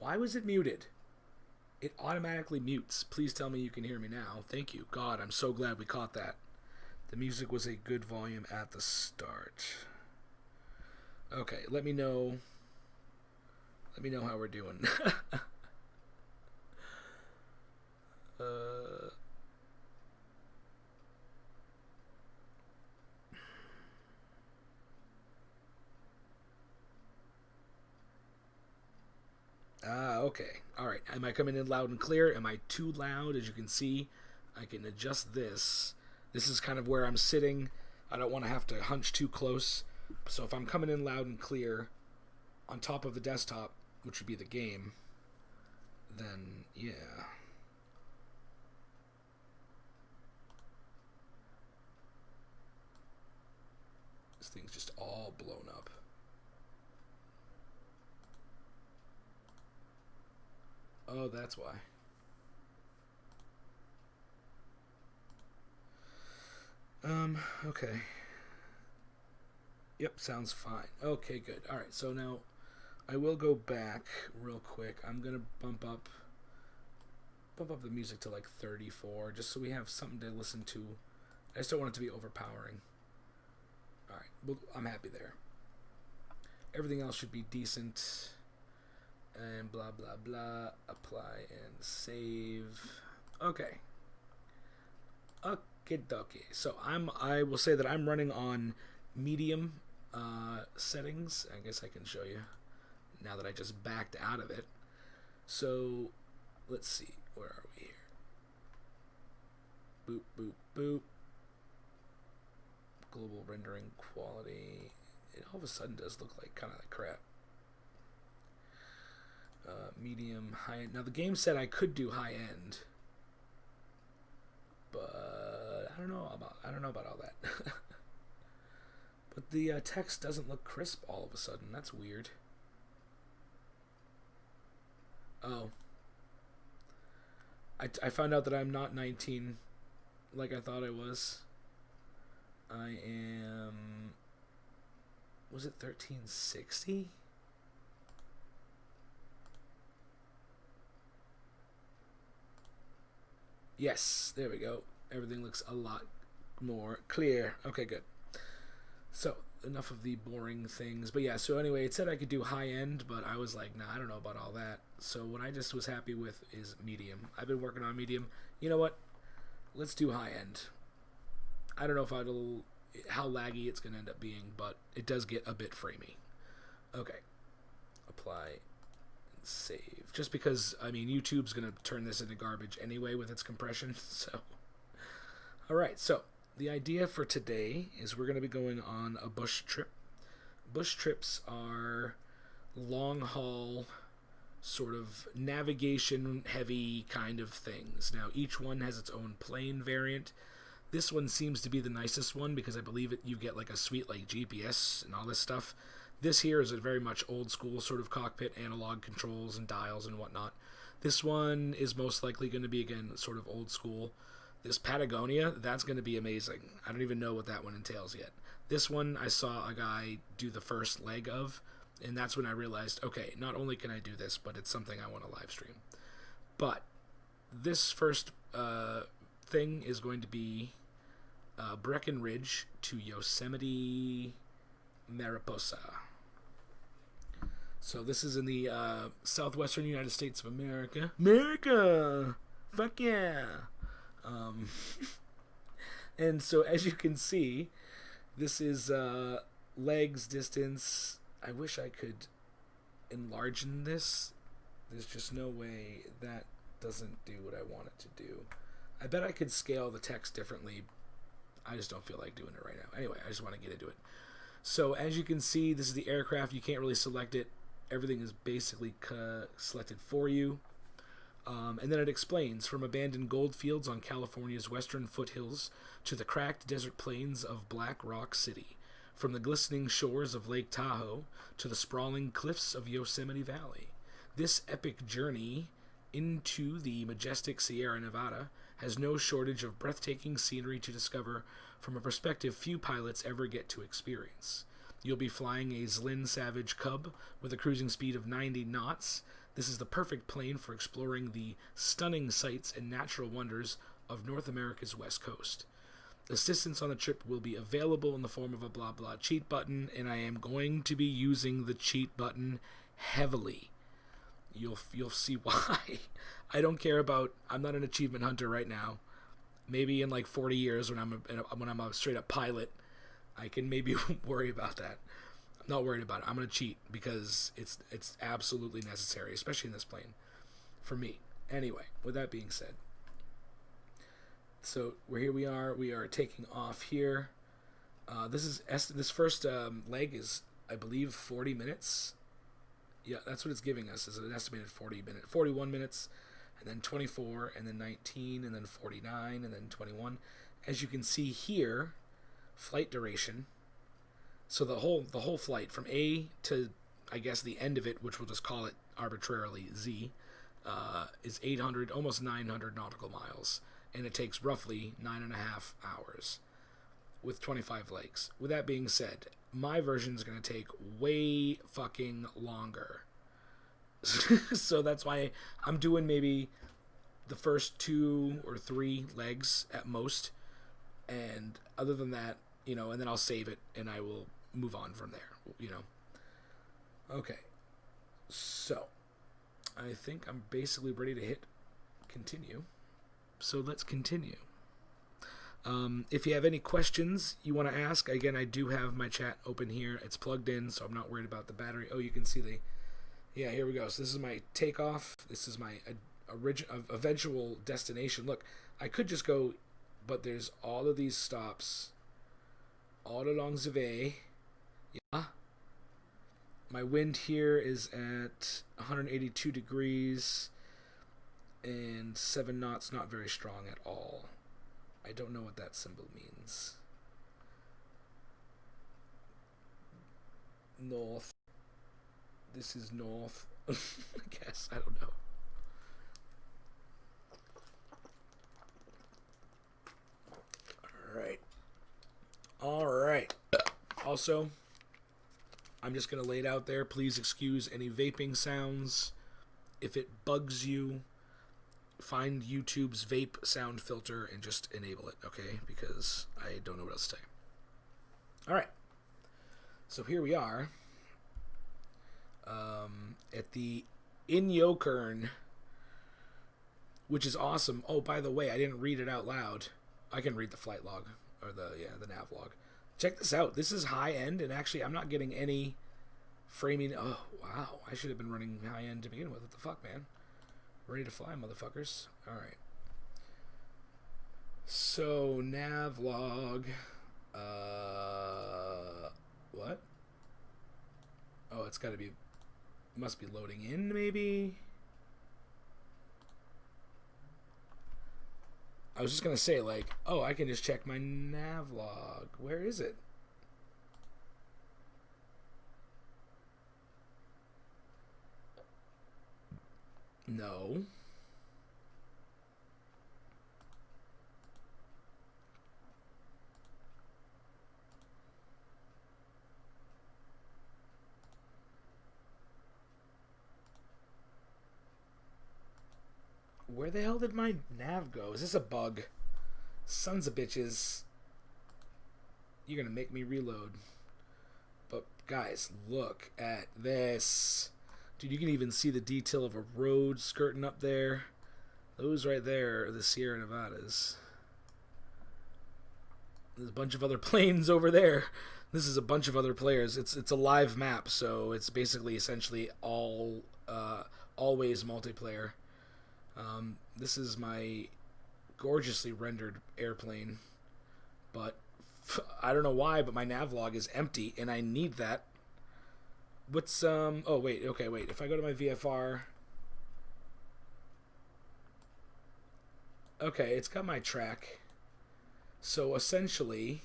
Why was it muted? It automatically mutes. Please tell me you can hear me now. Thank you. God, I'm so glad we caught that. The music was a good volume at the start. Okay, let me know. Let me know how we're doing. Okay. All right. Am I coming in loud and clear? Am I too loud? As you can see, I can adjust this. This is kind of where I'm sitting. I don't want to have to hunch too close. So if I'm coming in loud and clear on top of the desktop, which would be the game, then yeah. This thing's just all blown up. Oh, that's why. Okay. Yep, sounds fine. Okay, good. Alright, so now I will go back real quick. I'm gonna bump up the music to like 34, just so we have something to listen to. I just don't want it to be overpowering. Alright, well, I'm happy there. Everything else should be decent. And blah blah blah. Apply and save. Okay. Okay, so I will say that I'm running on medium settings. I guess I can show you now that I just backed out of it. So let's see, where are we here? Boop boop boop. Global rendering quality. It all of a sudden does look like kind of like crap. Medium, high end. Now the game said I could do high end, but I don't know about all that. But the text doesn't look crisp all of a sudden. That's weird. Oh, I found out that I'm not 19 like I thought I was. I am. Was it 1360? Yes, there we go. Everything looks a lot more clear. Okay, good. So, enough of the boring things. But yeah, so anyway, it said I could do high end, but I was like, nah, I don't know about all that. So what I just was happy with is medium. I've been working on medium. You know what? Let's do high end. I don't know how laggy it's going to end up being, but it does get a bit framey. Okay. Apply. Save, just because I mean YouTube's gonna turn this into garbage anyway with its compression. So alright, so the idea for today is we're gonna be going on a bush trip. Bush trips are long haul sort of navigation heavy kind of things. Now each one has its own plane variant. This one seems to be the nicest one because I believe you get like a sweet like GPS and all this stuff. This here is a very much old school sort of cockpit, analog controls and dials and whatnot. This one is most likely going to be, again, sort of old school. This Patagonia, that's going to be amazing. I don't even know what that one entails yet. This one, I saw a guy do the first leg of, and that's when I realized, okay, not only can I do this, but it's something I want to live stream. But this first thing is going to be Breckenridge to Yosemite, Mariposa. So this is in the southwestern United States of America. America! Fuck yeah! And so as you can see, this is legs, distance. I wish I could enlarge this. There's just no way that doesn't do what I want it to do. I bet I could scale the text differently. I just don't feel like doing it right now. Anyway, I just want to get into it. So as you can see, this is the aircraft. You can't really select it. Everything is basically selected for you. And then it explains, from abandoned gold fields on California's western foothills to the cracked desert plains of Black Rock City, from the glistening shores of Lake Tahoe to the sprawling cliffs of Yosemite Valley. This epic journey into the majestic Sierra Nevada has no shortage of breathtaking scenery to discover from a perspective few pilots ever get to experience. You'll be flying a Zlin Savage Cub with a cruising speed of 90 knots. This is the perfect plane for exploring the stunning sights and natural wonders of North America's west coast. Assistance on the trip will be available in the form of a blah blah cheat button, and I am going to be using the cheat button heavily. You'll see why. I don't care about. I'm not an achievement hunter right now. Maybe in like 40 years when I'm a straight up pilot, I can maybe worry about that. I'm not worried about it. I'm gonna cheat because it's absolutely necessary, especially in this plane, for me. Anyway, with that being said, so we are taking off here. This first leg is, I believe, 40 minutes. Yeah, that's what it's giving us, is an estimated 41 minutes, and then 24, and then 19, and then 49, and then 21. As you can see here, flight duration. So the whole flight from A to, I guess, the end of it, which we'll just call it arbitrarily Z, is 800, almost 900 nautical miles, and it takes roughly 9.5 hours with 25 legs. With that being said, my version is going to take way fucking longer. So that's why I'm doing maybe the first 2 or 3 legs at most. And other than that, and then I'll save it and I will move on from there, Okay. So I think I'm basically ready to hit continue. So let's continue. If you have any questions you want to ask, again, I do have my chat open here. It's plugged in, so I'm not worried about the battery. Oh, you can see yeah, here we go. So this is my takeoff. This is my eventual destination. Look, I could just go, but there's all of these stops all along the way. Yeah. My wind here is at 182 degrees and 7 knots, not very strong at all. I don't know what that symbol means. North. This is north. I guess. I don't know. Alright. Also, I'm just going to lay it out there. Please excuse any vaping sounds. If it bugs you, find YouTube's vape sound filter and just enable it, okay? Because I don't know what else to say. Alright. So here we are. At the Yoke, which is awesome. Oh, by the way, I didn't read it out loud. I can read the flight log, or the nav log. Check this out. This is high end, and actually I'm not getting any framing. Oh, wow. I should have been running high end to begin with. What the fuck, man? Ready to fly, motherfuckers. Alright. So, nav log. What? Oh, it's gotta be... Must be loading in, maybe? I was just gonna say, like, oh, I can just check my nav log. Where is it? No. Where the hell did my nav go? Is this a bug? Sons of bitches. You're gonna make me reload. But guys, look at this. Dude, you can even see the detail of a road skirting up there. Those right there are the Sierra Nevadas. There's a bunch of other planes over there. This is a bunch of other players. It's a live map, so it's basically essentially always multiplayer. This is my gorgeously rendered airplane, but I don't know why, but my navlog is empty, and I need that. What's, oh, wait, okay, wait. If I go to my VFR... Okay, it's got my track. So, essentially...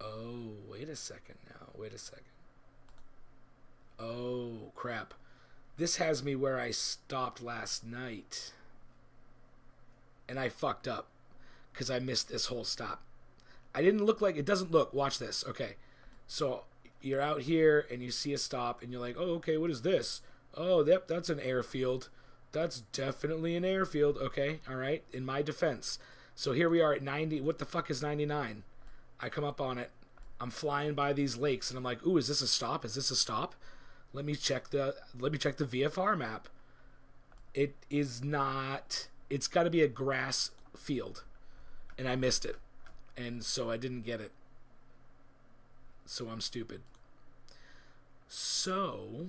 Oh, wait a second now. Wait a second. Oh, crap. This has me where I stopped last night. And I fucked up. Because I missed this whole stop. I didn't look like... It doesn't look... Watch this. Okay. So, you're out here and you see a stop and you're like, oh, okay, what is this? Oh, yep, that's an airfield. That's definitely an airfield. Okay, all right. In my defense, so here we are at 90. What the fuck is 99? I come up on it. I'm flying by these lakes and I'm like, ooh, is this a stop? Is this a stop? Let me check the VFR map. It is not. It's got to be a grass field, and I missed it, and so I didn't get it. So I'm stupid. So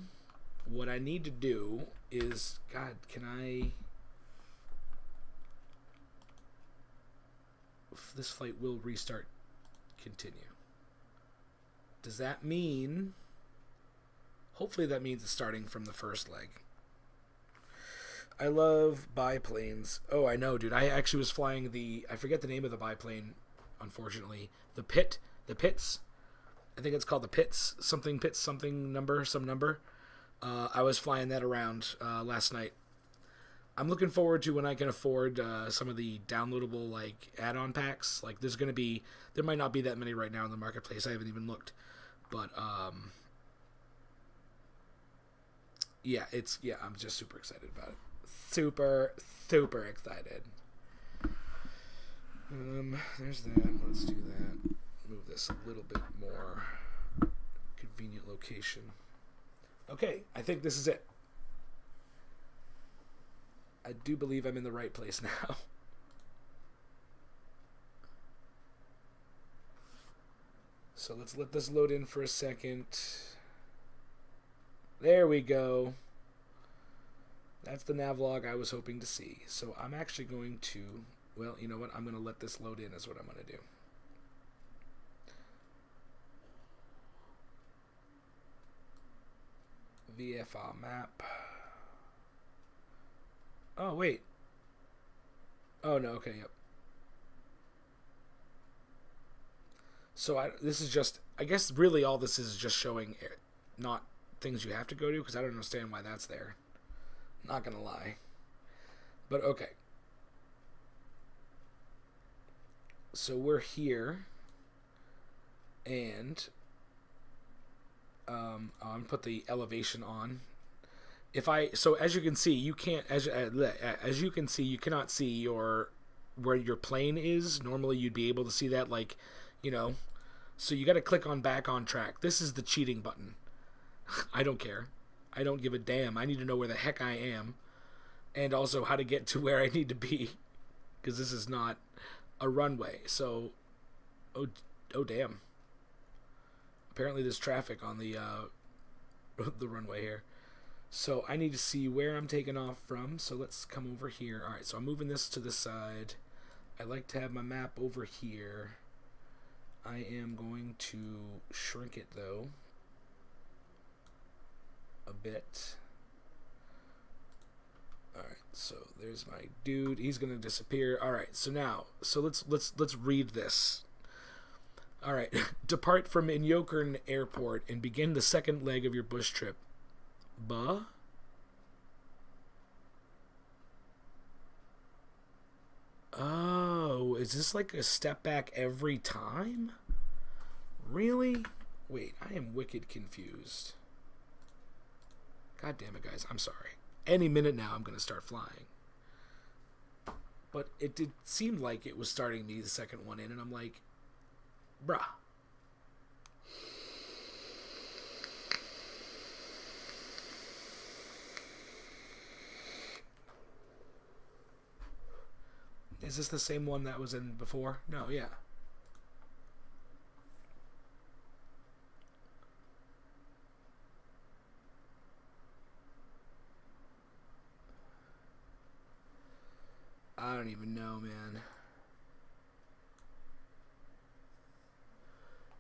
what I need to do is, God, can I? This flight will restart. Continue. Does that mean? Hopefully that means it's starting from the first leg. I love biplanes. Oh, I know, dude. I actually was flying I forget the name of the biplane, unfortunately. The Pits. I think it's called the Pits, something number, some number. I was flying that around last night. I'm looking forward to when I can afford some of the downloadable like add-on packs. Like there might not be that many right now in the marketplace. I haven't even looked, but I'm just super excited about it. Super excited. There's that. Let's do that. Move this a little bit more convenient location. Okay, I think this is it. I do believe I'm in the right place now. So let's let this load in for a second. There we go. That's the navlog I was hoping to see. So I'm actually going to, well, you know what? I'm going to let this load in is what I'm going to do. VFR map. Oh, wait. Oh, no, okay, yep. So this is just, I guess really all this is just showing not things you have to go to, because I don't understand why that's there. Not gonna lie. But okay. So we're here. And I'm gonna put the elevation on. So as you can see, you can't as you can see, you cannot see where your plane is. Normally you'd be able to see that, like, you know. So you got to click on back on track. This is the cheating button. I don't care. I don't give a damn. I need to know where the heck I am, and also how to get to where I need to be, because this is not a runway. So, oh damn. Apparently there's traffic on the the runway here. So I need to see where I'm taking off from. So let's come over here. All right, so I'm moving this to the side. I like to have my map over here. I am going to shrink it though a bit. All right, so there's my dude. He's gonna disappear. All right, so now, let's read this. All right, depart from Yoke Airport and begin the second leg of your bush trip. Oh, is this like a step back every time? Really? Wait, I am wicked confused. God damn it, guys. I'm sorry. Any minute now I'm going to start flying. But it did seem like it was starting the second one in, and I'm like, bruh. Is this the same one that was in before? No, yeah. I don't even know, man.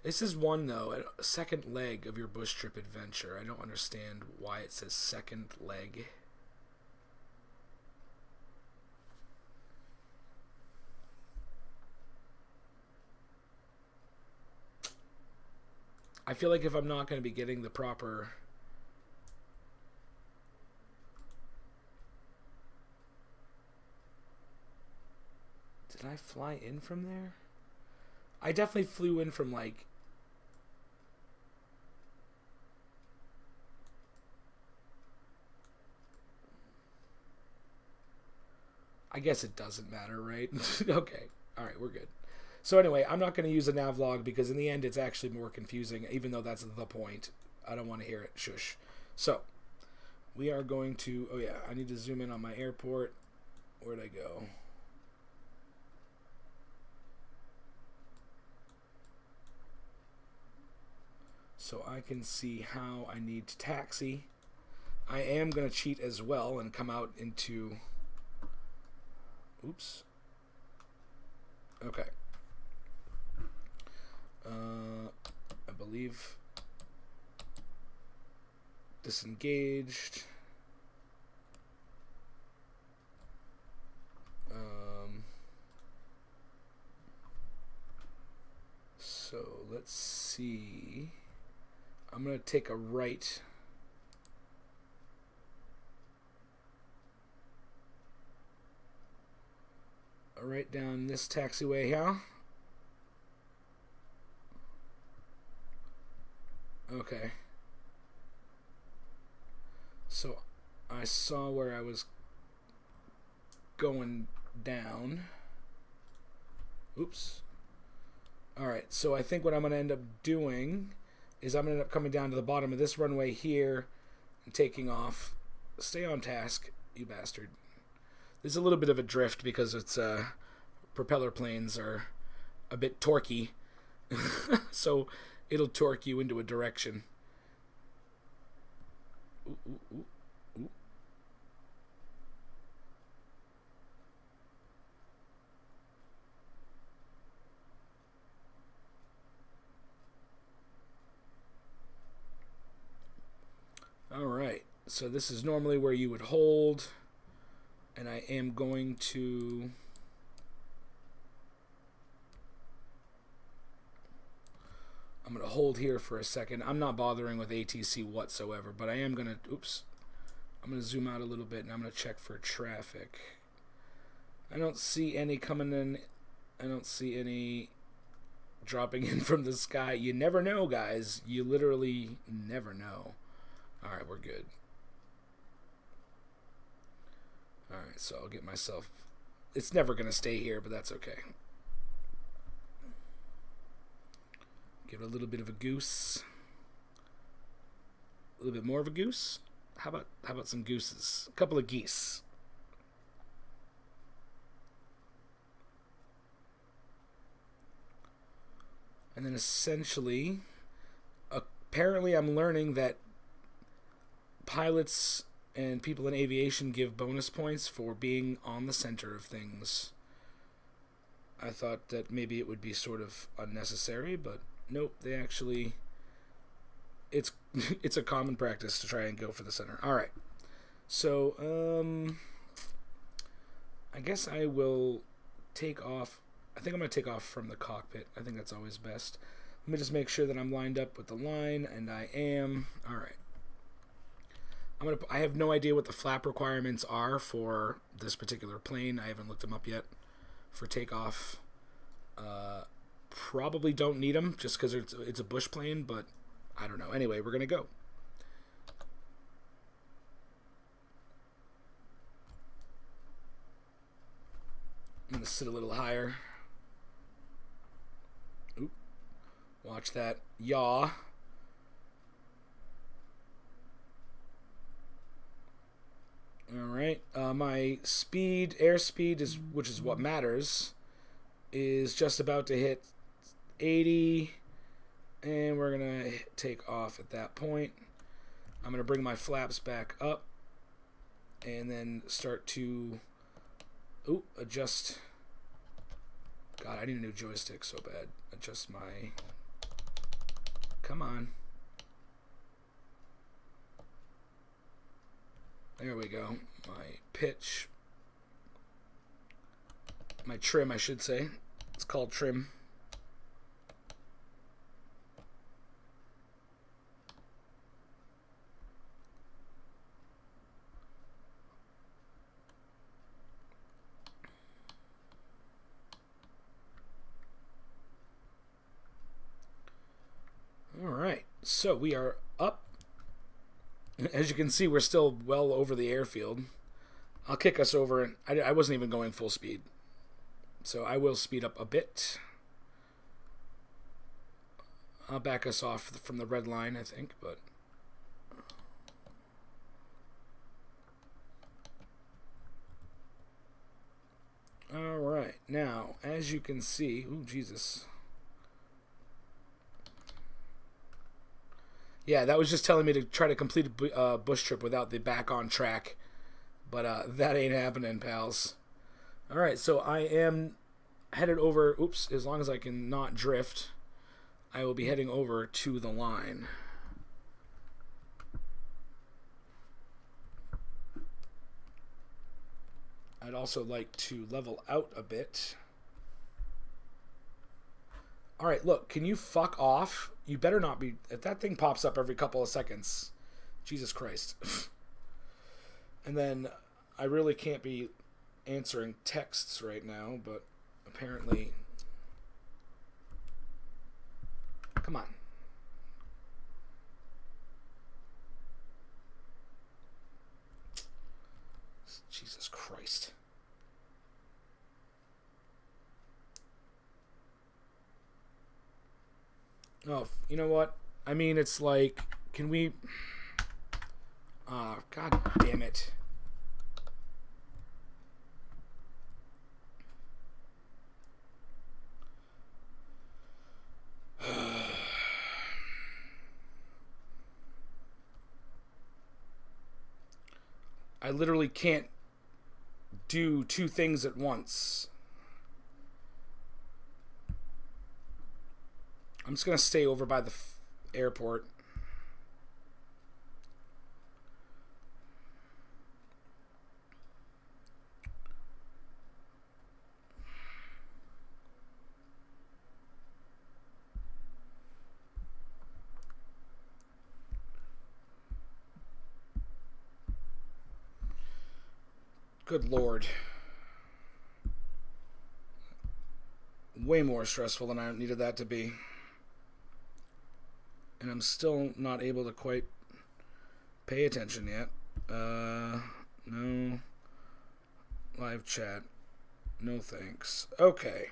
This is one, though, a second leg of your bush trip adventure. I don't understand why it says second leg. I feel like if I'm not going to be getting the proper... Did I fly in from there? I definitely flew in from, like... I guess it doesn't matter, right? Okay. All right, we're good. So anyway, I'm not going to use a navlog because in the end it's actually more confusing, even though that's the point. I don't want to hear it. Shush. So we are going to, oh yeah, I need to zoom in on my airport. Where'd I go? So I can see how I need to taxi. I am going to cheat as well and come out into, oops. Okay. I believe disengaged. So let's see. I'm going to take a right. Right down this taxiway here. Okay. So I saw where I was going down. Oops. Alright, so I think what I'm going to end up doing is I'm going to end up coming down to the bottom of this runway here and taking off. Stay on task, you bastard. There's a little bit of a drift because it's propeller planes are a bit torquey. So it'll torque you into a direction. Ooh, ooh, ooh, ooh. All right, so this is normally where you would hold, and I am going to hold here for a second. I'm not bothering with ATC whatsoever, but I am going to, oops, I'm going to zoom out a little bit, and I'm going to check for traffic. I don't see any coming in. I don't see any dropping in from the sky. You never know, guys. You literally never know. All right, we're good. All right, so I'll get myself... It's never going to stay here, but that's okay. Give it a little bit of a goose. A little bit more of a goose. How about some gooses? A couple of geese. And then essentially, apparently I'm learning that pilots and people in aviation give bonus points for being on the center of things. I thought that maybe it would be sort of unnecessary, but nope, they actually... It's a common practice to try and go for the center. All right. So, I guess I will take off. I think I'm going to take off from the cockpit. I think that's always best. Let me just make sure that I'm lined up with the line, and I am. All right. I have no idea what the flap requirements are for this particular plane. I haven't looked them up yet for takeoff. Probably don't need them just because it's a bush plane, but I don't know. Anyway, we're going to go. I'm going to sit a little higher. Oop. Watch that yaw. Alright, my speed, airspeed, which is what matters, is just about to hit 80, and we're going to take off at that point. I'm going to bring my flaps back up, and then start to, adjust. God, I need a new joystick so bad. Adjust my, come on. There we go. My pitch. My trim, I should say. It's called trim. All right. So we are up. As you can see, we're still well over the airfield. I'll kick us over, and I wasn't even going full speed. So I will speed up a bit. I'll back us off from the red line, I think, but... Alright, now, as you can see... Ooh, Jesus. Yeah, that was just telling me to try to complete a bush trip without the back on track. But that ain't happening, pals. Alright, so I am headed over... Oops, as long as I can not drift, I will be heading over to the line. I'd also like to level out a bit. Alright, look, can you fuck off? You better not be... If that thing pops up every couple of seconds. Jesus Christ. And then I really can't be answering texts right now, but apparently... Come on. Jesus Christ. Oh, you know what? I mean, it's like, can we... God damn it. I literally can't do two things at once. I'm just going to stay over by the airport. Good Lord. Way more stressful than I needed that to be. And I'm still not able to quite pay attention yet. No. Live chat. No thanks. Okay.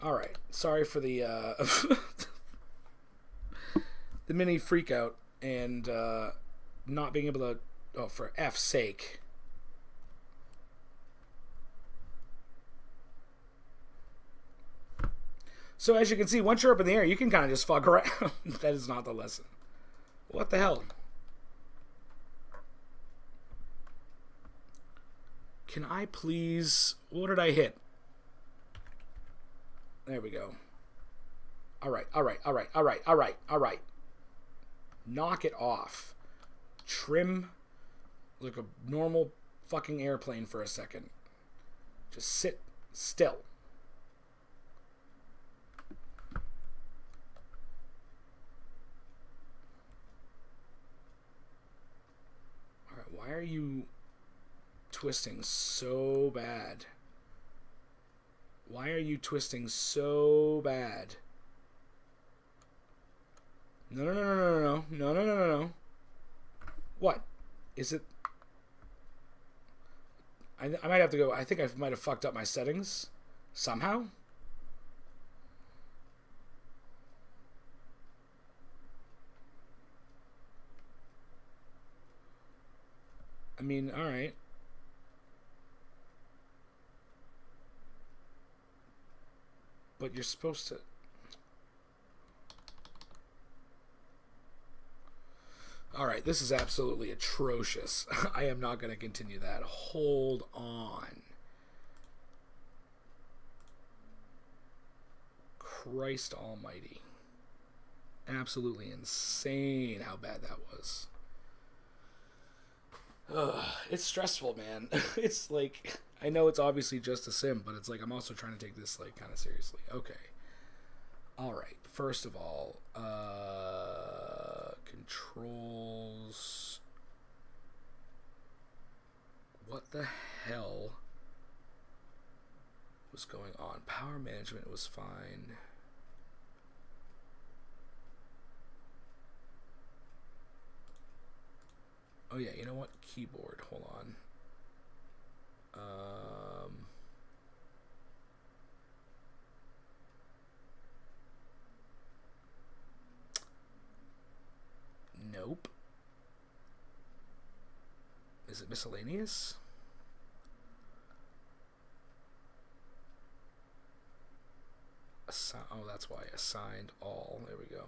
Alright. Sorry for the, the mini freak out and, not being able to, oh, for F's sake. So as you can see, once you're up in the air, you can kind of just fuck around. That is not the lesson. What the hell? Can I please... What did I hit? There we go. Alright, alright, alright, alright, alright, alright. Knock it off. Trim like a normal fucking airplane for a second. Just sit still. Why are you twisting so bad? Why are you twisting so bad? No, no, no, no, no, no, no, no, no, no, no. What? Is it? I might have to go. I think I might have fucked up my settings somehow. I mean, all right. But you're supposed to... All right, this is absolutely atrocious. I am not going to continue that. Hold on. Christ almighty. Absolutely insane how bad that was. It's stressful, man. It's like, I know it's obviously just a sim, but it's like I'm also trying to take this like kind of seriously. Okay. All right. First of all, controls. What the hell was going on? Power management was fine. Oh yeah, you know what? Keyboard. Hold on. Nope. Is it miscellaneous? Oh, that's why. Assigned all. There we go.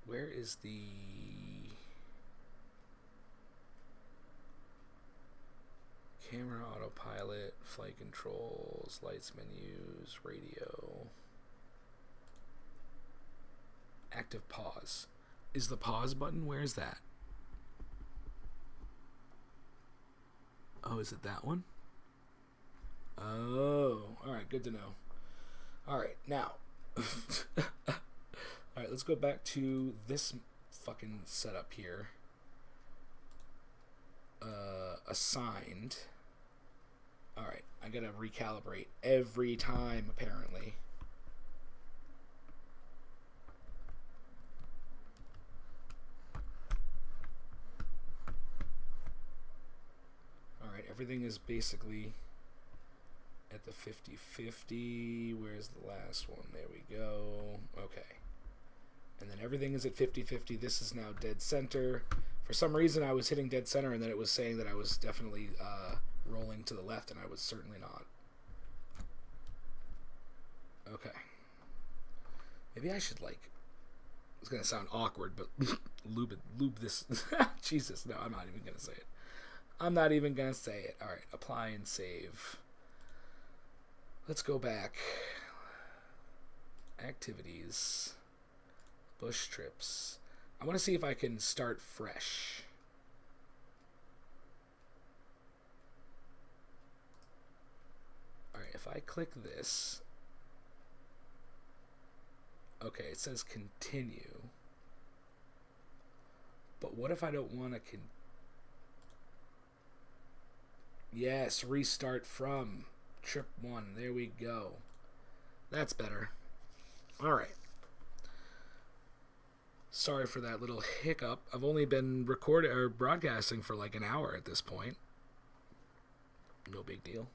Where is the... camera, autopilot, flight controls, lights, menus, radio. Active pause. Is the pause button? Where is that? Oh, is it that one? Oh, alright, good to know. Alright, now. Alright, let's go back to this fucking setup here. Assigned. Alright, I gotta recalibrate every time, apparently. Alright, everything is basically at the 50-50. Where's the last one? There we go. Okay. And then everything is at 50-50. This is now dead center. For some reason, I was hitting dead center, and then it was saying that I was definitely rolling to the left, and I was certainly not. Okay. Maybe I should, like... It's going to sound awkward, but lube this. Jesus, no, I'm not even going to say it. I'm not even going to say it. All right, apply and save. Let's go back. Activities. Bush trips. I want to see if I can start fresh. Alright, if I click this... Okay, it says continue. But what if I don't want to Yes, restart from trip 1. There we go. That's better. Alright. Sorry for that little hiccup. I've only been broadcasting for like an hour at this point. No big deal.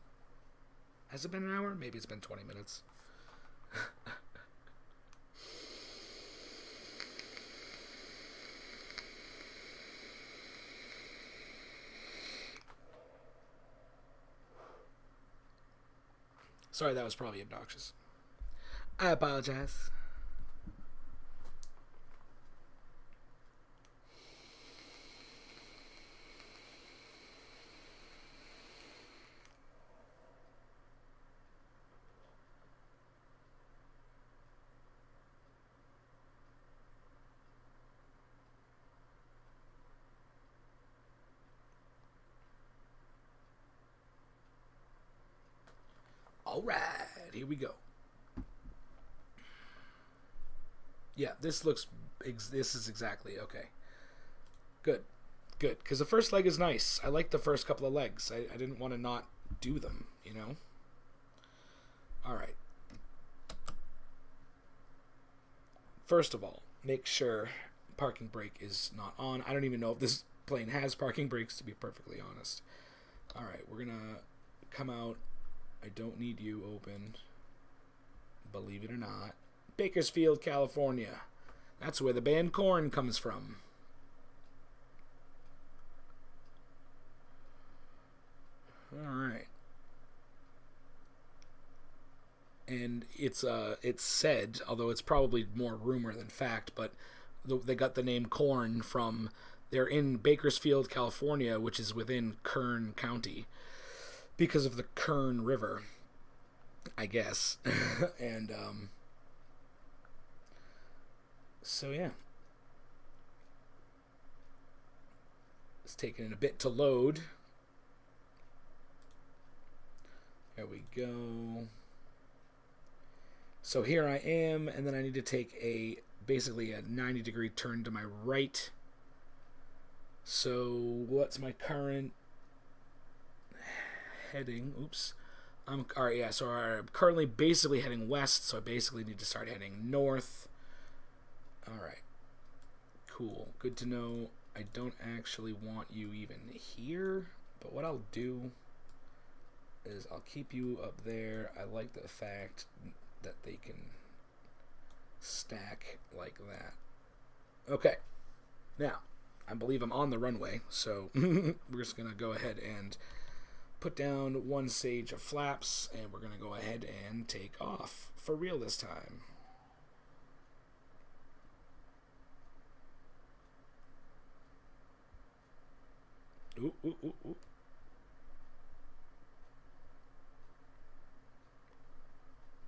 Has it been an hour? Maybe it's been 20 minutes. Sorry, that was probably obnoxious. I apologize. All right, here we go. Yeah, this is exactly okay. Good, because the first leg is nice. I like the first couple of legs. I didn't want to not do them, you know? All right. First of all, make sure parking brake is not on. I don't even know if this plane has parking brakes, to be perfectly honest. All right, we're going to come out. I don't need you open. Believe it or not. Bakersfield, California. That's where the band Korn comes from. Alright. And it's said, although it's probably more rumor than fact, but they got the name Korn from... They're in Bakersfield, California, which is within Kern County, because of the Kern River, I guess. And, so yeah. It's taking a bit to load. There we go. So here I am, and then I need to take basically a 90-degree turn to my right. So what's my current heading? Oops. Alright, yeah, so I'm currently basically heading west, so I basically need to start heading north. Alright. Cool. Good to know. I don't actually want you even here, but what I'll do is I'll keep you up there. I like the fact that they can stack like that. Okay, now I believe I'm on the runway, so we're just gonna go ahead and put down one stage of flaps, and we're gonna go ahead and take off for real this time. Ooh, ooh, ooh, ooh.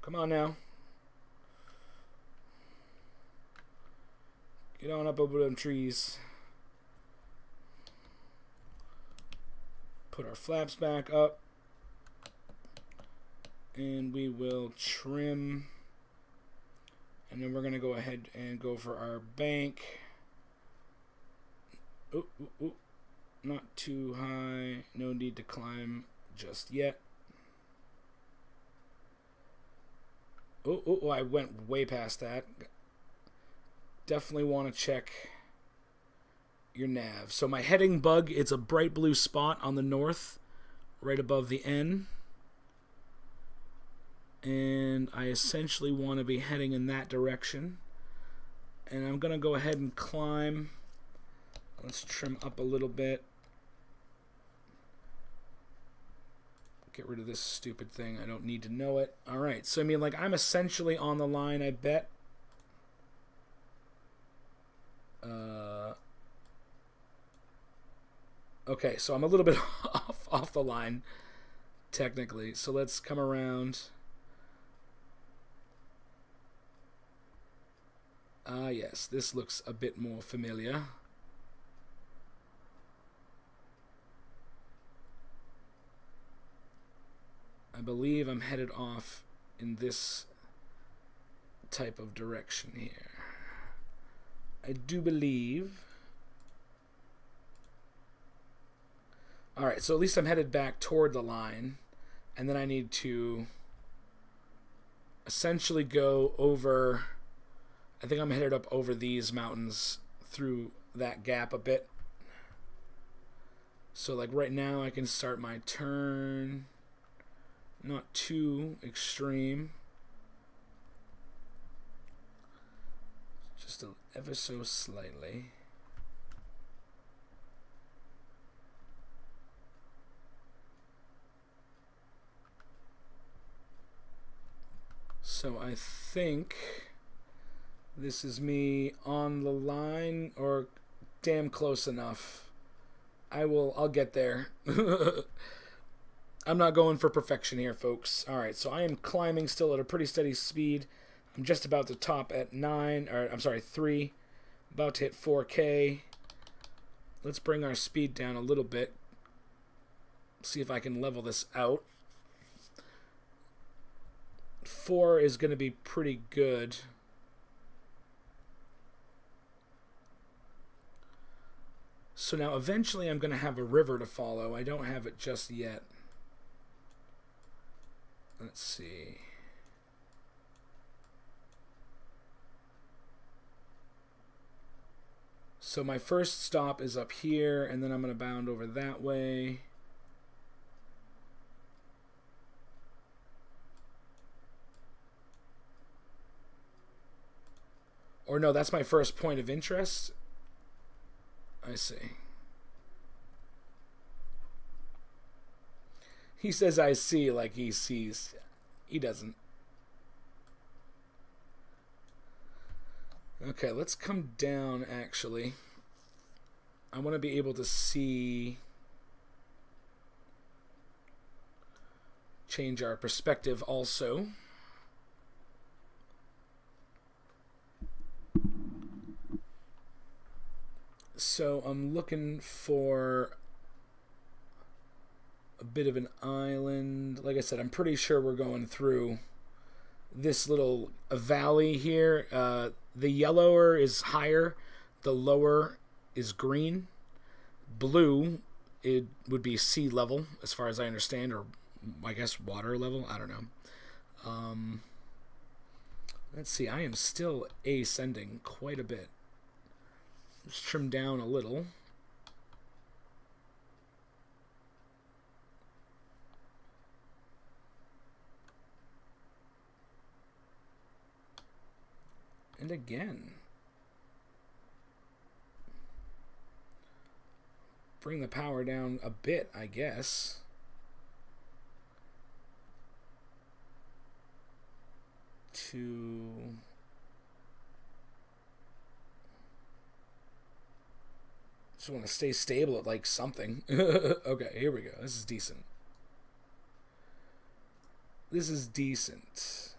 Come on now. Get on up over them trees. Put our flaps back up. And we will trim. And then we're going to go ahead and go for our bank. Ooh, ooh, ooh. Not too high. No need to climb just yet. Oh, oh, I went way past that. Definitely want to check your nav. So my heading bug, it's a bright blue spot on the north, right above the N. And I essentially want to be heading in that direction. And I'm going to go ahead and climb. Let's trim up a little bit. Get rid of this stupid thing. I don't need to know it. All right. So, I mean, like, I'm essentially on the line, I bet. Okay, so I'm a little bit off the line, technically. So let's come around. Yes, this looks a bit more familiar. I believe I'm headed off in this type of direction here. I do believe. Alright, so at least I'm headed back toward the line. And then I need to essentially go over. I think I'm headed up over these mountains through that gap a bit. So like right now I can start my turn. Not too extreme. Just ever so slightly. So I think this is me on the line, or damn close enough. I'll get there. I'm not going for perfection here, folks. Alright, so I am climbing still at a pretty steady speed. I'm just about to top at 3. About to hit 4K. Let's bring our speed down a little bit. See if I can level this out. 4 is going to be pretty good. So now eventually I'm going to have a river to follow. I don't have it just yet. Let's see. So my first stop is up here, and then I'm going to bound over that way. Or no, that's my first point of interest. I see. He says I see like he sees. He doesn't. Okay, let's come down actually. I want to be able to see. Change our perspective also. So I'm looking for a bit of an island. Like I said, I'm pretty sure we're going through this little valley here. The yellower is higher, the lower is green. Blue, it would be sea level, as far as I understand, or I guess water level. I don't know. Let's see. I am still ascending quite a bit. Let's trim down a little. And again. Bring the power down a bit, I guess. To... Just want to stay stable at like something. Okay, here we go. This is decent. This is decent.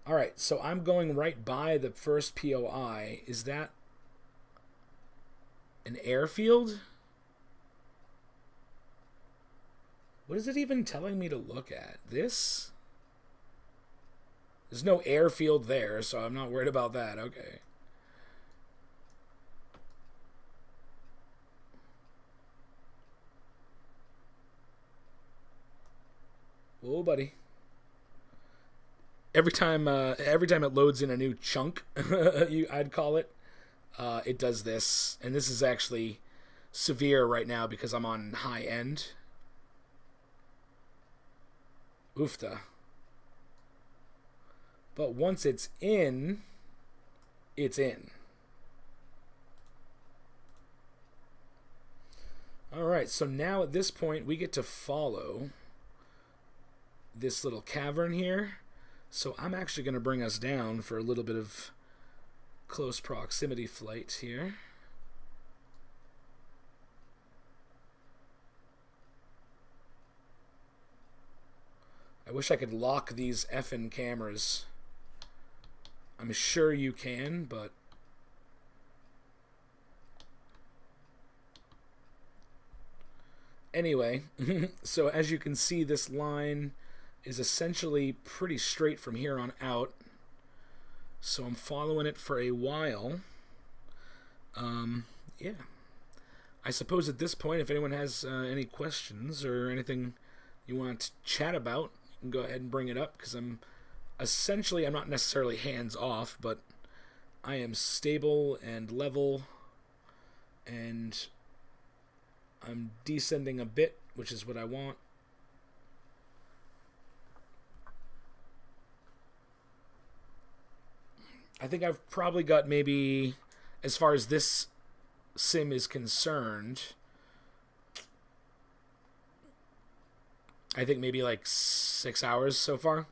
Alright, so I'm going right by the first POI. Is that an airfield? What is it even telling me to look at? This? There's no airfield there, so I'm not worried about that. Okay. Whoa, buddy. Every time it loads in a new chunk, I'd call it, it does this. And this is actually severe right now because I'm on high end. Oofta. But once it's in, it's in. Alright, so now at this point we get to follow this little cavern here. So I'm actually going to bring us down for a little bit of close proximity flight here. I wish I could lock these effing cameras. I'm sure you can, but... Anyway, so as you can see, this line is essentially pretty straight from here on out. So I'm following it for a while. Yeah. I suppose at this point, if anyone has any questions or anything you want to chat about, you can go ahead and bring it up, because I'm not necessarily hands off, but I am stable and level, and I'm descending a bit, which is what I want. I think I've probably got maybe, as far as this sim is concerned, I think maybe like 6 hours so far.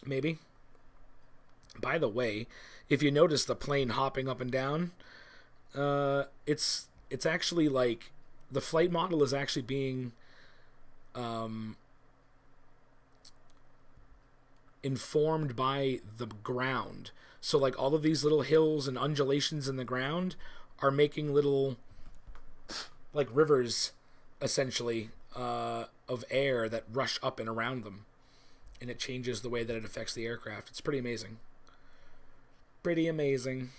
Maybe. By the way, if you notice the plane hopping up and down, it's actually like the flight model is actually being informed by the ground. So like all of these little hills and undulations in the ground are making little like rivers, essentially, of air that rush up and around them. And it changes the way that it affects the aircraft. It's pretty amazing. Pretty amazing.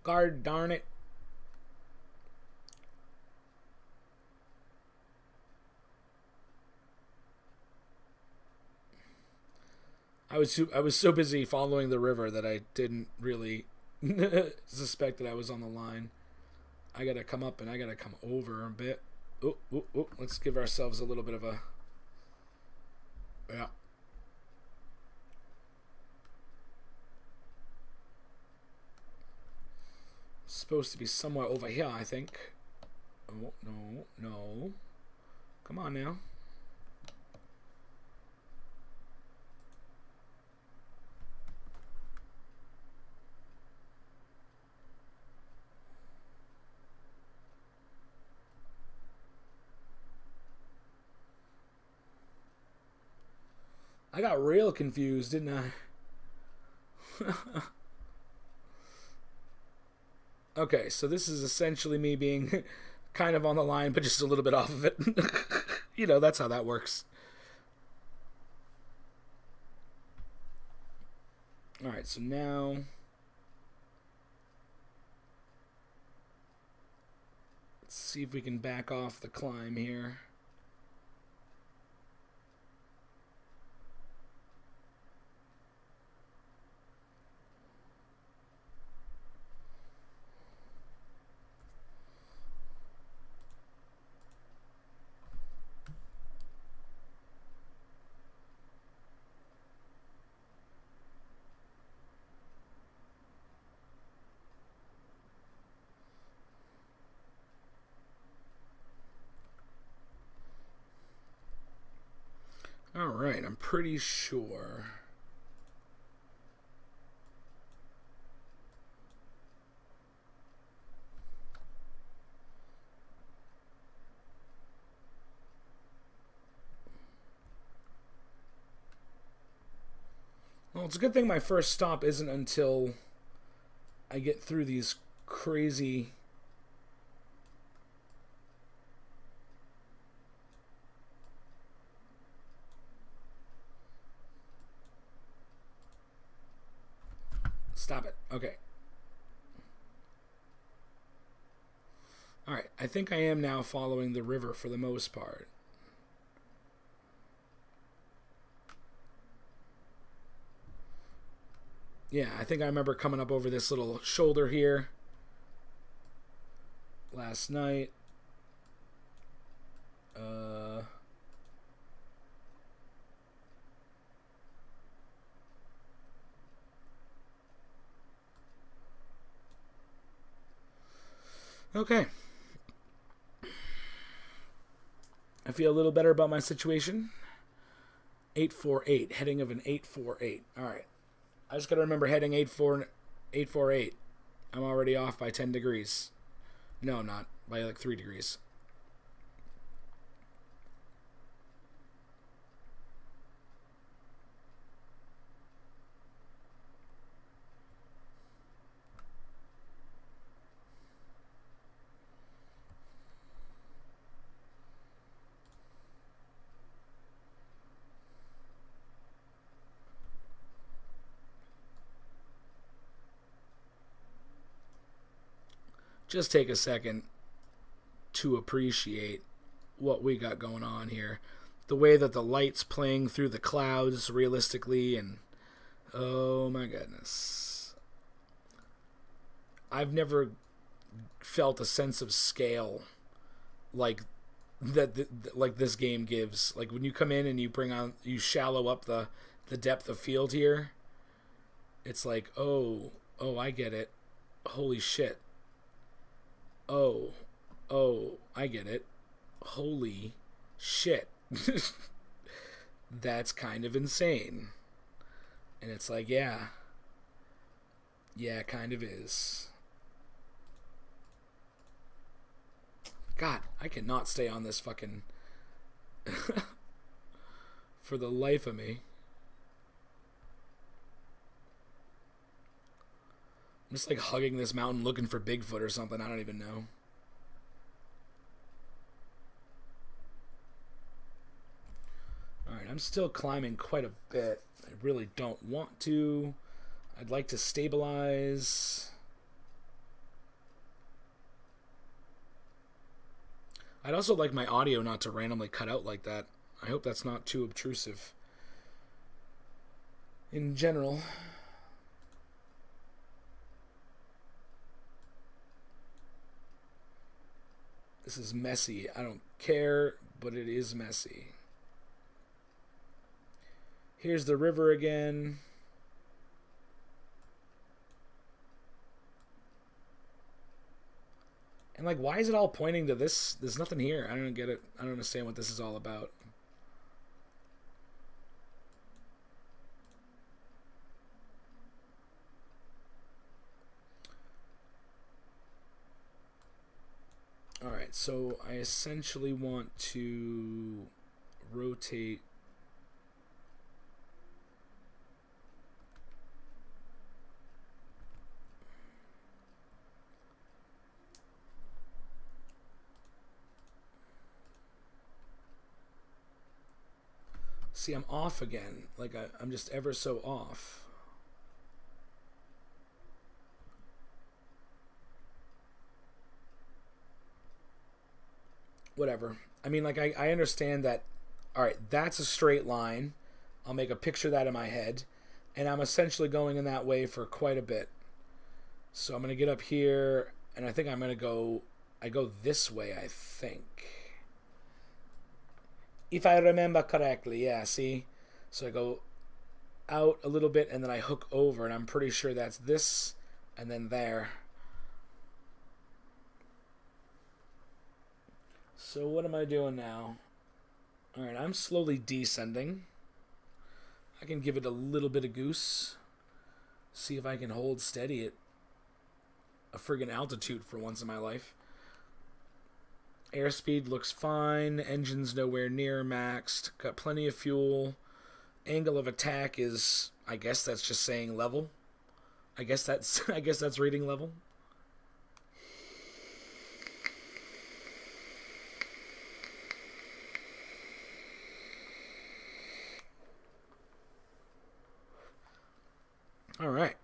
God darn it. I was so busy following the river that I didn't really suspect that I was on the line. I gotta come up and I gotta come over a bit. Oh, oh, oh. Let's give ourselves a little bit of a... Yeah. Supposed to be somewhere over here, I think. Oh, no, no. Come on now. I got real confused, didn't I? Okay, so this is essentially me being kind of on the line, but just a little bit off of it. You know, that's how that works. Alright, so now... Let's see if we can back off the climb here. Alright, I'm pretty sure. Well, it's a good thing my first stop isn't until I get through these crazy... Stop it. Okay. Alright, I think I am now following the river for the most part. Yeah, I think I remember coming up over this little shoulder here last night. Okay. I feel a little better about my situation. 848, heading of an 848. All right. I just got to remember heading 848. I'm already off by 10 degrees. No, I'm not. By like 3 degrees. Just take a second to appreciate what we got going on here. The way that the light's playing through the clouds realistically, and oh my goodness. I've never felt a sense of scale like like this game gives. Like when you come in and you shallow up the depth of field here, it's like, oh, I get it. Holy shit. Oh, I get it. Holy shit. That's kind of insane. And it's like, yeah, it kind of is. God, I cannot stay on this fucking... for the life of me. I'm just like hugging this mountain looking for Bigfoot or something. I don't even know. Alright, I'm still climbing quite a bit. I really don't want to. I'd like to stabilize. I'd also like my audio not to randomly cut out like that. I hope that's not too obtrusive. In general... This is messy. I don't care, but it is messy. Here's the river again. And like, why is it all pointing to this? There's nothing here. I don't get it. I don't understand what this is all about. Alright, so I essentially want to rotate See, I'm off again. Like, I'm just ever so off. Whatever. I mean, like, I understand that, alright, that's a straight line. I'll make a picture of that in my head. And I'm essentially going in that way for quite a bit. So I'm going to get up here, and I think I'm going to go... I go this way, I think. If I remember correctly, yeah, see? So I go out a little bit, and then I hook over, and I'm pretty sure that's this, and then there. So what am I doing now? Alright, I'm slowly descending. I can give it a little bit of goose. See if I can hold steady at a friggin' altitude for once in my life. Airspeed looks fine. Engine's nowhere near maxed. Got plenty of fuel. Angle of attack is, I guess that's just saying level. I guess that's reading level. All right.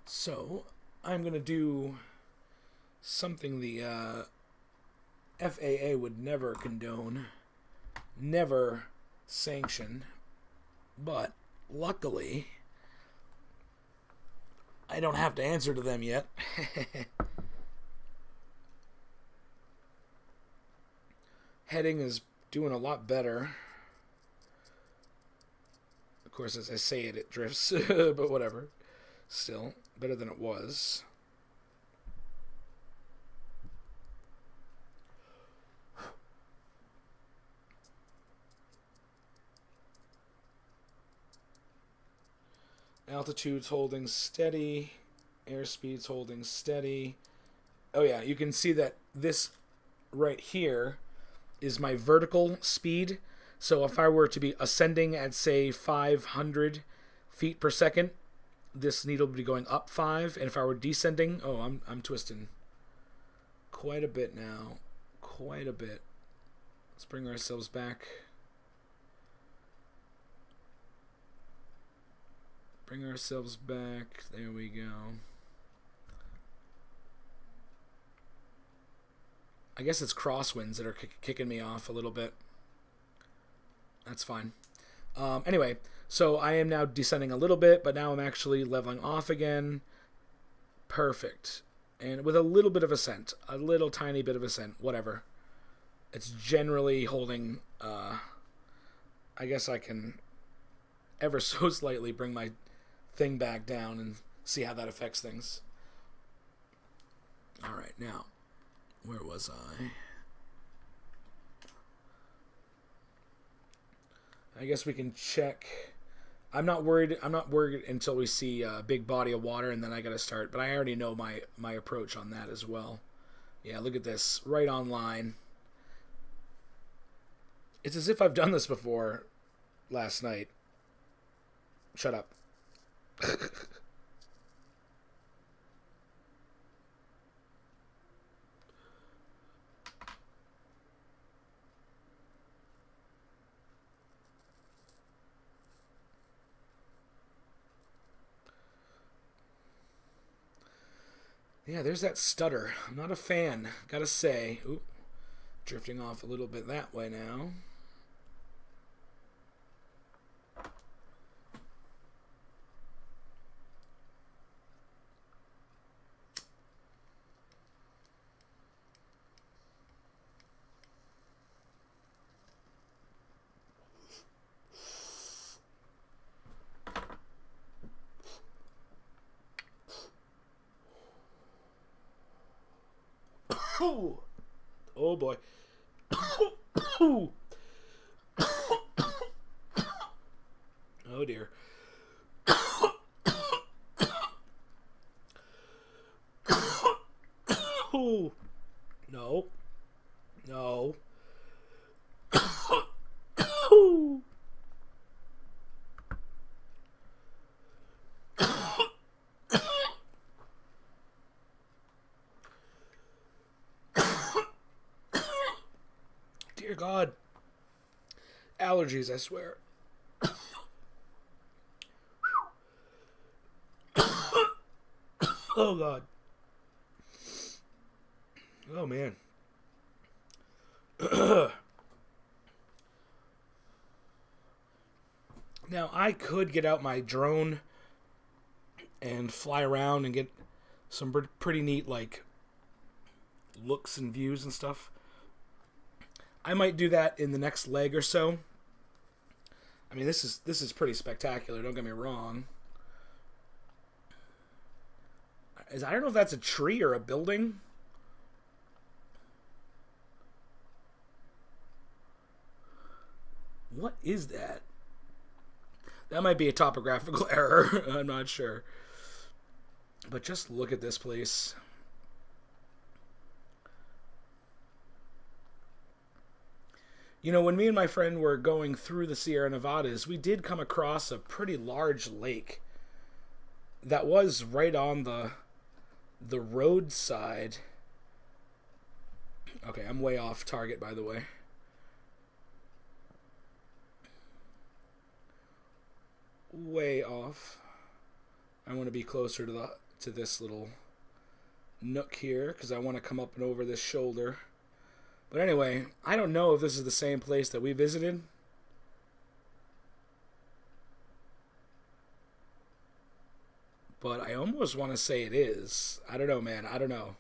So, I'm going to do something the FAA would never condone, never sanction, but luckily, I don't have to answer to them yet. Heading is doing a lot better. Of course, as I say it, it drifts, but whatever. Still, better than it was. Altitude's holding steady. Airspeed's holding steady. Oh yeah, you can see that this right here is my vertical speed. So if I were to be ascending at, say, 500 feet per second, this needle would be going up 5. And if I were descending, oh, I'm twisting quite a bit now. Quite a bit. Let's bring ourselves back. Bring ourselves back. There we go. I guess it's crosswinds that are kicking me off a little bit. That's fine. Anyway, so I am now descending a little bit, but now I'm actually leveling off again. Perfect. And with a little bit of ascent. A little tiny bit of ascent. Whatever. It's generally holding... I guess I can ever so slightly bring my thing back down and see how that affects things. Alright, now... Where was I? I guess we can check. I'm not worried until we see a big body of water, and then I gotta start. But I already know my approach on that as well. Yeah, look at this. Right on line. It's as if I've done this before last night. Shut up. Yeah, there's that stutter. I'm not a fan, gotta say. Ooh, drifting off a little bit that way now. Oh boy. Oh dear. No. No. Dear God. Allergies, I swear. Oh God. Oh man. Now I could get out my drone and fly around and get some pretty neat like looks and views and stuff. I might do that in the next leg or so. I mean, this is pretty spectacular, don't get me wrong. I don't know if that's a tree or a building. What is that? That might be a topographical error. I'm not sure. But just look at this place. You know, when me and my friend were going through the Sierra Nevadas, we did come across a pretty large lake that was right on the roadside. Okay, I'm way off target, by the way. Way off. I want to be closer to this little nook here because I want to come up and over this shoulder. But anyway, I don't know if this is the same place that we visited. But I almost want to say it is. I don't know, man. I don't know.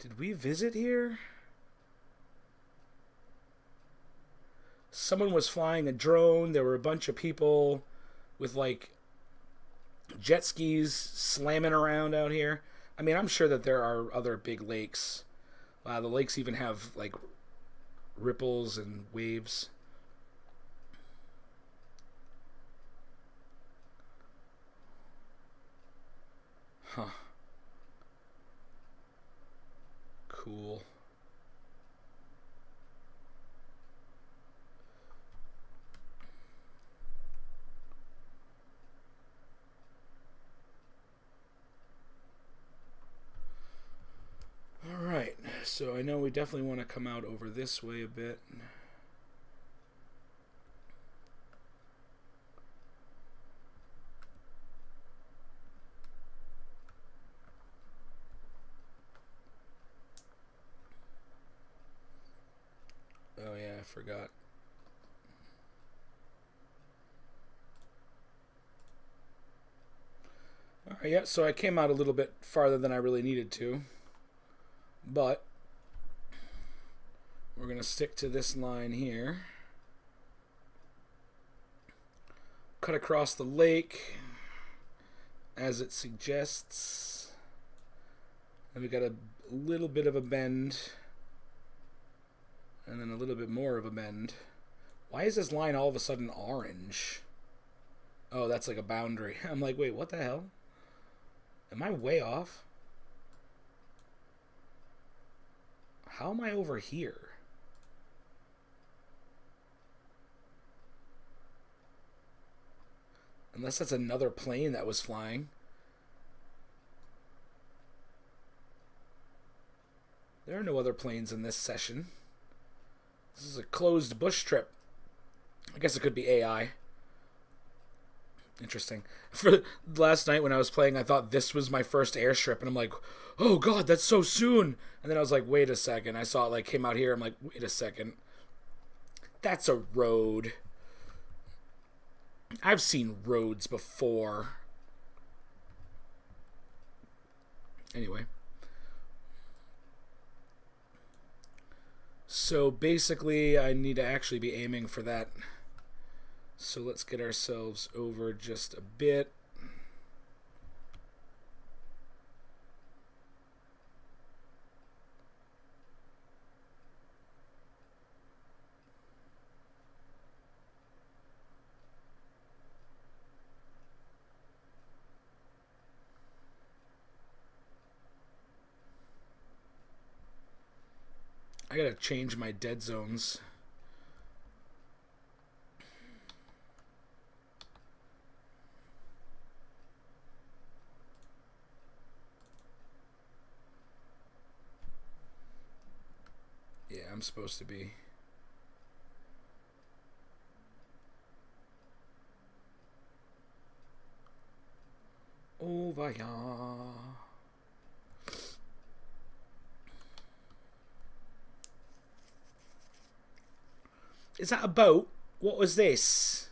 Did we visit here? Someone was flying a drone. There were a bunch of people with like jet skis slamming around out here. I mean, I'm sure that there are other big lakes. The lakes even have like ripples and waves. Huh. Cool. Alright, so I know we definitely want to come out over this way a bit. Oh yeah, I forgot. Alright, yeah, so I came out a little bit farther than I really needed to. But we're going to stick to this line here. Cut across the lake as it suggests. And we got a little bit of a bend. And then a little bit more of a bend. Why is this line all of a sudden orange? Oh, that's like a boundary. I'm like, wait, what the hell? Am I way off? How am I over here? Unless that's another plane that was flying. There are no other planes in this session. This is a closed bush trip. I guess it could be AI. Interesting. For last night when I was playing, I thought this was my first airstrip, and I'm like, oh god, that's so soon. And then I was like, wait a second. I saw it like came out here. I'm like, wait a second. That's a road. I've seen roads before. Anyway. So basically, I need to actually be aiming for that. So let's get ourselves over just a bit. I gotta change my dead zones. Yeah, I'm supposed to be. Over here. Is that a boat? What was this?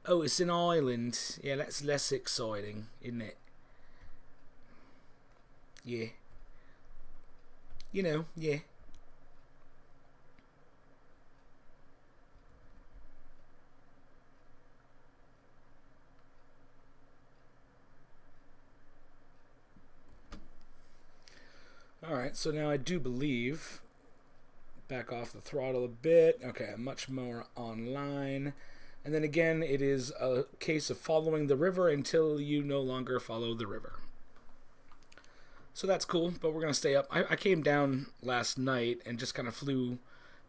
Oh, it's an island. Yeah, that's less exciting, isn't it? Yeah. You know, yeah. Alright, so now I do believe, back off the throttle a bit. Okay, much more online. And then again, it is a case of following the river until you no longer follow the river. So that's cool, but we're going to stay up. I came down last night and just kind of flew,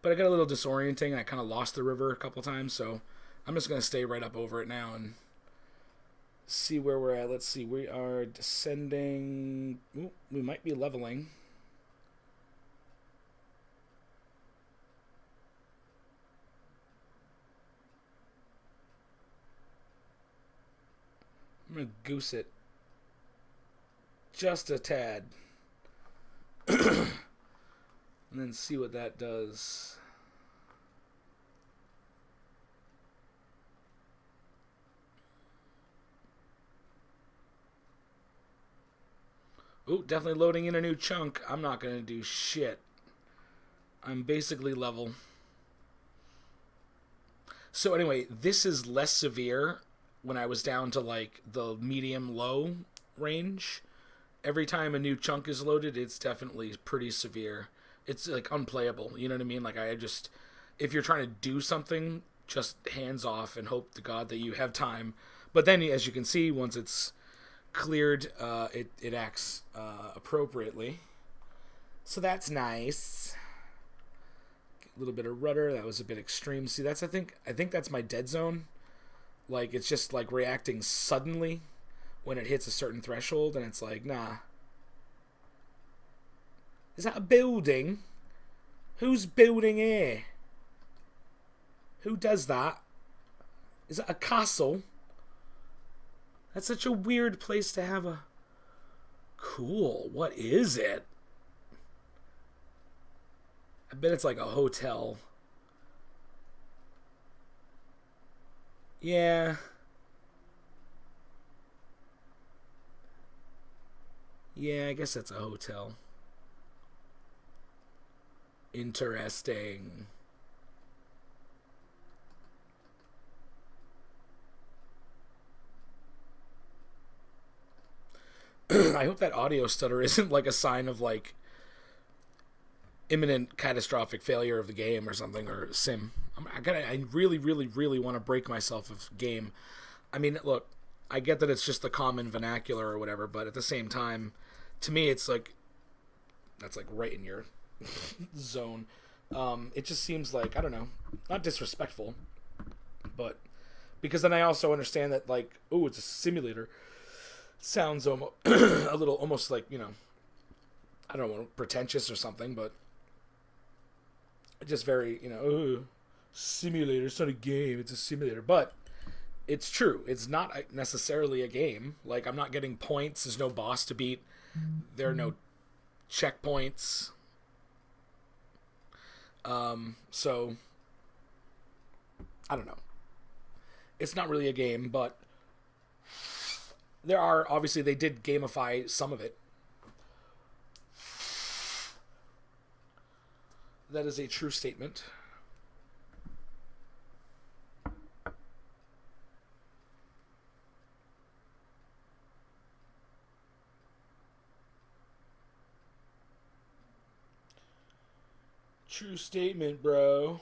but I got a little disorienting and I kind of lost the river a couple times, so I'm just going to stay right up over it now and see where we're at. Let's see, we are descending. Ooh, we might be leveling. I'm going to goose it just a tad. And then see what that does. Ooh, definitely loading in a new chunk. I'm not going to do shit. I'm basically level. So anyway, this is less severe when I was down to like the medium-low range. Every time a new chunk is loaded, it's definitely pretty severe. It's like unplayable, you know what I mean? Like if you're trying to do something, just hands off and hope to God that you have time. But then, as you can see, once it's cleared, it acts appropriately. So that's nice. A little bit of rudder. That was a bit extreme. See, I think that's my dead zone. Like it's just like reacting suddenly when it hits a certain threshold, and it's like, nah. Is that a building? Who's building here? Who does that? Is that a castle? That's such a weird place to have a... Cool. What is it? I bet it's like a hotel. Yeah. Yeah, I guess that's a hotel. Interesting. I hope that audio stutter isn't like a sign of like imminent catastrophic failure of the game or something, or sim. I really, really, really want to break myself of game. I mean, look, I get that it's just the common vernacular or whatever, but at the same time, to me, it's like, that's like right in your zone. It just seems like, I don't know, not disrespectful, but because then I also understand that like, oh, it's a simulator. Sounds almost a little, almost like, you know, I don't know, pretentious or something, but just very, you know, oh, simulator, it's not a game, it's a simulator. But it's true, it's not necessarily a game. Like, I'm not getting points, there's no boss to beat, there are no checkpoints. So, I don't know. It's not really a game, but there are, obviously, they did gamify some of it. That is a true statement. True statement, bro.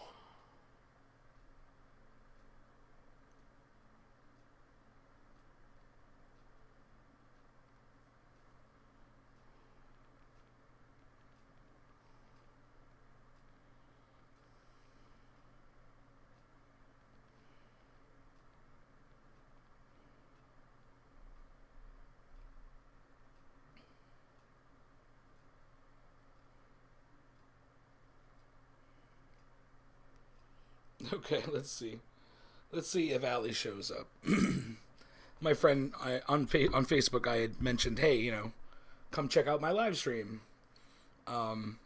Okay, let's see. Let's see if Ali shows up. My friend, on Facebook, I had mentioned, hey, you know, come check out my live stream. I'm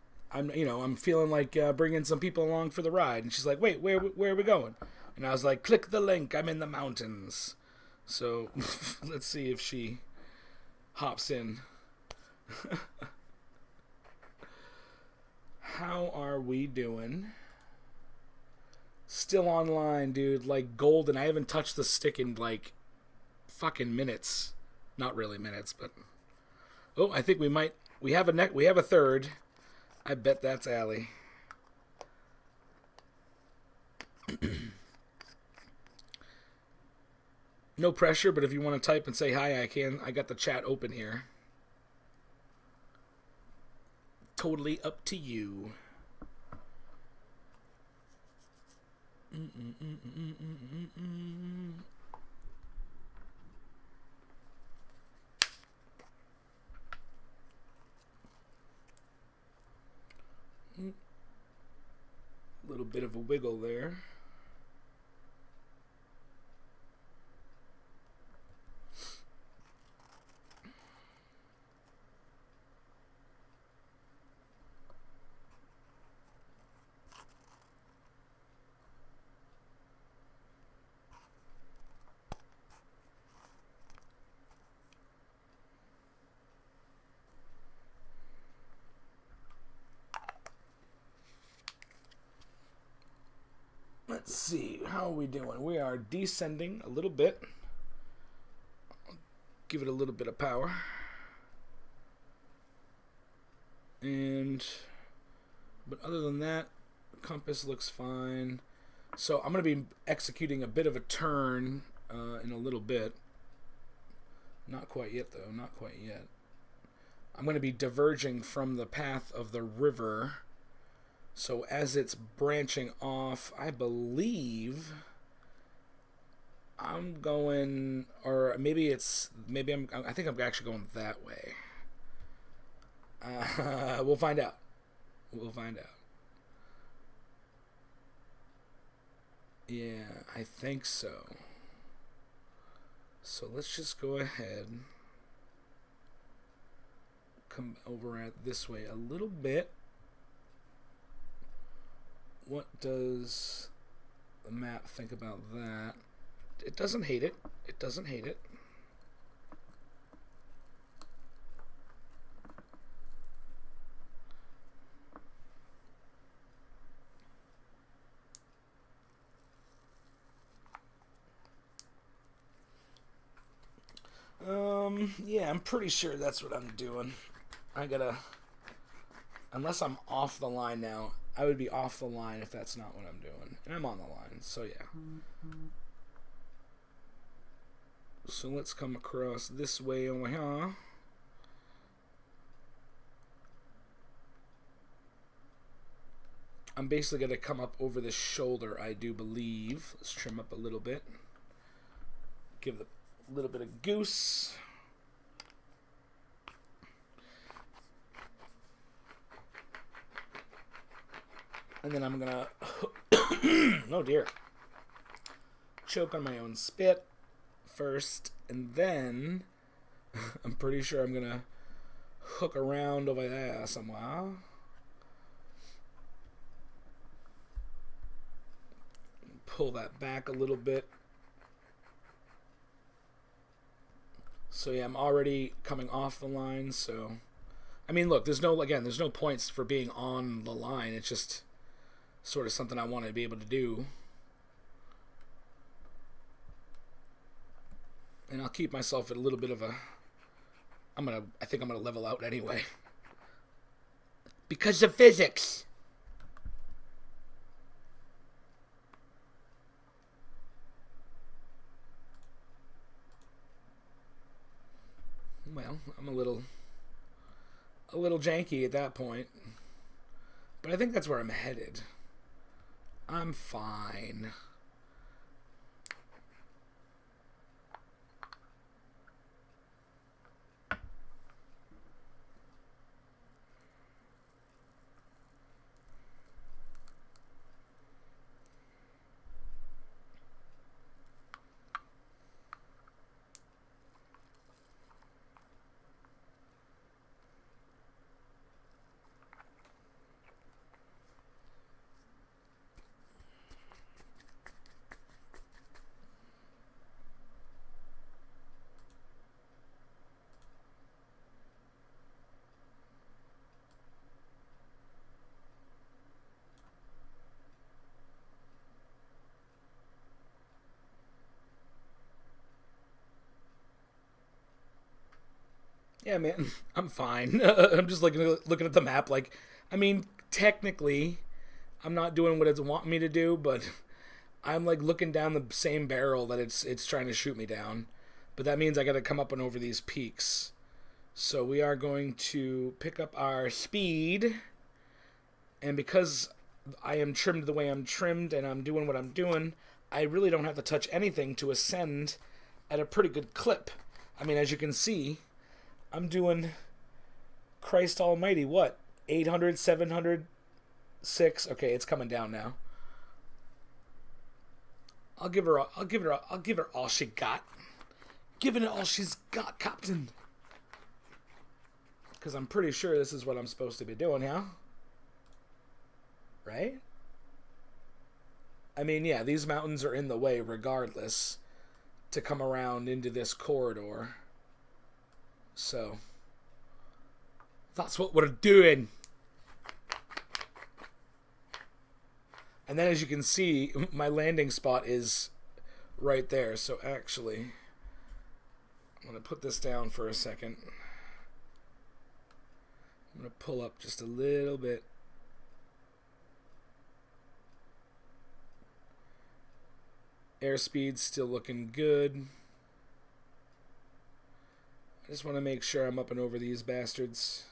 feeling like bringing some people along for the ride. And she's like, wait, where are we going? And I was like, click the link. I'm in the mountains. So let's see if she hops in. How are we doing? Still online, dude. Like golden. I haven't touched the stick in like fucking minutes. Not really minutes, but oh, I think we might We have a third. I bet that's Allie. No pressure, but if you want to type and say hi, I can. I got the chat open here. Totally up to you. A little bit of a wiggle there. Let's see, how are we doing? We are descending a little bit. Give it a little bit of power. But other than that, compass looks fine. So I'm going to be executing a bit of a turn in a little bit. Not quite yet, though. Not quite yet. I'm going to be diverging from the path of the river. So as it's branching off, I believe I'm going, or maybe I think I'm actually going that way. We'll find out. We'll find out. Yeah, I think so. So let's just go ahead. Come over at this way a little bit. What does the map think about that? It doesn't hate it. It doesn't hate it. Yeah, I'm pretty sure that's what I'm doing. Unless I'm off the line now, I would be off the line if that's not what I'm doing. And I'm on the line, so yeah. So let's come across this way over here. I'm basically going to come up over the shoulder, I do believe. Let's trim up a little bit. Give it a little bit of goose. And then I'm going to... oh dear. Choke on my own spit first. And then I'm pretty sure I'm going to hook around over there somewhere. Pull that back a little bit. So yeah, I'm already coming off the line, so I mean, look, there's no points for being on the line. It's just sort of something I want to be able to do. And I'll keep myself at a little bit of a I think I'm gonna level out anyway. Because of physics. Well, I'm a little janky at that point. But I think that's where I'm headed. I'm fine. Yeah, man, I'm fine. I'm just looking at the map. Like, I mean, technically, I'm not doing what it's wanting me to do, but I'm like looking down the same barrel that it's trying to shoot me down. But that means I got to come up and over these peaks. So we are going to pick up our speed, and because I am trimmed the way I'm trimmed and I'm doing what I'm doing, I really don't have to touch anything to ascend at a pretty good clip. I mean, as you can see, I'm doing, Christ almighty, what? 800, 700, 6. Okay, it's coming down now. I'll give her all she got. Giving it all she's got, Captain. Because I'm pretty sure this is what I'm supposed to be doing, yeah? Right? I mean, yeah, these mountains are in the way regardless to come around into this corridor. So, that's what we're doing. And then as you can see, my landing spot is right there. So actually, I'm going to put this down for a second. I'm going to pull up just a little bit. Airspeed's still looking good. I just want to make sure I'm up and over these bastards.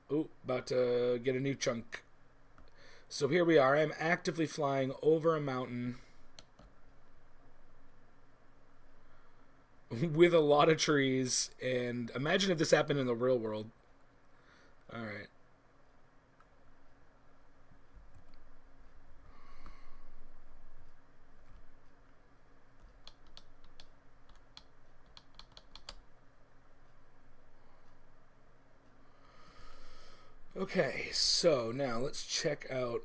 Oh, about to get a new chunk. So here we are. I'm actively flying over a mountain with a lot of trees. And imagine if this happened in the real world. All right. Okay, so now let's check out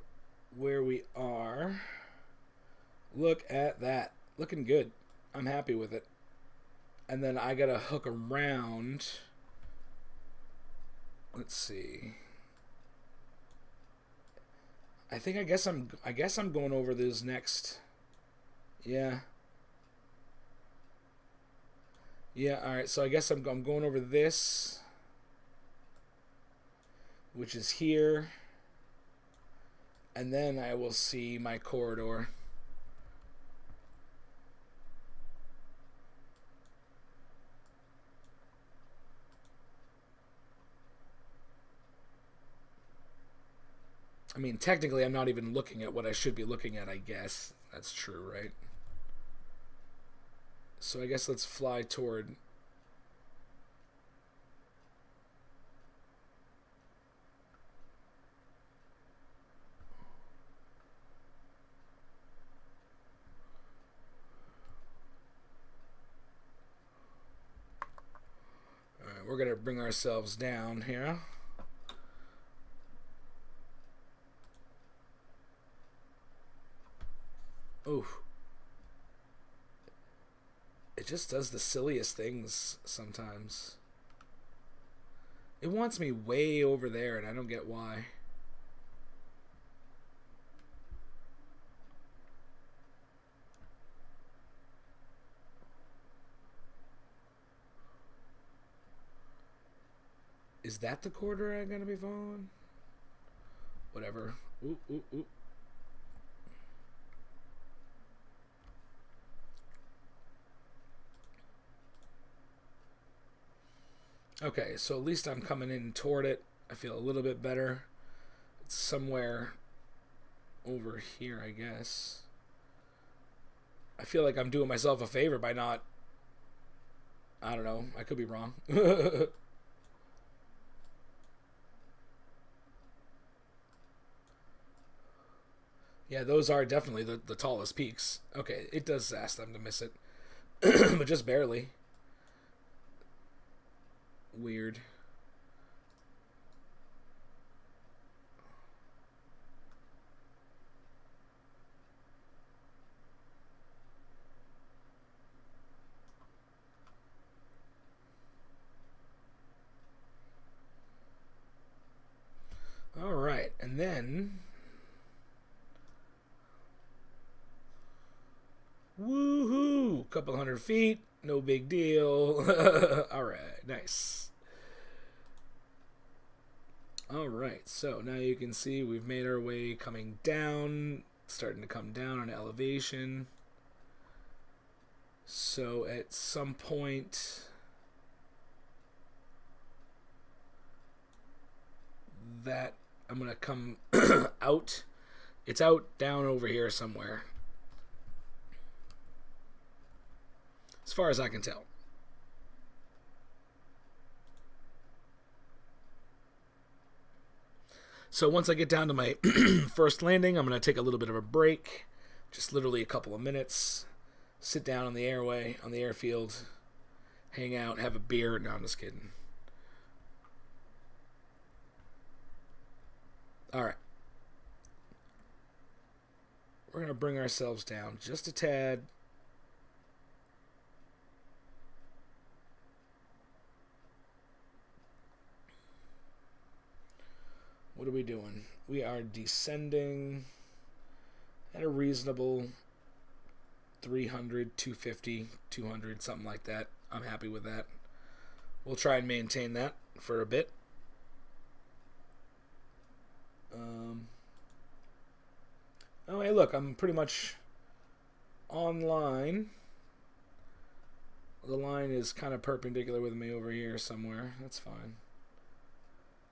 where we are. Look at that. Looking good. I'm happy with it. And then I gotta hook around. Let's see. I guess I'm going over this next. Yeah. Yeah, alright, so I guess I'm going over this, which is here, and then I will see my corridor. I mean, technically, I'm not even looking at what I should be looking at, I guess. That's true, right? So I guess let's fly toward... Alright, we're going to bring ourselves down here. Ooh. It just does the silliest things sometimes. It wants me way over there, and I don't get why. Is that the corridor I'm gonna be following? Whatever. Ooh, ooh, ooh. Okay, so at least I'm coming in toward it. I feel a little bit better. It's somewhere over here, I guess. I feel like I'm doing myself a favor by not... I don't know. I could be wrong. Yeah, those are definitely the tallest peaks. Okay, it does ask them to miss it. But just barely. Weird. All right, and then... Woohoo! couple hundred feet, no big deal. All right, nice. All right, so now you can see we've made our way coming down, starting to come down on elevation. So at some point, that I'm gonna come out. It's out down over here somewhere, as far as I can tell. So once I get down to my first landing, I'm going to take a little bit of a break, just literally a couple of minutes, sit down on the airway, on the airfield, hang out, have a beer. No, I'm just kidding. All right. We're going to bring ourselves down just a tad. What are we doing? We are descending at a reasonable 300, 250, 200, something like that. I'm happy with that. We'll try and maintain that for a bit. Oh, hey, look, I'm pretty much online. The line is kind of perpendicular with me over here somewhere. That's fine.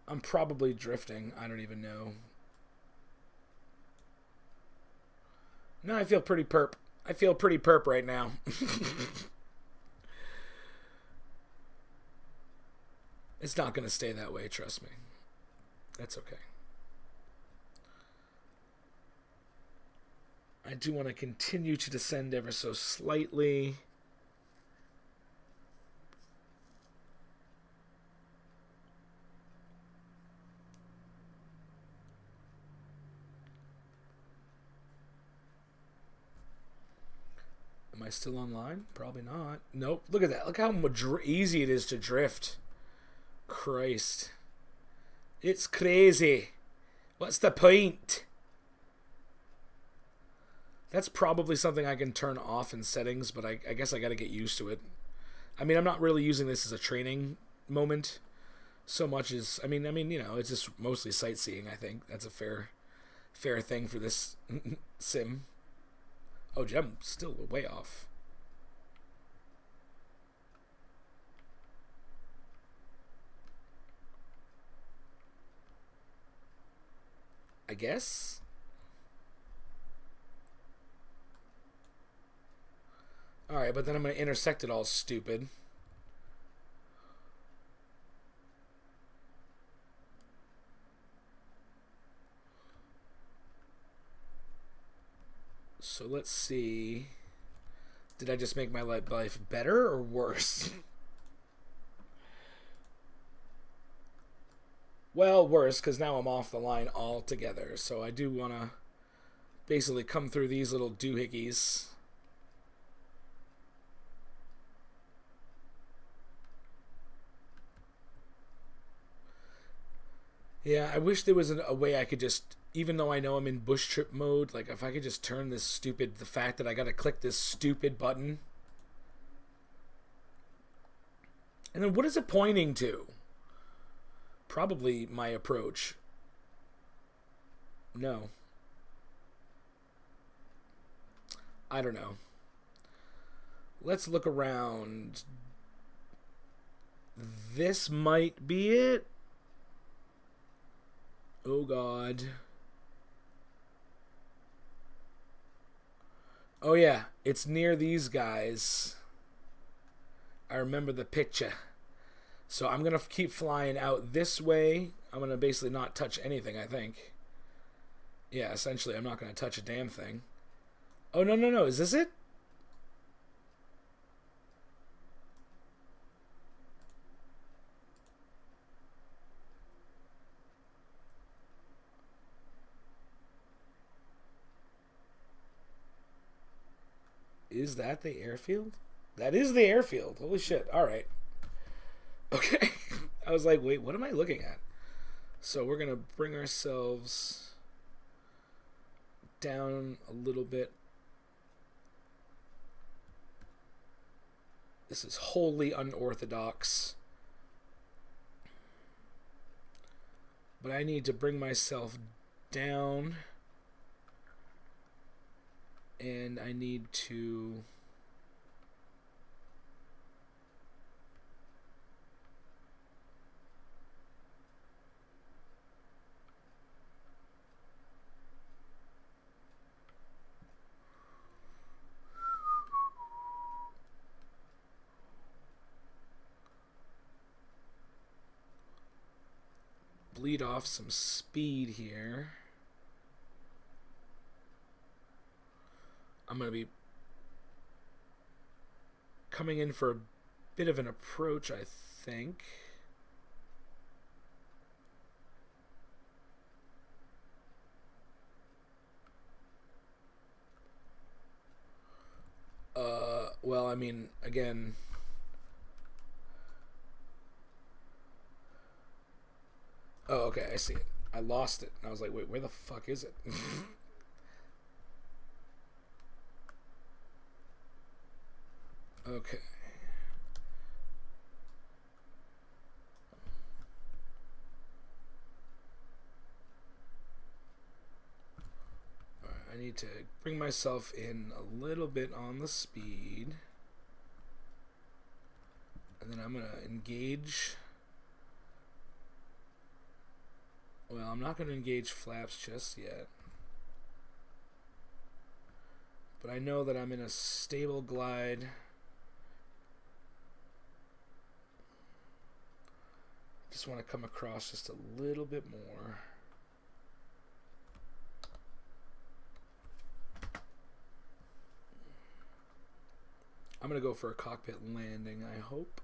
I'm probably drifting. I don't even know. No, I feel pretty perp. I feel pretty perp right now. It's not going to stay that way, trust me. That's okay. I do want to continue to descend ever so slightly. Am I still online? Probably not. Nope. Look at that. Look how much easy it is to drift. Christ. It's crazy. What's the point? That's probably something I can turn off in settings, but I guess I got to get used to it. I mean, I'm not really using this as a training moment so much as, I mean, you know, it's just mostly sightseeing, I think. That's a fair thing for this sim. Oh, gee, I'm still way off. I guess. Alright, but then I'm going to intersect it all stupid. So let's see. Did I just make my life better or worse? Well, worse, because now I'm off the line altogether. So I do want to basically come through these little doohickeys. Yeah, I wish there was a way I could just, even though I know I'm in bush trip mode, like if I could just turn the fact that I gotta click this stupid button. And then what is it pointing to? Probably my approach. No. I don't know. Let's look around. This might be it. Oh, God. Oh, yeah. It's near these guys. I remember the picture. So I'm going to keep flying out this way. I'm going to basically not touch anything, I think. Yeah, essentially, I'm not going to touch a damn thing. Oh, no, no, no. Is this it? Is that the airfield? That is the airfield. Holy shit. All right. Okay. I was like, wait, what am I looking at? So we're going to bring ourselves down a little bit. This is wholly unorthodox. But I need to bring myself down. And I need to... bleed off some speed here. I'm going to be coming in for a bit of an approach, I think. Well, I mean, again... Oh, okay, I see it. I lost it. And I was like, wait, where the fuck is it? Okay. Alright, I need to bring myself in a little bit on the speed. And then I'm going to engage... Well, I'm not going to engage flaps just yet. But I know that I'm in a stable glide. Just want to come across just a little bit more. I'm going to go for a cockpit landing, I hope.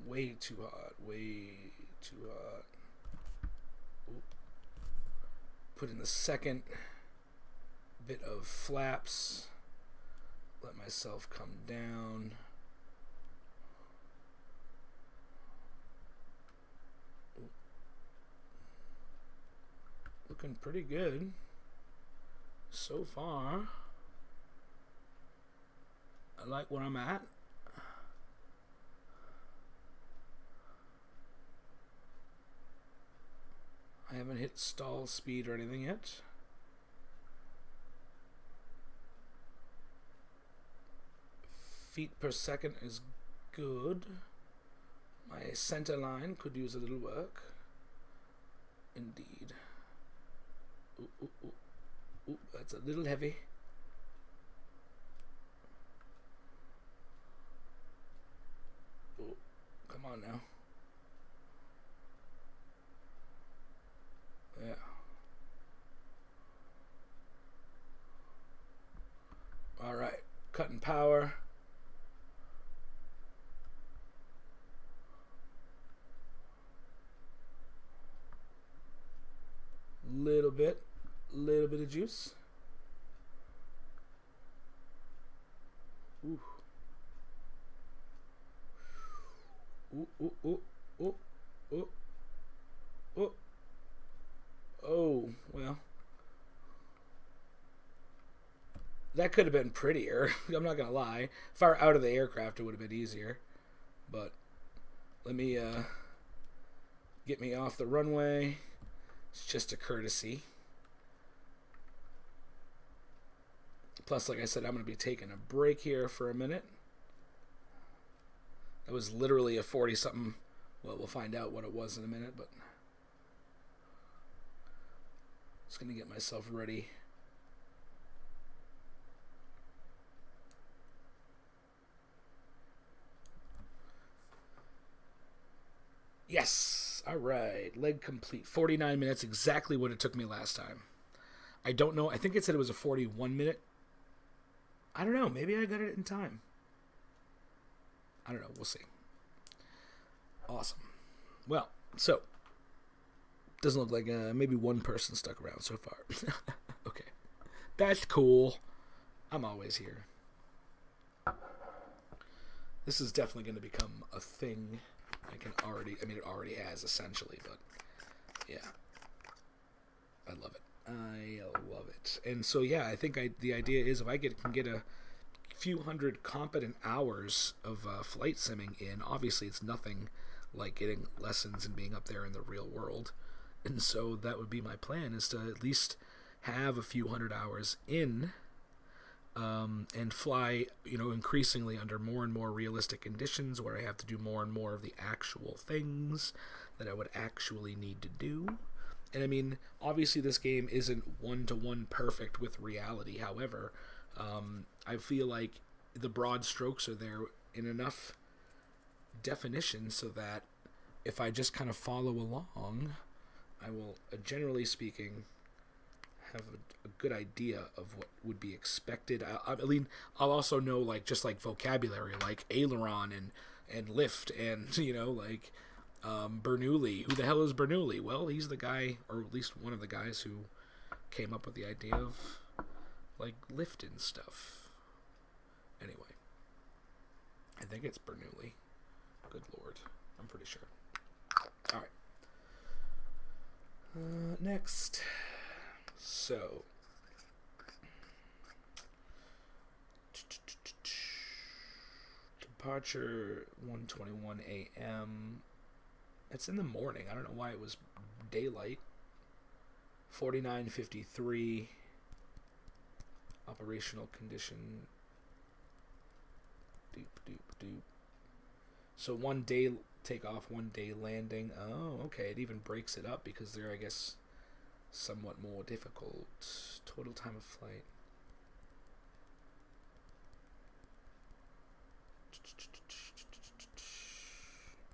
Way too hot, way too hot. Ooh. Put in the second bit of flaps. Let myself come down. Ooh. Looking pretty good so far. I like where I'm at. I haven't hit stall speed or anything yet. Feet per second is good. My center line could use a little work. Indeed. Ooh, ooh, ooh. Ooh, that's a little heavy. Ooh, come on now. Yeah. All right, cutting power. Little bit of juice. Ooh. Ooh, ooh, ooh, ooh, ooh, ooh. Oh, well. That could have been prettier. I'm not going to lie. If I were out of the aircraft, it would have been easier. But let me get me off the runway. It's just a courtesy. Plus, like I said, I'm going to be taking a break here for a minute. That was literally a 40-something. Well, we'll find out what it was in a minute, but... Just going to get myself ready. Yes! Alright. Leg complete. 49 minutes. Exactly what it took me last time. I don't know. I think it said it was a 41 minute. I don't know. Maybe I got it in time. I don't know. We'll see. Awesome. Well, so doesn't look like maybe one person stuck around so far. Okay, that's cool. I'm always here. This is definitely going to become a thing. I mean, it already has essentially, but yeah, I love it. I love it. And so yeah, I think the idea is if I can get a few hundred competent hours of flight simming in, obviously it's nothing like getting lessons and being up there in the real world. And so that would be my plan, is to at least have a few hundred hours in, and fly, increasingly under more and more realistic conditions where I have to do more and more of the actual things that I would actually need to do. And I mean, obviously this game isn't one-to-one perfect with reality. However, I feel like the broad strokes are there in enough definition so that if I just kind of follow along, I will, generally speaking, have a good idea of what would be expected. I'll also know just vocabulary, like aileron and lift, and Bernoulli. Who the hell is Bernoulli? Well, he's the guy, or at least one of the guys who came up with the idea of lift and stuff. Anyway, I think it's Bernoulli. Good lord, I'm pretty sure. All right. Next. So, departure 1:21 a.m. It's in the morning. I don't know why it was daylight. 49:53. Operational condition. Doop doop doop. So 1 day takeoff, 1 day landing. Oh, okay. It even breaks it up because they're, I guess, somewhat more difficult. Total time of flight.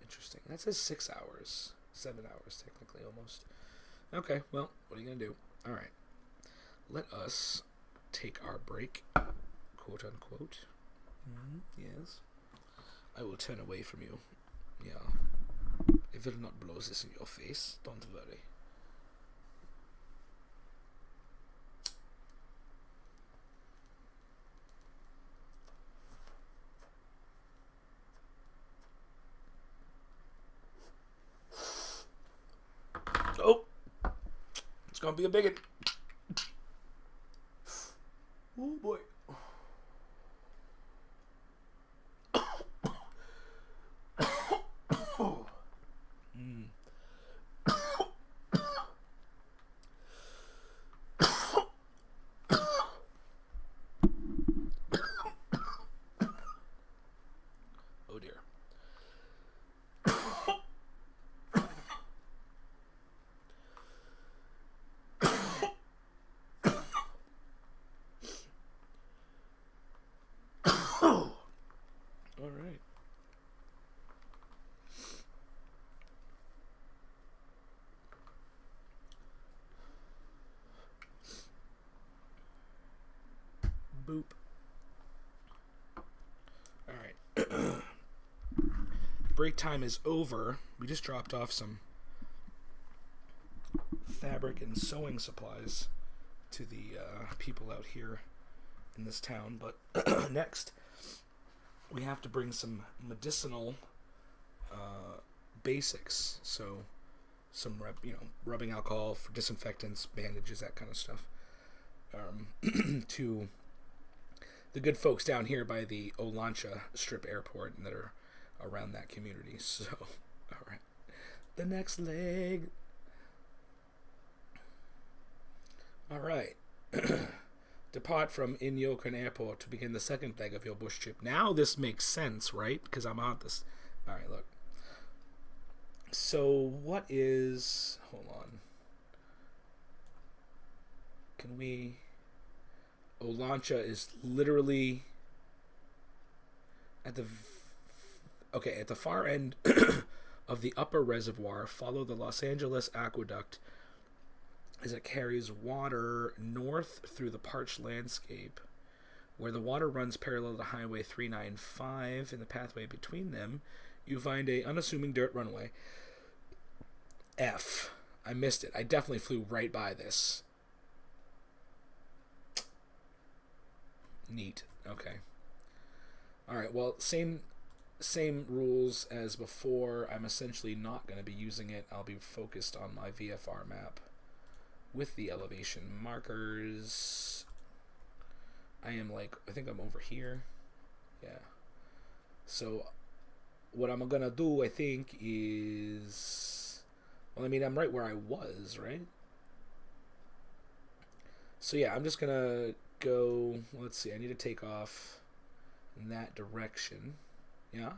Interesting. That says 6 hours. 7 hours, technically, almost. Okay, well, what are you going to do? Alright. Let us take our break, quote unquote. Yes. I will turn away from you. Yeah. If it'll not blow this in your face, don't worry. Oh, it's gonna be a bigot. Oh boy. Oh dear. All right. Boop. All right. Break time is over. We just dropped off some fabric and sewing supplies to the people out here in this town. But next, we have to bring some medicinal basics. So some rubbing alcohol for disinfectants, bandages, that kind of stuff, to the good folks down here by the Olancha Strip Airport and that are around that community. So, all right, the next leg. All right. Depart from Yoke Airport to begin the second leg of your bush trip. Now this makes sense, right? Because I'm on this. All right, look. So what is... Hold on. Can we... Olancha is literally at the... Okay, at the far end of the upper reservoir. Follow the Los Angeles Aqueduct as it carries water north through the parched landscape, where the water runs parallel to Highway 395 in the pathway between them. You find a unassuming dirt runway. F. I missed it. I definitely flew right by this. Neat. Okay. Alright, well, same rules as before. I'm essentially not going to be using it. I'll be focused on my VFR map with the elevation markers. I think I'm over here. Yeah. So what I'm going to do, I think, is... Well, I mean, I'm right where I was, right? So yeah, I'm just going to go... Let's see, I need to take off in that direction. Yeah?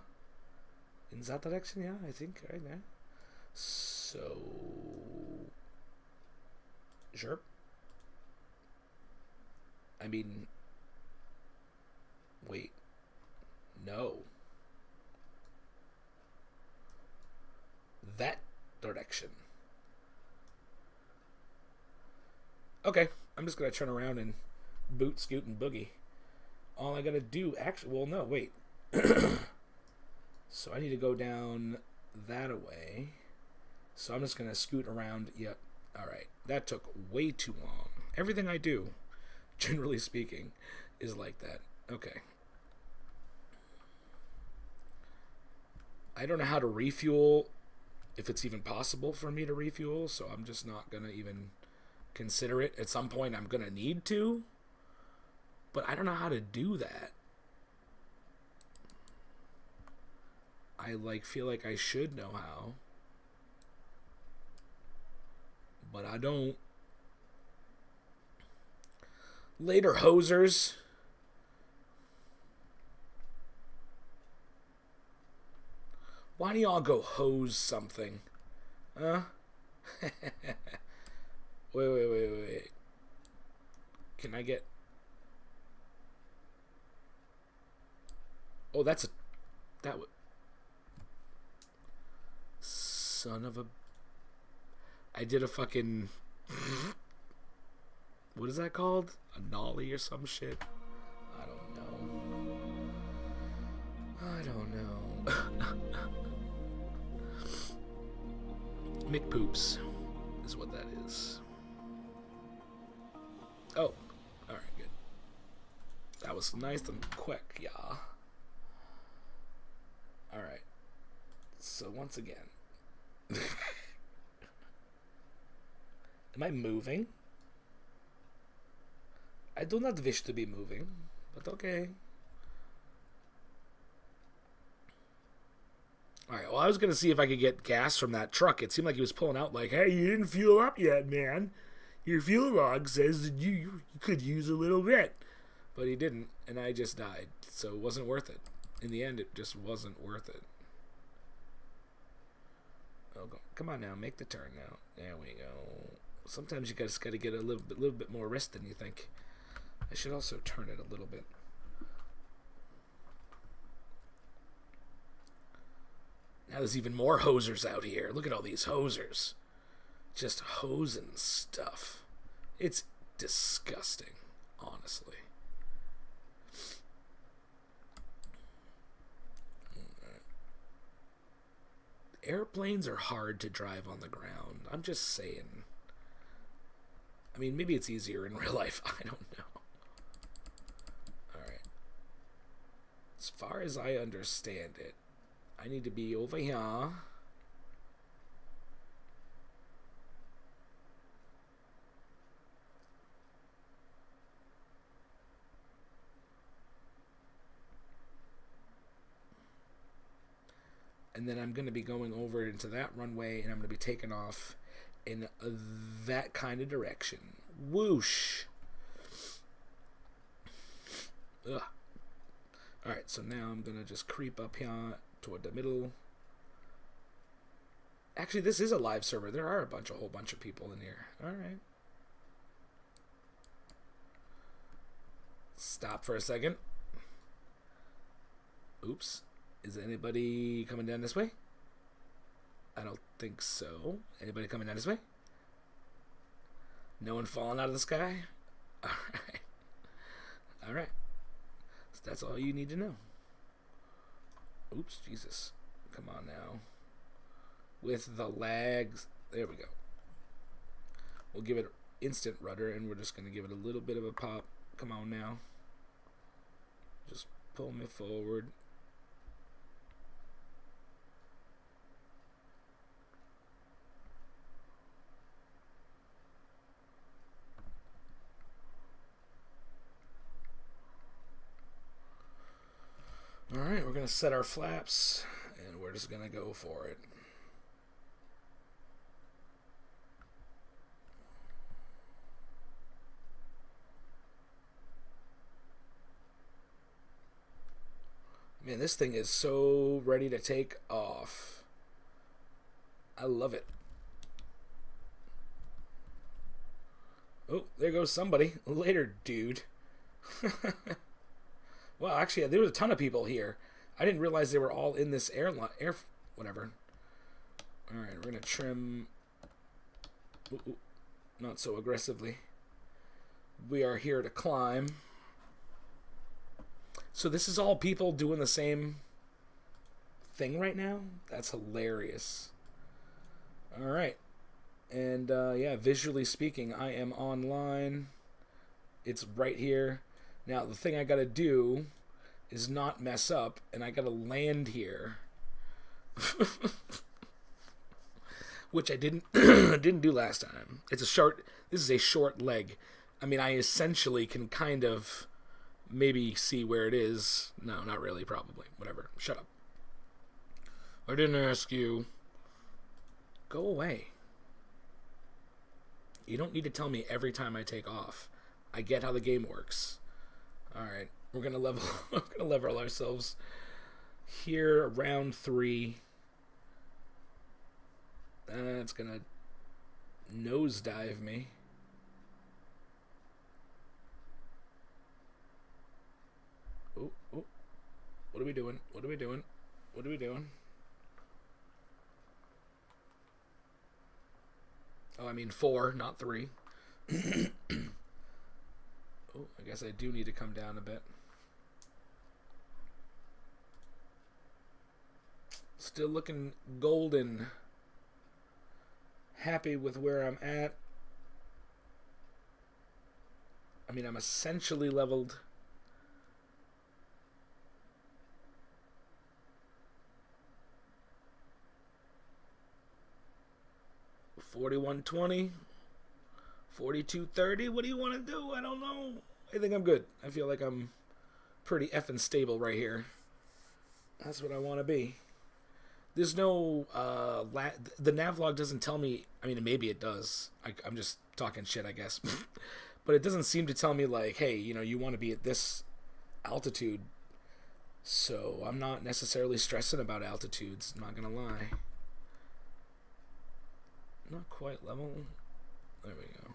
In that direction, yeah, I think, right there. So... Sure. I mean... Wait. No. That direction. Okay, I'm just gonna turn around and boot, scoot, and boogie. All I gotta do, actually, well, no, wait. So I need to go down that way. So I'm just gonna scoot around. Yep. Alright, that took way too long. Everything I do, generally speaking, is like that. Okay. I don't know how to refuel, if it's even possible for me to refuel, so I'm just not gonna even consider it. At some point I'm gonna need to, but I don't know how to do that. I feel like I should know how, but I don't. Later, hosers. Why do y'all go hose something? Huh? Wait. Can I get... Oh, that's a... That would... Son of a... I did a fucking... What is that called? A nollie or some shit? I don't know. McPoops is what that is. Oh, alright, good. That was nice and quick, yeah. Alright. So once again. Am I moving? I do not wish to be moving, but okay. Alright, well, I was going to see if I could get gas from that truck. It seemed like he was pulling out like, hey, you didn't fuel up yet, man. Your fuel log says that you could use a little bit. But he didn't, and I just died. So it wasn't worth it. In the end, it just wasn't worth it. Oh, come on now, make the turn now. There we go. Sometimes you just got to get a little bit more rest than you think. I should also turn it a little bit. Now there's even more hosers out here. Look at all these hosers. Just hosing stuff. It's disgusting, honestly. Airplanes are hard to drive on the ground. I'm just saying. I mean, maybe it's easier in real life. I don't know. Alright. As far as I understand it, I need to be over here. And then I'm going to be going over into that runway, and I'm going to be taking off in that kind of direction. Whoosh. Ugh. Alright, so now I'm going to just creep up here toward the middle. Actually, this is a live server. There are a whole bunch of people in here. Alright. Stop for a second. Oops. Is anybody coming down this way? I don't think so. Anybody coming down this way? No one falling out of the sky? Alright. Alright. So that's all you need to know. Oops, Jesus. Come on now. With the lags. There we go. We'll give it instant rudder, and we're just going to give it a little bit of a pop. Come on now. Just pull me forward. Alright, we're going to set our flaps, and we're just going to go for it. Man, this thing is so ready to take off. I love it. Oh, there goes somebody. Later, dude. Well, actually, there was a ton of people here. I didn't realize they were all in this whatever. All right, we're going to trim. Ooh, not so aggressively. We are here to climb. So this is all people doing the same thing right now? That's hilarious. All right. And, yeah, visually speaking, I am online. It's right here. Now, the thing I got to do is not mess up, and I got to land here. Which I didn't didn't do last time. This is a short leg. I mean, I essentially can kind of maybe see where it is. No, not really, probably. Whatever. Shut up. I didn't ask you. Go away. You don't need to tell me every time I take off. I get how the game works. Alright, we're gonna level ourselves here around 3. That's gonna nosedive me. Oh, oh. What are we doing? What are we doing? What are we doing? Oh, I mean 4, not 3. Oh, I guess I do need to come down a bit. Still looking golden. Happy with where I'm at. I mean, I'm essentially leveled. $41.20. 42.30. What do you want to do? I don't know. I think I'm good. I feel like I'm pretty effing stable right here. That's what I want to be. There's no the navlog doesn't tell me. I mean, maybe it does. I'm just talking shit, I guess. But it doesn't seem to tell me like, hey, you know, you want to be at this altitude. So I'm not necessarily stressing about altitudes. I'm not gonna lie. Not quite level. There we go.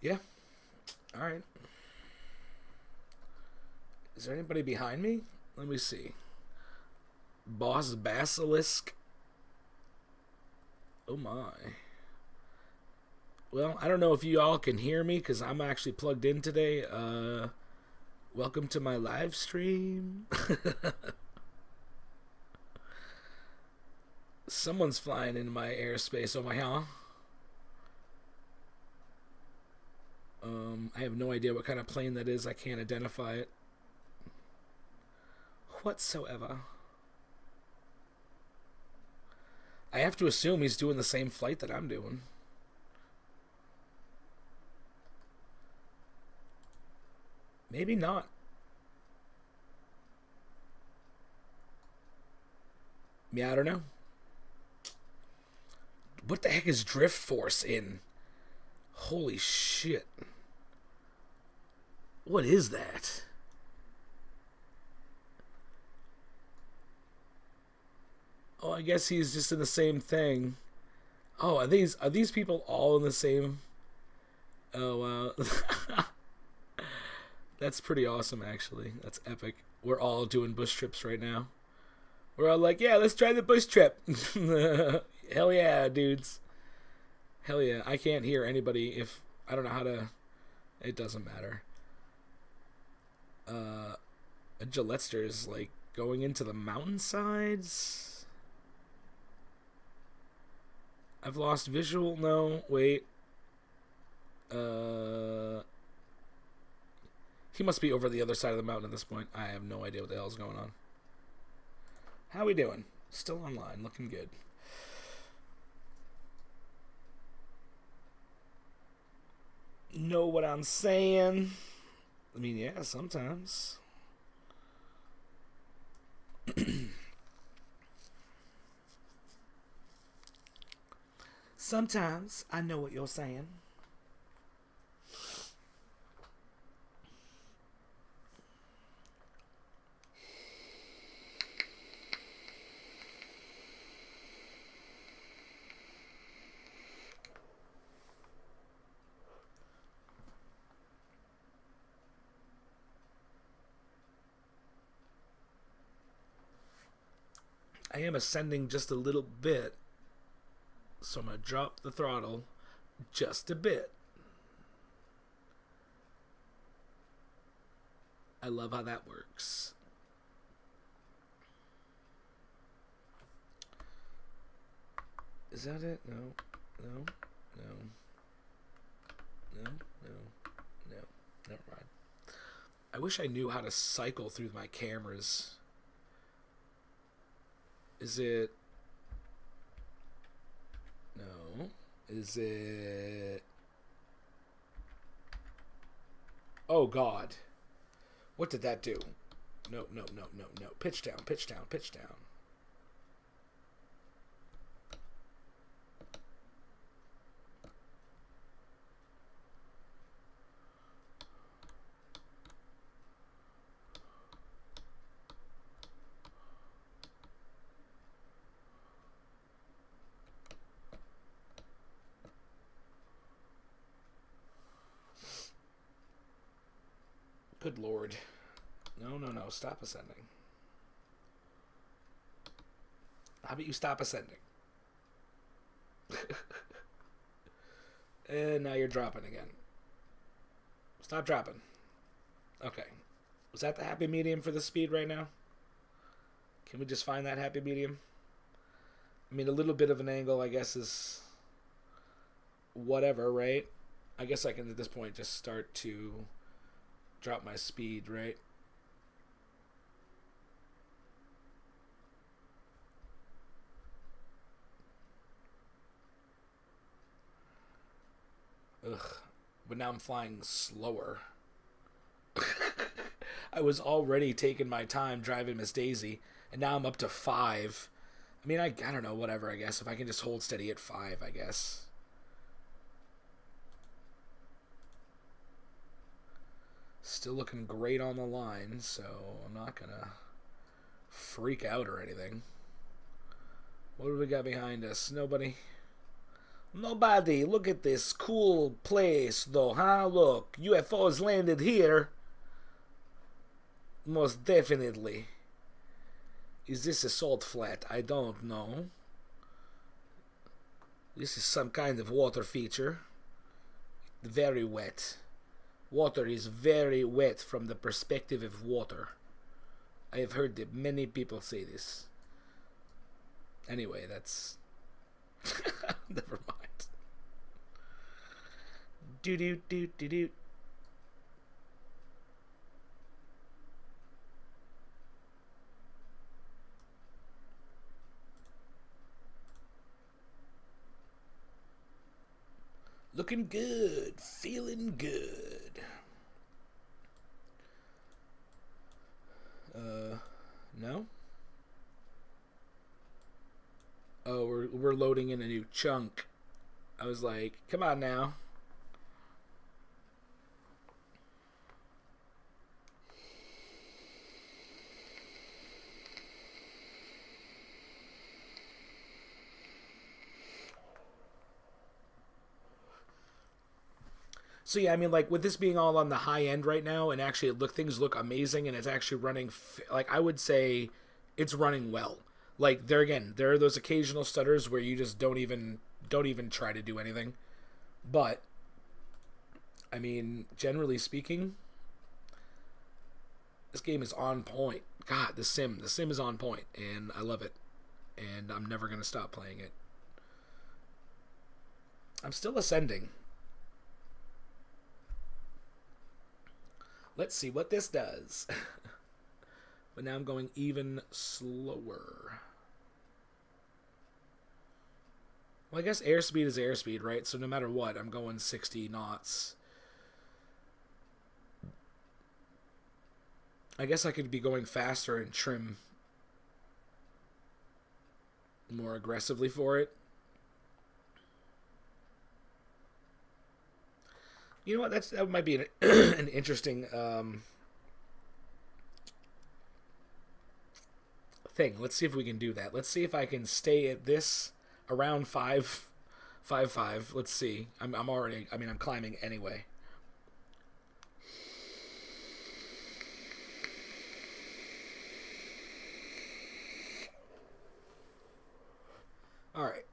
Yeah. All right. Is there anybody behind me? Let me see. Boss Basilisk. Oh my. Well, I don't know if you all can hear me because I'm actually plugged in today. Welcome to my live stream. Someone's flying into my airspace. Oh my, huh? I have no idea what kind of plane that is. I can't identify it whatsoever. I have to assume he's doing the same flight that I'm doing. Maybe not. Yeah, I don't know. What the heck is Drift Force in? Holy shit. What is that? Oh, I guess he's just in the same thing. Oh, are these people all in the same? Oh, wow. That's pretty awesome, actually. That's epic. We're all doing bush trips right now. We're all like, yeah, let's try the bush trip. Hell yeah, dudes. Hell yeah. I can't hear anybody if I don't know how to. It doesn't matter. Gilletster is like going into the mountainsides. I've lost visual. No, wait. He must be over the other side of the mountain at this point. I have no idea what the hell's going on. How we doing? Still online, looking good. Know what I'm saying? I mean, yeah, sometimes. Sometimes I know what you're saying. I am ascending just a little bit, so I'm going to drop the throttle just a bit. I love how that works. Is that it? No, no, no, no, no, no. Never mind. I wish I knew how to cycle through my cameras. Is it... No. Is it... Oh, God. What did that do? No, no, no, no, no. Pitch down, pitch down, pitch down. Good Lord. No, no, no. Stop ascending. How about you stop ascending? And now you're dropping again. Stop dropping. Okay. Was that the happy medium for the speed right now? Can we just find that happy medium? I mean, a little bit of an angle, I guess, is whatever, right? I guess I can, at this point, just start to drop my speed, right? Ugh. But now I'm flying slower. I was already taking my time driving Miss Daisy, and now I'm up to 5. I mean, I don't know, whatever, I guess. If I can just hold steady at 5, I guess. Still looking great on the line, so I'm not gonna freak out or anything. What do we got behind us? Nobody? Nobody. Look at this cool place, though, huh? Look, UFOs landed here. Most definitely. Is this a salt flat? I don't know. This is some kind of water feature. Very wet. Water is very wet from the perspective of water. I have heard that many people say this. Anyway, that's... Never mind. Do-do-do-do-do. Looking good. Feeling good. No? Oh, we're loading in a new chunk. I was like, come on now. So yeah, I mean, like with this being all on the high end right now, and actually things look amazing, and it's actually running like I would say, it's running well. Like there are those occasional stutters where you just don't even try to do anything. But I mean, generally speaking, this game is on point. God, the sim is on point, and I love it, and I'm never gonna stop playing it. I'm still ascending. Let's see what this does. But now I'm going even slower. Well, I guess airspeed is airspeed, right? So no matter what, I'm going 60 knots. I guess I could be going faster and trim more aggressively for it. You know what? That might be an interesting thing. Let's see if we can do that. Let's see if I can stay at this around 5.5. Let's see. I'm already. I mean, I'm climbing anyway. All right.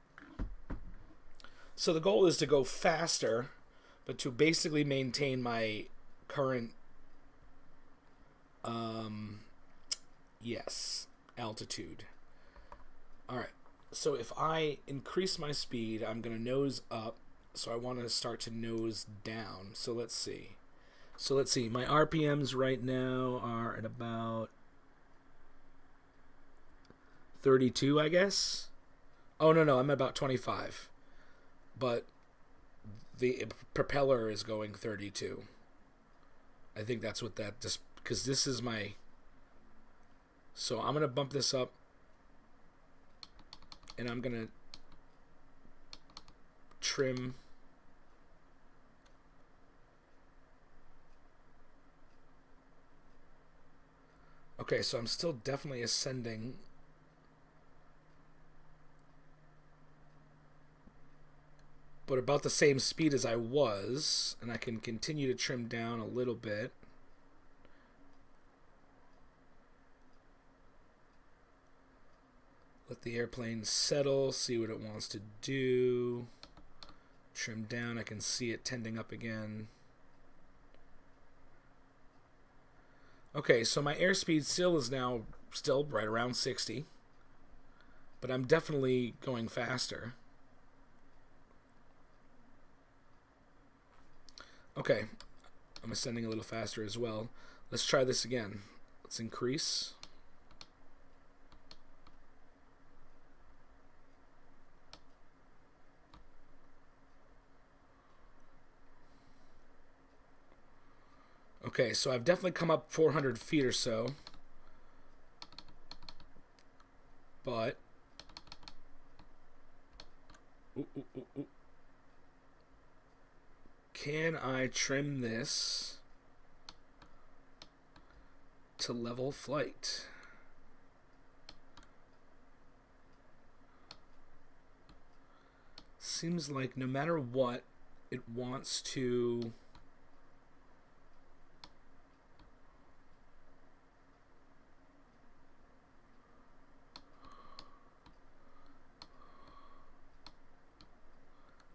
So the goal is to go faster, but to basically maintain my current, yes, altitude. All right. So if I increase my speed, I'm going to nose up. So I want to start to nose down. So let's see. My RPMs right now are at about 32, I guess. Oh, no, I'm at about 25. But the propeller is going 32. I think that's what that, just because this is my, so I'm going to bump this up, and I'm going to trim. Okay, so I'm still definitely ascending. But about the same speed as I was, and I can continue to trim down a little bit. Let the airplane settle, see what it wants to do. Trim down, I can see it tending up again. Okay, so my airspeed still is now right around 60. But I'm definitely going faster. Okay, I'm ascending a little faster as well. Let's try this again. Let's increase. Okay, so I've definitely come up 400 feet or so. But can I trim this to level flight? Seems like no matter what, it wants to.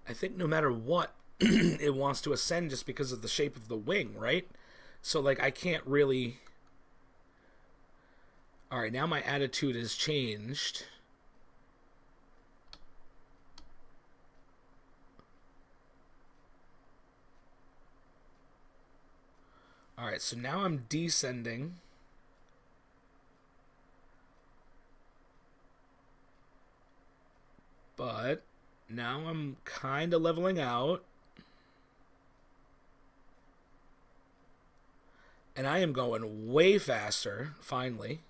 I think no matter what, it wants to ascend just because of the shape of the wing, right? So, like, I can't really. All right, now my attitude has changed. All right, so now I'm descending. But now I'm kind of leveling out. And I am going way faster, finally.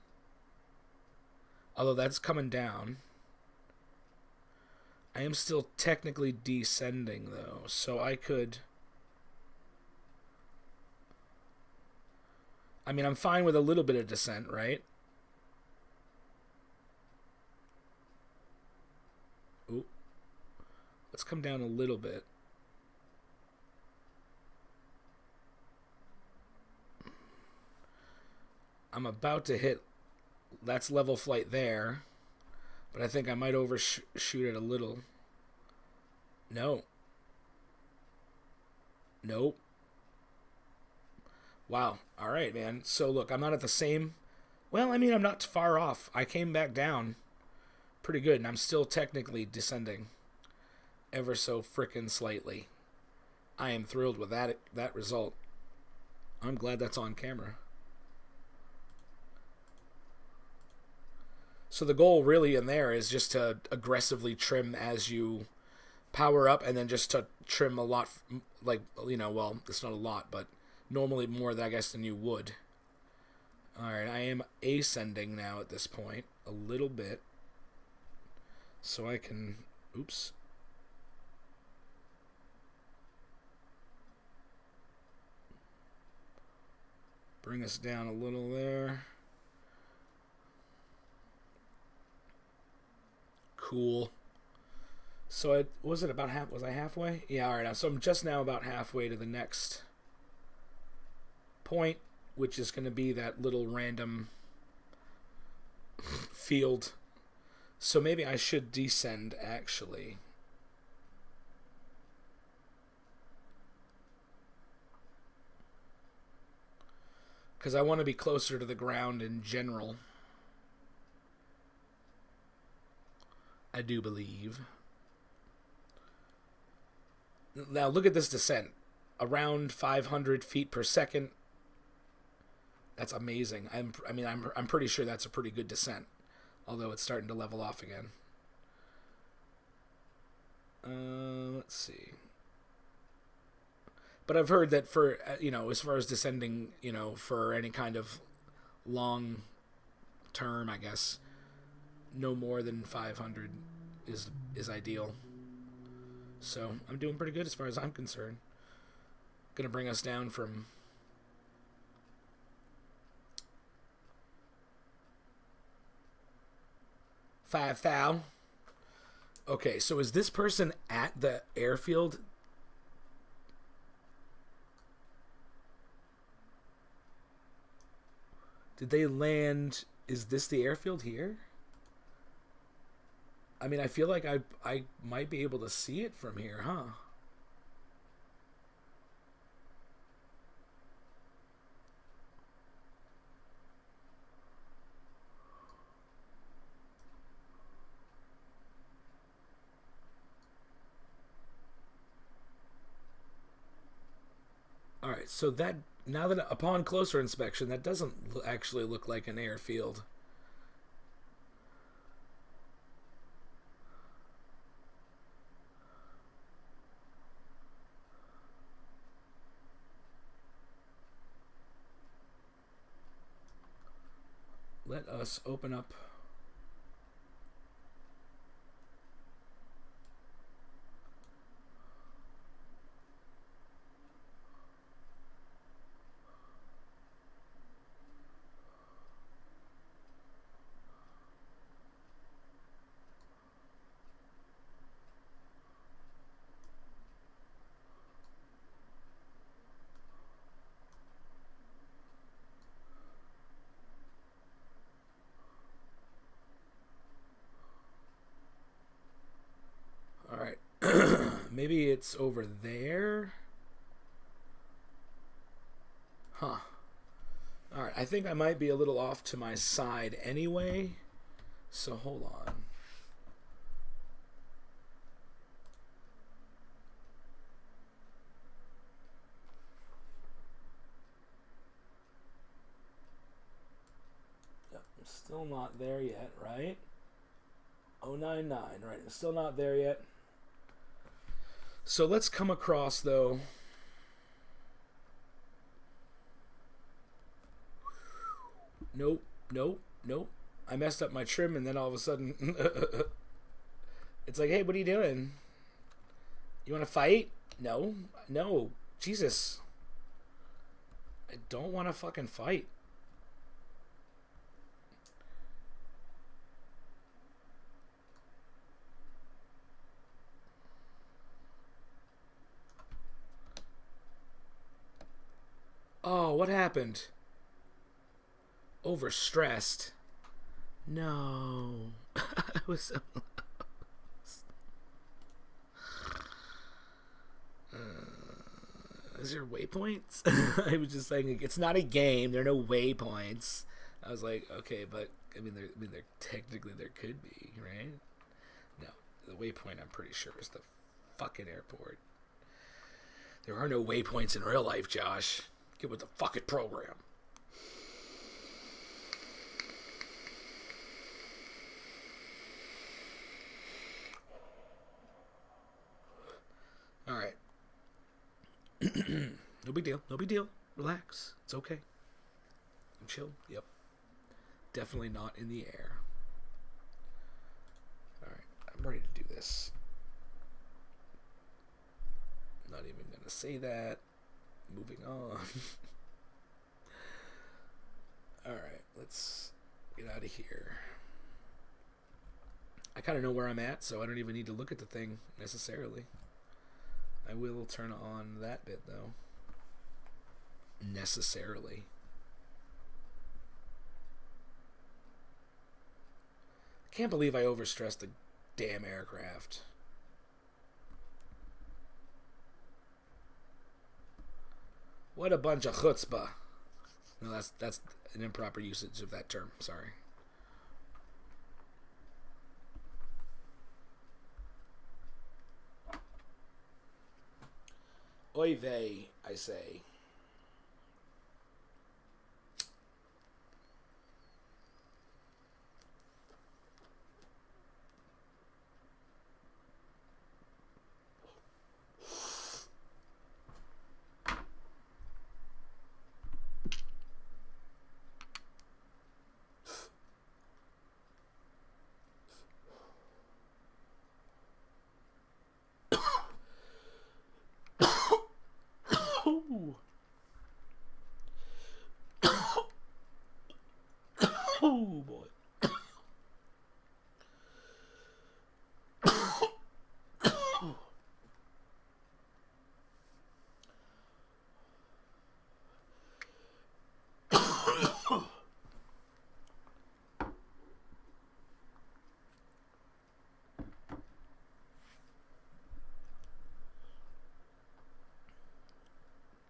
Although that's coming down. I am still technically descending, though. So I could. I mean, I'm fine with a little bit of descent, right? Ooh. Let's come down a little bit. I'm about to hit. That's level flight there. But I think I might overshoot it a little. No. Nope. Wow. All right, man. So look, I'm not at the same. Well, I mean, I'm not far off. I came back down pretty good, and I'm still technically descending ever so frickin' slightly. I am thrilled with that result. I'm glad that's on camera. So the goal really in there is just to aggressively trim as you power up, and then just to trim a lot, like, well, it's not a lot, but normally more, I guess, than you would. Alright, I am ascending now at this point, a little bit. So I can, oops. Bring us down a little there. Cool. So was it about half? Was I halfway? Yeah, all right. So I'm just now about halfway to the next point, which is going to be that little random field. So maybe I should descend, actually. Because I want to be closer to the ground in general. I do believe. Now look at this descent. Around 500 feet per second. That's amazing. I'm pretty sure that's a pretty good descent. Although it's starting to level off again. Let's see. But I've heard that for, as far as descending, for any kind of long term, I guess, no more than 500 is ideal. So I'm doing pretty good as far as I'm concerned. Gonna bring us down from 5,000. Okay, so is this person at the airfield? Did they land? Is this the airfield here? I mean, I feel like I might be able to see it from here, huh? All right, so that now that upon closer inspection, that doesn't actually look like an airfield. Let us open up. All right. Maybe it's over there. Huh. All right. I think I might be a little off to my side anyway. So hold on. Yep, I'm still not there yet, right? 099, right? I'm still not there yet. So let's come across, though. Nope, nope, nope. I messed up my trim, and then all of a sudden, it's like, hey, what are you doing? You want to fight? No, no, Jesus. I don't want to fucking fight. Oh, what happened? Overstressed. No. I was so... Is there waypoints? I was just saying it's not a game. There are no waypoints. I was like, okay, but I mean, there technically there could be, right? No, the waypoint I'm pretty sure is the fucking airport. There are no waypoints in real life, Josh. Get with the fucking program. All right. No big deal. No big deal. Relax. It's okay. I'm chill. Yep. Definitely not in the air. Alright. I'm ready to do this. Not even going to say that. Moving on. Alright. Let's get out of here. I kind of know where I'm at, so I don't even need to look at the thing necessarily. I will turn on that bit, though. Necessarily. I can't believe I overstressed the damn aircraft. What a bunch of chutzpah. No, that's an improper usage of that term. Sorry. Oy vey, I say. Oh boy.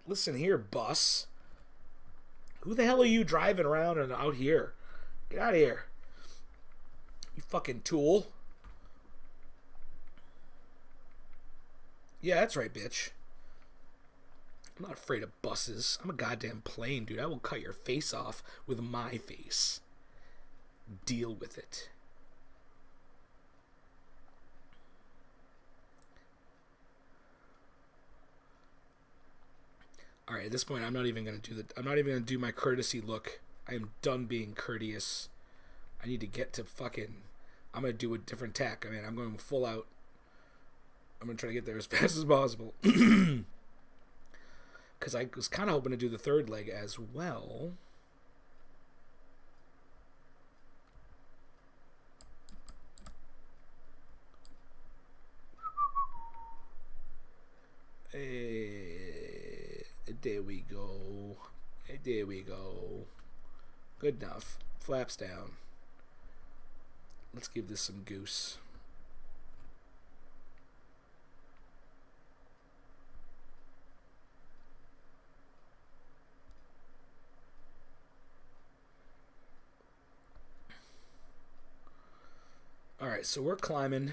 Listen here, bus. Who the hell are you driving around and out here? Get out of here. You fucking tool. Yeah, that's right, bitch. I'm not afraid of buses. I'm a goddamn plane, dude. I will cut your face off with my face. Deal with it. All right, at this point, I'm not even gonna do my courtesy look. I am done being courteous. I need to get to fucking. I'm gonna do a different tack. I mean, I'm going full out. I'm gonna try to get there as fast as possible. Because I was kind of hoping to do the third leg as well. There we go. There we go. Good enough. Flaps down. Let's give this some goose. Alright, so we're climbing.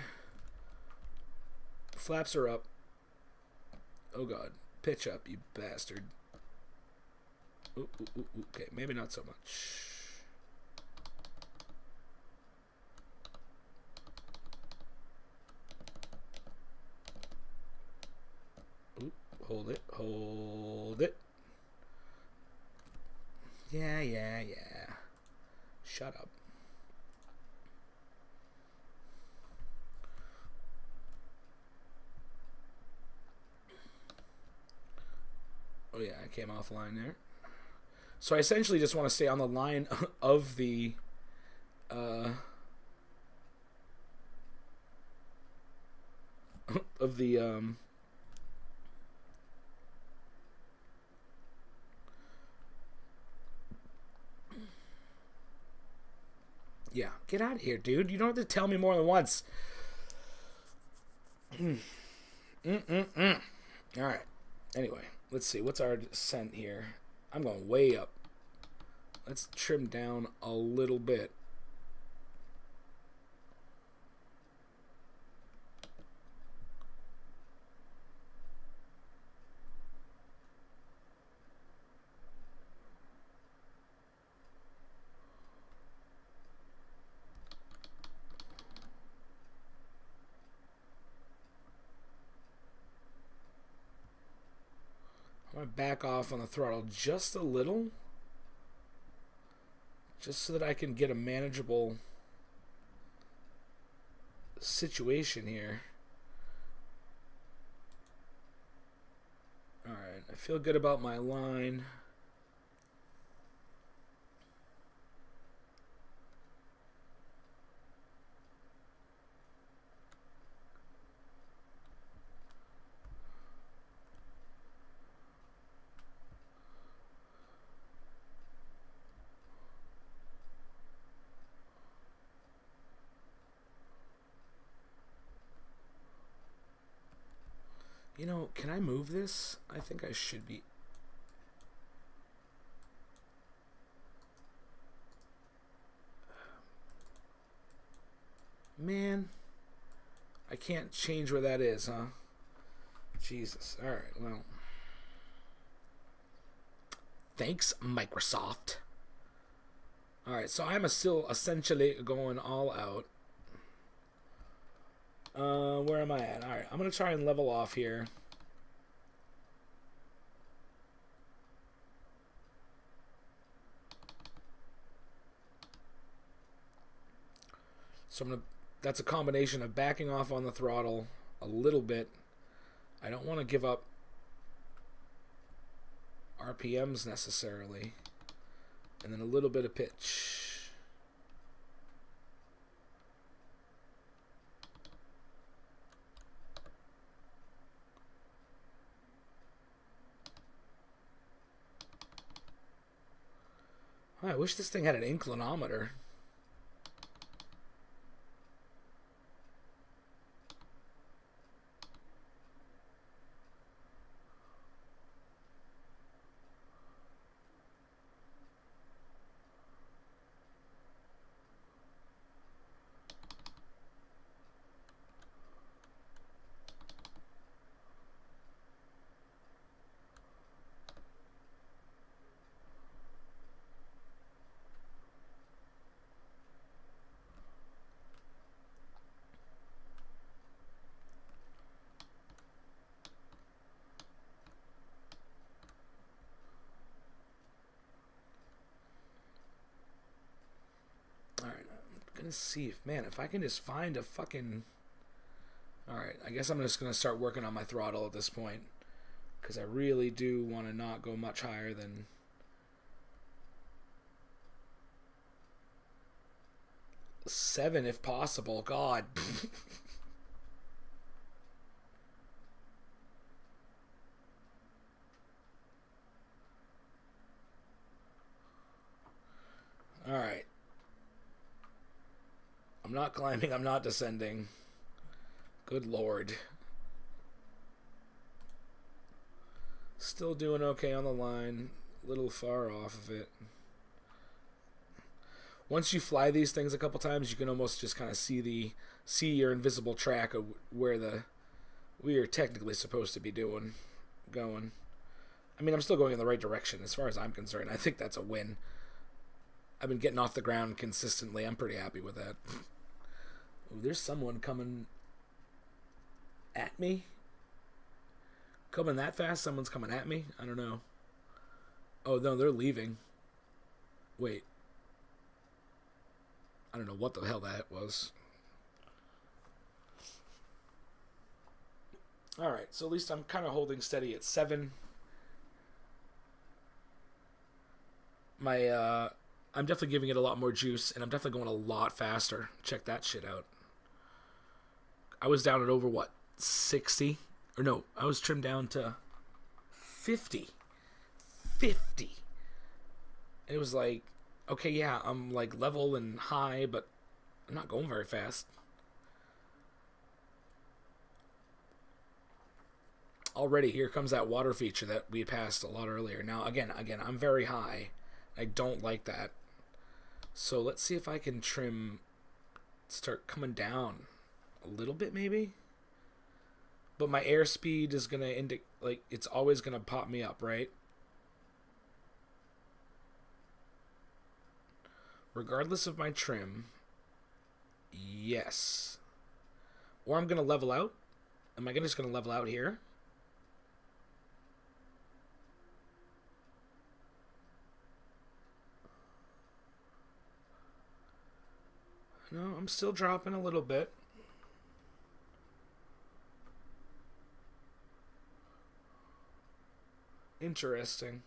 Flaps are up. Oh god. Pitch up, you bastard. Ooh, ooh, ooh, ooh. Okay, maybe not so much. Ooh, hold it, hold it. Yeah, yeah, yeah. Shut up. Oh yeah, I came offline there. So I essentially just want to stay on the line of the of the Yeah, get out of here, dude. You don't have to tell me more than once. Alright. Anyway, let's see. What's our descent here? I'm going way up. Let's trim down a little bit. I'm going to back off on the throttle just a little. Just so that I can get a manageable situation here. Alright, I feel good about my line. You know, can I move this? I think I should be. Man, I can't change where that is, huh? Jesus. Alright, well. Thanks, Microsoft. Alright, so I'm still essentially going all out. Where am I at? Alright, I'm going to try and level off here. So that's a combination of backing off on the throttle a little bit. I don't want to give up RPMs necessarily. And then a little bit of pitch. Oh, I wish this thing had an inclinometer. Gonna see if, man, if I can just find a fucking. Alright, I guess I'm just gonna start working on my throttle at this point, because I really do want to not go much higher than 7 if possible. God. Alright. I'm not climbing, I'm not descending. Good lord. Still doing okay on the line. A little far off of it. Once you fly these things a couple times, you can almost just kind of see your invisible track of where we are technically supposed to be going. I mean, I'm still going in the right direction as far as I'm concerned. I think that's a win. I've been getting off the ground consistently. I'm pretty happy with that. Ooh, there's someone coming at me. Coming that fast? Someone's coming at me? I don't know. Oh, no, they're leaving. Wait. I don't know what the hell that was. Alright, so at least I'm kind of holding steady at 7. I'm definitely giving it a lot more juice, and I'm definitely going a lot faster. Check that shit out. I was down at over, what, 60? Or no, I was trimmed down to 50. 50. And it was like, Okay, yeah, I'm like level and high, but I'm not going very fast. Already, here comes that water feature that we passed a lot earlier. Now, again, I'm very high. I don't like that. So let's see if I can start coming down a little bit, maybe. But my airspeed is gonna indicate, like, it's always gonna pop me up, right? Regardless of my trim, yes. Or I'm gonna level out. Am I just gonna level out here? No, I'm still dropping a little bit. Interesting.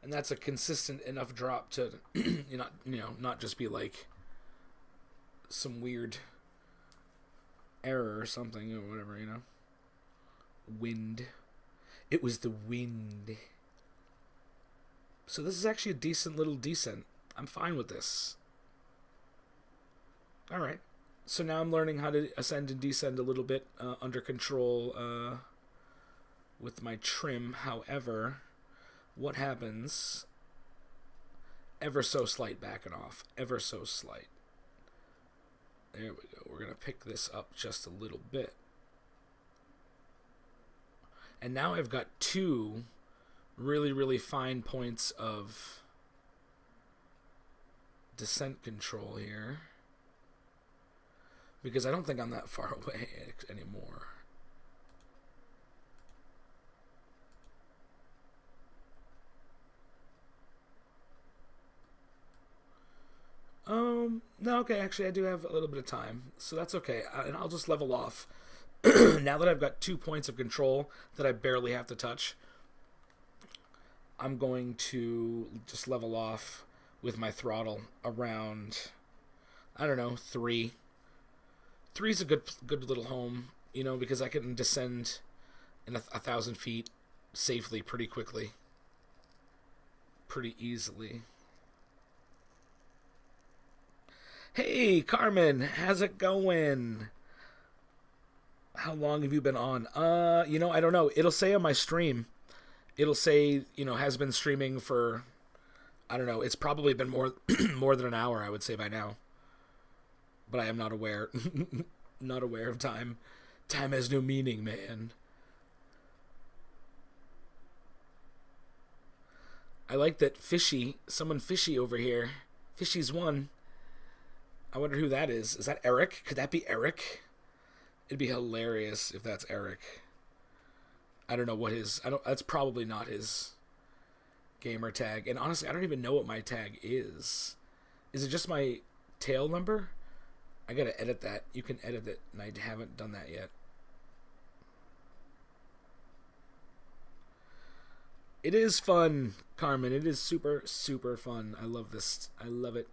And that's a consistent enough drop to not just be like some weird error or something or whatever. Wind. It was the wind. So this is actually a decent little descent. I'm fine with this. All right. So now I'm learning how to ascend and descend a little bit under control with my trim. However, what happens? Ever so slight backing off. Ever so slight. There we go. We're going to pick this up just a little bit. And now I've got two really, really fine points of descent control here. Because I don't think I'm that far away anymore. No, okay, actually I do have a little bit of time, so that's okay, and I'll just level off. Now that I've got 2 points of control that I barely have to touch, I'm going to just level off with my throttle around, I don't know, 3. 3's a good little home, because I can descend in 1,000 feet safely pretty quickly, pretty easily. Hey, Carmen, how's it going? How long have you been on? I don't know. It'll say on my stream. It'll say, has been streaming for, I don't know. It's probably been more more than an hour, I would say by now. But I am not aware. Not aware of time. Time has no meaning, man. I like that someone fishy over here. Fishy's one. I wonder who that is. Is that Eric? Could that be Eric? It'd be hilarious if that's Eric. I don't know what that's probably not his gamer tag. And honestly, I don't even know what my tag is. Is it just my tail number? I gotta edit that. You can edit it, and I haven't done that yet. It is fun, Carmen. It is super, super fun. I love this. I love it.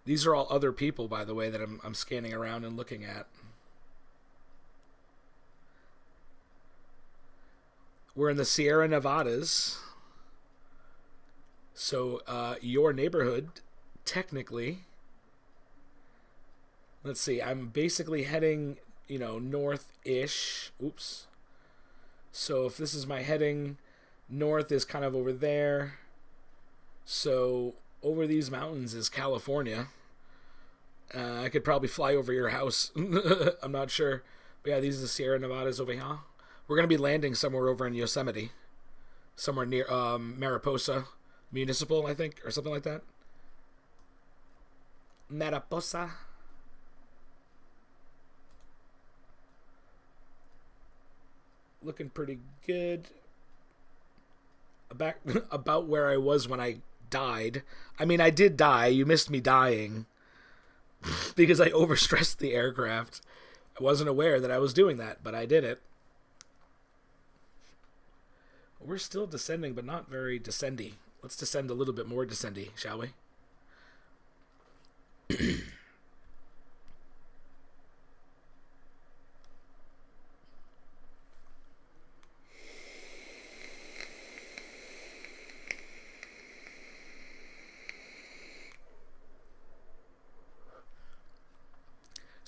These are all other people, by the way, that I'm scanning around and looking at. We're in the Sierra Nevadas. So, your neighborhood, technically. Let's see, I'm basically heading, north-ish. Oops. So, if this is my heading, north is kind of over there. So, over these mountains is California. I could probably fly over your house. I'm not sure. But yeah, these are the Sierra Nevadas over here. We're going to be landing somewhere over in Yosemite. Somewhere near Mariposa Municipal, I think, or something like that. Mariposa. Looking pretty good. About where I was when I died. I mean, I did die. You missed me dying. Because I overstressed the aircraft. I wasn't aware that I was doing that, but I did it. We're still descending, but not very descendy. Let's descend a little bit more descendy, shall we?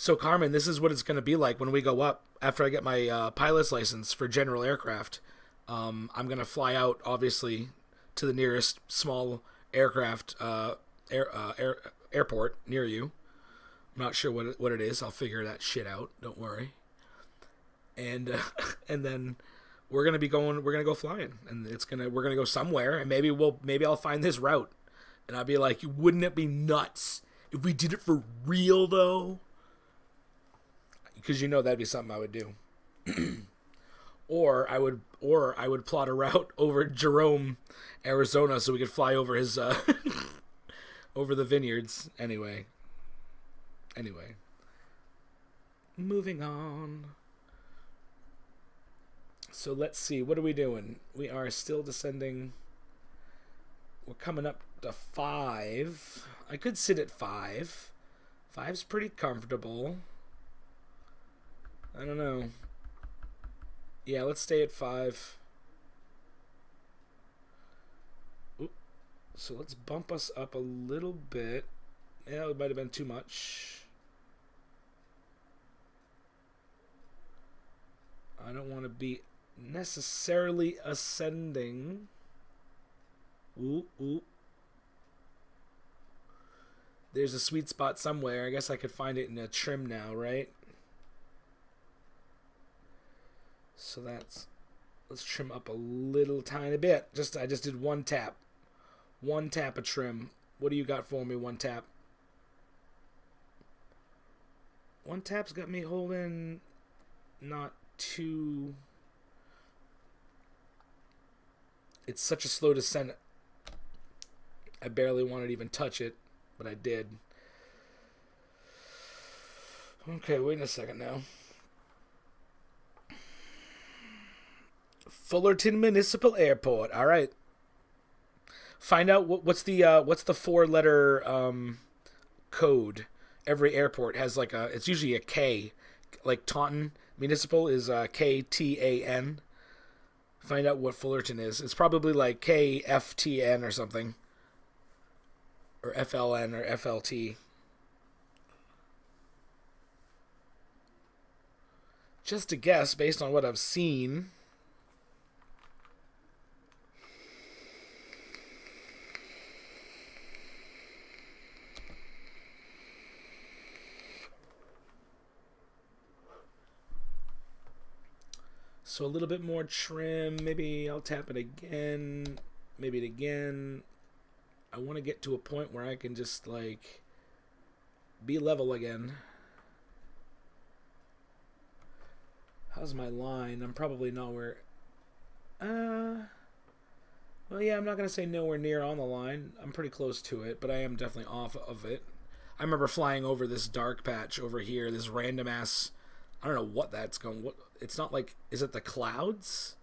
So Carmen, this is what it's going to be like when we go up after I get my pilot's license for general aircraft. I'm going to fly out, obviously, to the nearest small aircraft airport near you. I'm not sure what it is. I'll figure that shit out. Don't worry. And and then we're gonna go flying, and we're gonna go somewhere, and maybe I'll find this route, and I'll be like, wouldn't it be nuts if we did it for real though? Because that'd be something I would do. or I would plot a route over Jerome, Arizona, so we could fly over his over the vineyards. Anyway, moving on. So let's see, what are we doing? We are still descending. We're coming up to 5. I could sit at 5. 5's pretty comfortable. I don't know. Yeah, let's stay at 5. Oop. So let's bump us up a little bit. Yeah, it might have been too much. I don't want to be necessarily ascending. Ooh. There's a sweet spot somewhere. I guess I could find it in a trim now, right? So let's trim up a little tiny bit. I just did one tap. One tap of trim. What do you got for me, one tap? One tap's got me holding not too... It's such a slow descent. I barely wanted to even touch it, but I did. Okay, wait a second now. Fullerton Municipal Airport. All right. Find out what's the 4-letter code. Every airport has it's usually a K. Like Taunton Municipal is KTAN. Find out what Fullerton is. It's probably like KFTN or something. Or FLN or FLT. Just a guess based on what I've seen. So a little bit more trim. Maybe I'll tap it again. Maybe it again. I want to get to a point where I can just be level again. How's my line? I'm probably nowhere. Well, yeah, I'm not going to say nowhere near on the line. I'm pretty close to it, but I am definitely off of it. I remember flying over this dark patch over here, this random ass... I don't know what that's going... It's not is it the clouds?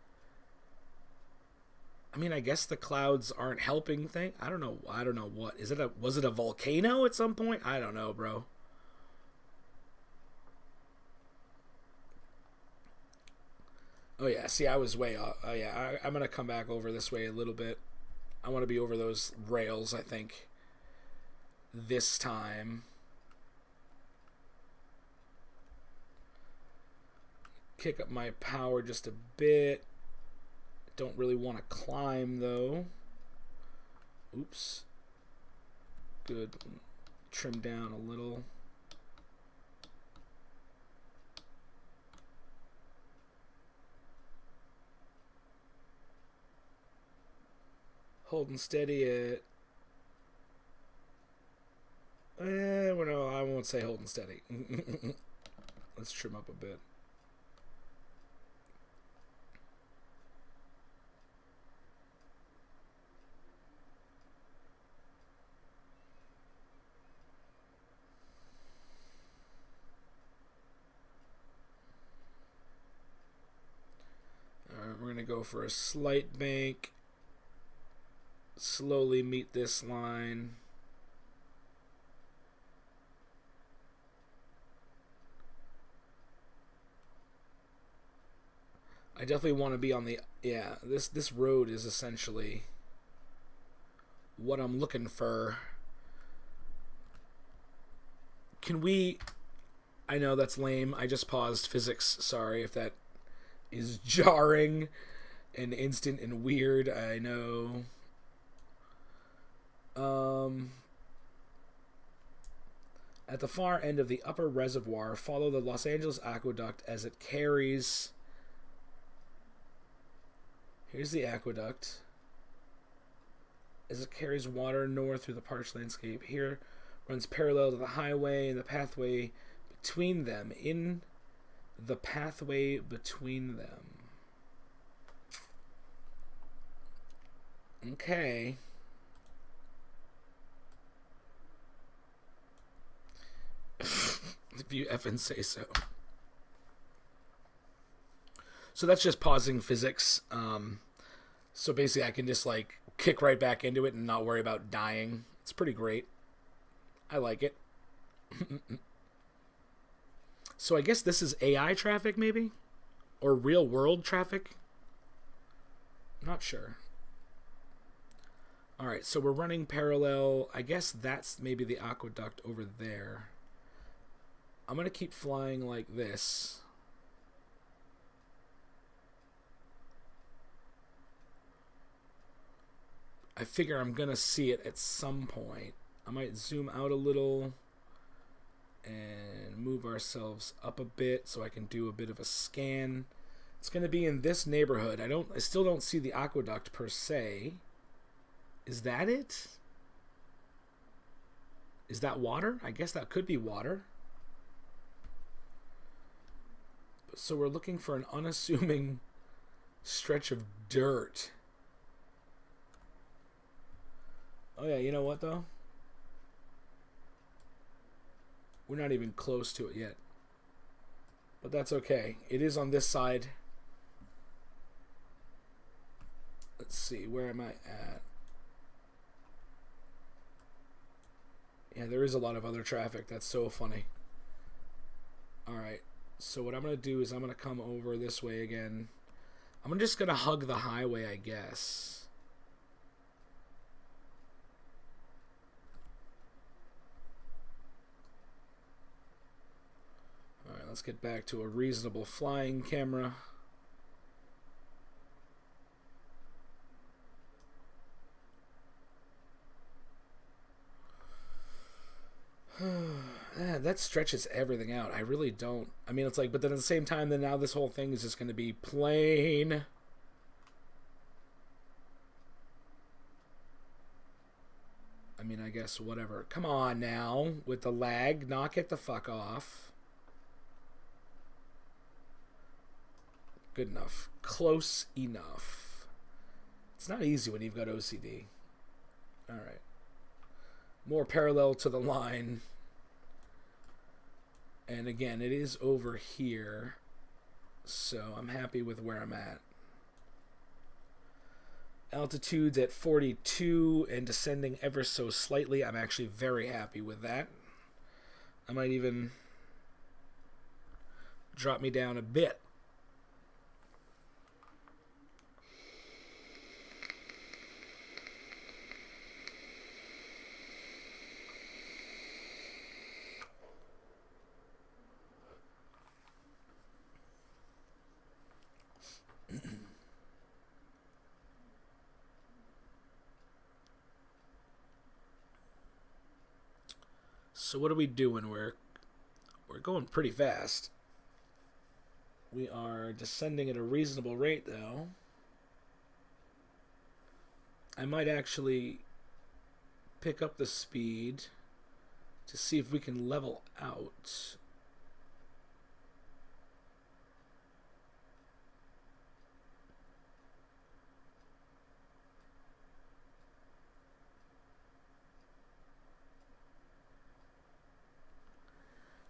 I mean, I guess the clouds aren't helping thing. I don't know what. Was it a volcano at some point? I don't know, bro. Oh yeah, see, I was way off. Oh yeah, I'm gonna come back over this way a little bit. I want to be over those rails, I think. This time. Kick up my power just a bit. Don't really want to climb though. Oops. Good. Trim down a little. Holding steady at... well, no, I won't say holding steady. Let's trim up a bit. Alright, we're going to go for a slight bank. Slowly meet this line. I definitely want to be on the... Yeah, this road is essentially what I'm looking for. Can we... I know that's lame. I just paused physics. Sorry if that is jarring and instant and weird. I know. At the far end of the upper reservoir, follow the Los Angeles aqueduct as it carries. Here's the aqueduct. As it carries water north through the parched landscape. Here runs parallel to the highway and the pathway between them. In the pathway between them. Okay. If you effing say so. So that's just pausing physics. So basically I can just like kick right back into it and not worry about dying. It's pretty great. I like it. So I guess this is AI traffic maybe? Or real world traffic? Not sure. Alright, so we're running parallel. I guess that's maybe the aqueduct over there. I'm going to keep flying like this. I figure I'm going to see it at some point. I might zoom out a little and move ourselves up a bit so I can do a bit of a scan. It's going to be in this neighborhood. I still don't see the aqueduct per se. Is that it? Is that water? I guess that could be water. So we're looking for an unassuming stretch of dirt. Oh yeah, you know what though? We're not even close to it yet. But that's okay. It is on this side. Let's see, where am I at? Yeah, there is a lot of other traffic. That's so funny. Alright. So what I'm going to do is I'm going to come over this way again. I'm just going to hug the highway, I guess. Alright, let's get back to a reasonable flying camera. That stretches everything out. I really don't. I mean, it's like, but then at the same time, then now this whole thing is just going to be plain. I mean, I guess whatever. Come on now with the lag. Knock it the fuck off. Good enough. Close enough. It's not easy when you've got OCD. All right. More parallel to the line. And again, it is over here. So I'm happy with where I'm at. Altitude's at 42 and descending ever so slightly. I'm actually very happy with that. I might even drop me down a bit. So what are we doing? We're going pretty fast. We are descending at a reasonable rate, though. I might actually pick up the speed to see if we can level out.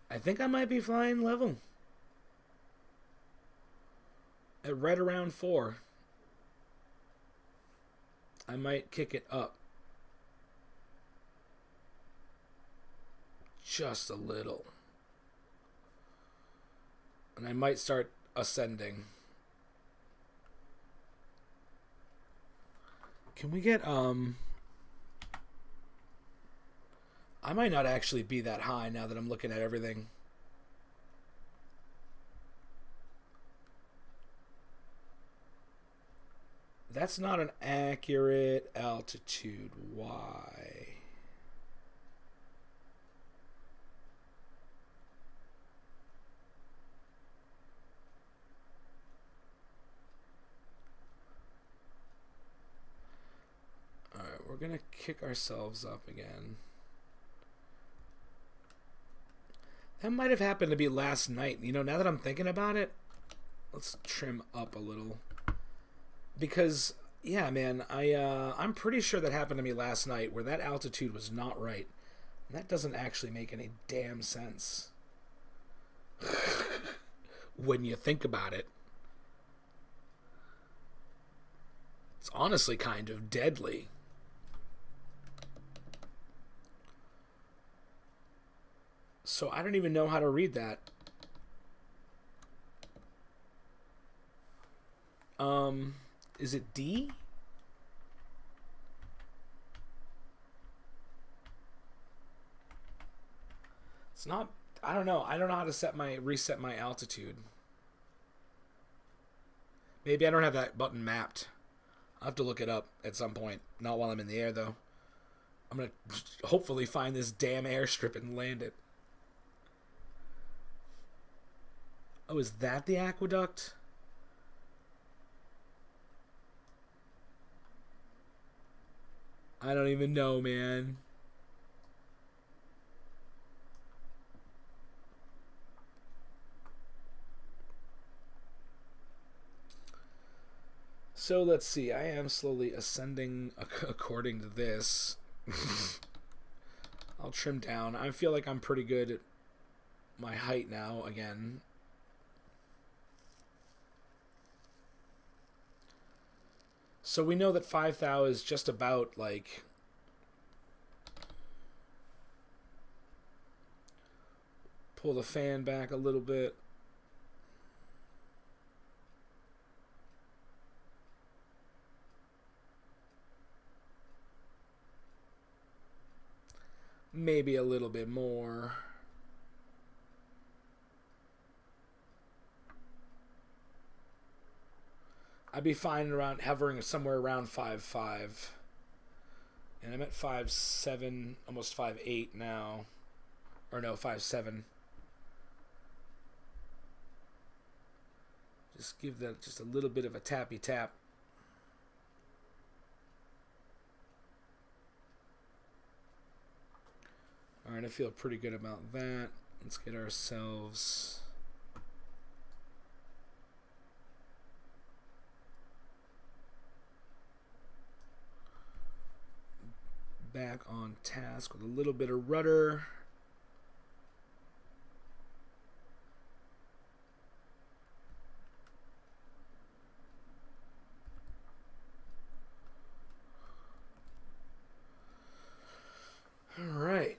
I think I might be flying level. At right around 4. I might kick it up. Just a little. And I might start ascending. Can we get, I might not actually be that high now that I'm looking at everything. That's not an accurate altitude. Why? Alright, we're gonna kick ourselves up again. That might have happened to be last night. You know, now that I'm thinking about it, let's trim up a little. Because, yeah, man, I'm pretty sure that happened to me last night where that altitude was not right. And that doesn't actually make any damn sense. When you think about it. It's honestly kind of deadly. So I don't even know how to read that. Is it D? It's not. I don't know. I don't know how to reset my altitude. Maybe I don't have that button mapped. I'll have to look it up at some point. Not while I'm in the air, though. I'm going to hopefully find this damn airstrip and land it. Oh, is that the aqueduct? I don't even know, man. So let's see. I am slowly ascending according to this. I'll trim down. I feel like I'm pretty good at my height now again. So we know that 5,000 is just about like pull the fan back a little bit. Maybe a little bit more. I'd be fine around hovering somewhere around 5.5. And I'm at 5.7, almost 5.8 now. Or no, 5.7. Just give that just a little bit of a tappy tap. Alright, I feel pretty good about that. Let's get ourselves back on task with a little bit of rudder. All right.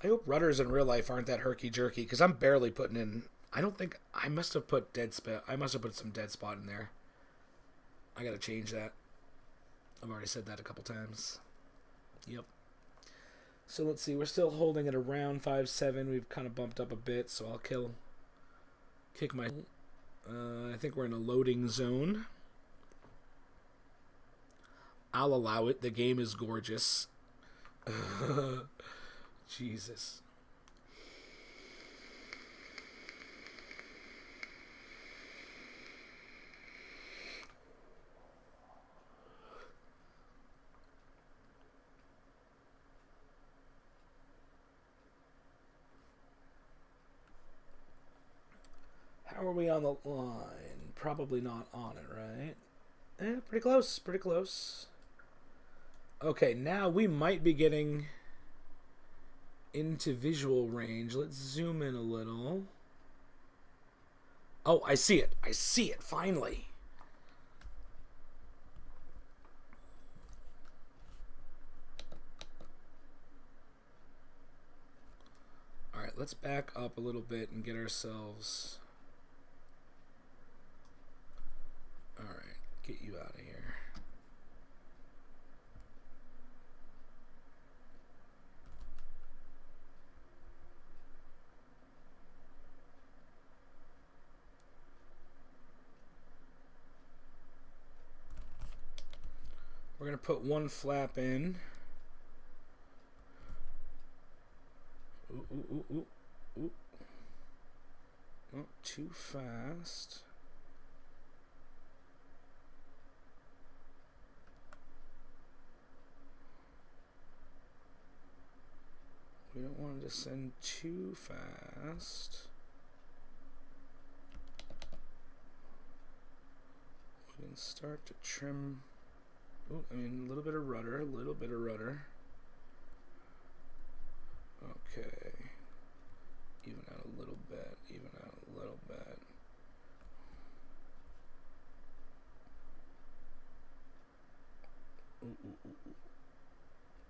I hope rudders in real life aren't that herky-jerky, because I'm barely putting in... I don't think... I must have put dead spot. I must have put some dead spot in there. I gotta change that. I've already said that a couple times. Yep. So let's see. We're still holding it around 5.7. We've kind of bumped up a bit, so I'll kick my... I think we're in a loading zone. I'll allow it. The game is gorgeous. Jesus. How are we on the line? Probably not on it, right? Pretty close, pretty close. Okay, now we might be getting into visual range. Let's zoom in a little. Oh, I see it. I see it, finally. Alright, let's back up a little bit and get ourselves... Alright, get you out of here. going to put one flap in. Ooh, ooh, ooh, ooh, ooh. Not too fast. We don't want to descend too fast. We can start to trim. Oh, I mean, a little bit of rudder, a little bit of rudder. Okay. Even out a little bit, even out a little bit. Ooh, ooh, ooh, ooh.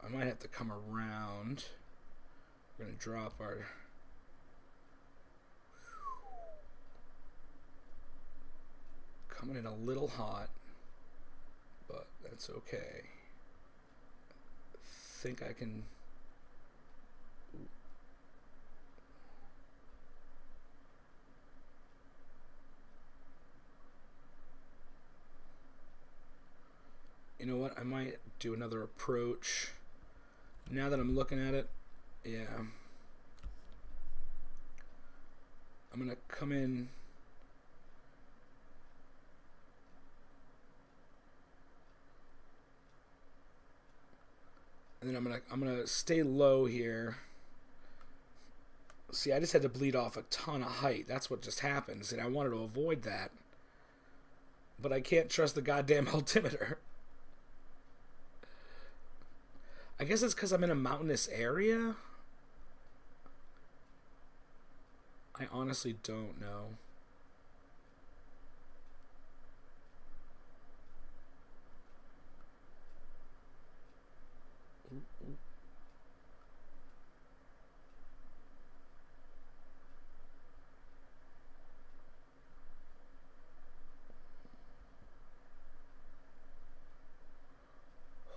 I might have to come around. We're going to drop our... Coming in a little hot, but that's okay. I think I can... Ooh. You know what? I might do another approach. Now that I'm looking at it, yeah. I'm gonna come in. And then I'm gonna stay low here. See, I just had to bleed off a ton of height. That's what just happened. And I wanted to avoid that. But I can't trust the goddamn altimeter. I guess it's because I'm in a mountainous area. I honestly don't know. Ooh, ooh.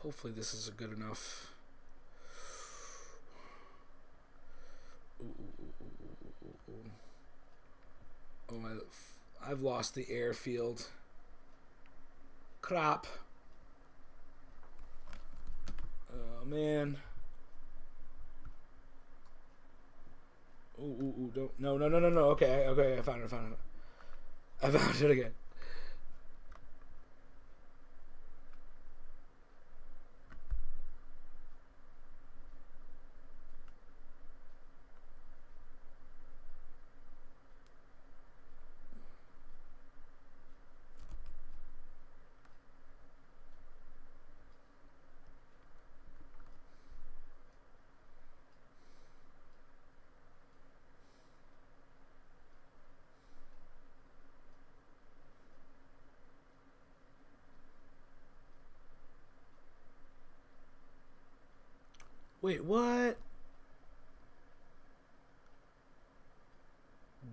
Hopefully this is a good enough. Oh, I've lost the airfield. Crap. Oh, man. Ooh, don't. No. Okay, I found it. I found it again. Wait, what?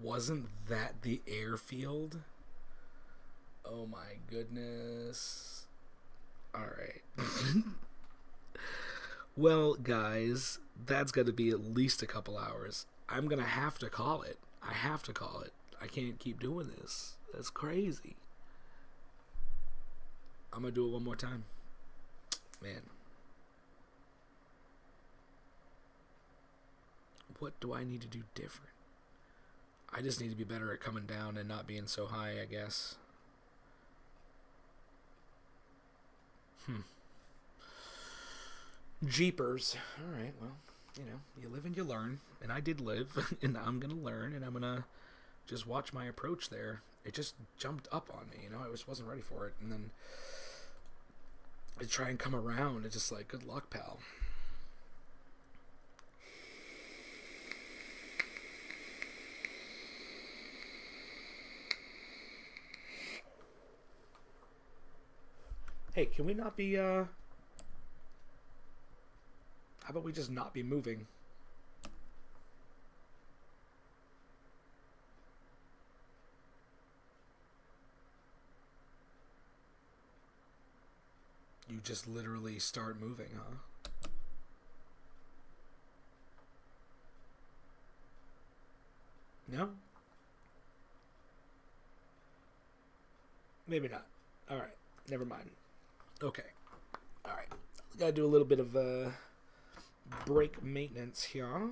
Wasn't that the airfield? Oh my goodness. Alright. Well, guys, that's got to be at least a couple hours. I'm going to have to call it. I have to call it. I can't keep doing this. That's crazy. I'm going to do it one more time. Man. What do I need to do different? I just need to be better at coming down and not being so high, I guess. Jeepers. Alright, well, you know, you live and you learn. And I did live, and I'm going to learn, and I'm going to just watch my approach there. It just jumped up on me, you know? I wasn't ready for it. And then I try and come around. It's just like, good luck, pal. Hey, can we not be, how about we just not be moving? You just literally start moving, huh? No? Maybe not. Alright, never mind. Okay. All right, gotta do a little bit of brake maintenance here.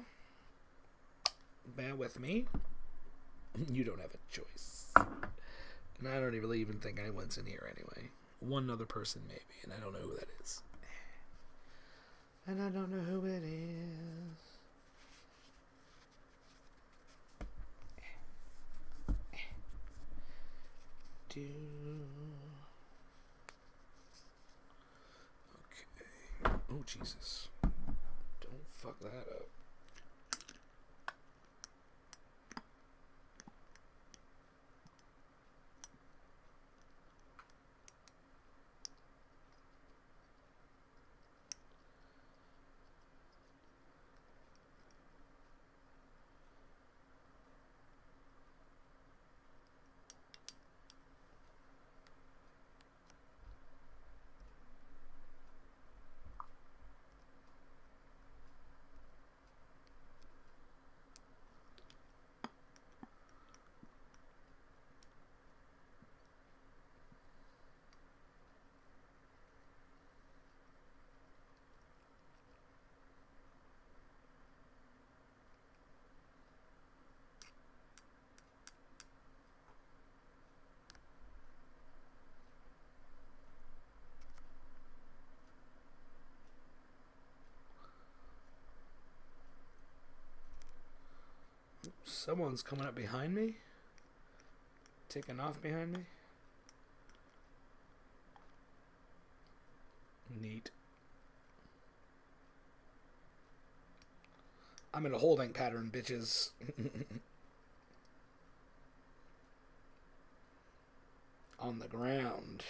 Bear with me. You don't have a choice. And I don't really even think anyone's in here anyway. One other person maybe, and I don't know who that is. And I don't know who it is. Okay. Oh, Jesus. Don't fuck that up. Someone's coming up behind me. Taking off behind me. Neat. I'm in a holding pattern, bitches. On the ground.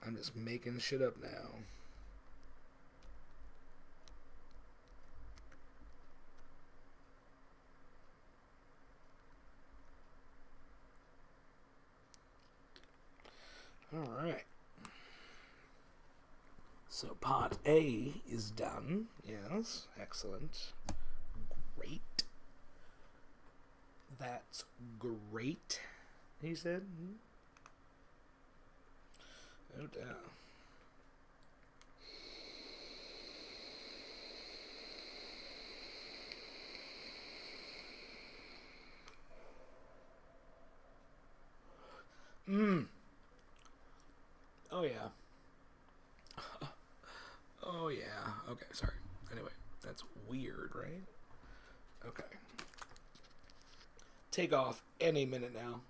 I'm just making shit up now. Alright. So part A is done. Yes, excellent. Great. That's great, he said. Oh, damn. Oh, yeah. Oh, yeah. Okay, sorry. Anyway, that's weird, right? Okay. Take off any minute now.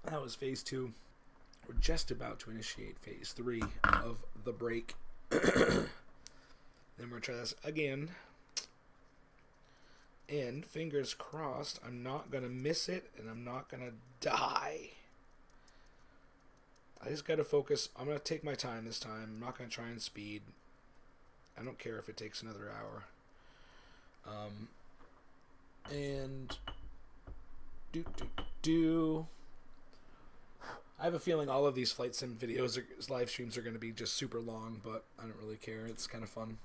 That was phase 2. We're just about to initiate phase 3 of the break. Then we're going to try this again. And fingers crossed, I'm not going to miss it and I'm not going to die. I just got to focus. I'm going to take my time this time. I'm not going to try and speed. I don't care if it takes another hour. And I have a feeling all of these flight sim videos, live streams are going to be just super long, but I don't really care. It's kind of fun.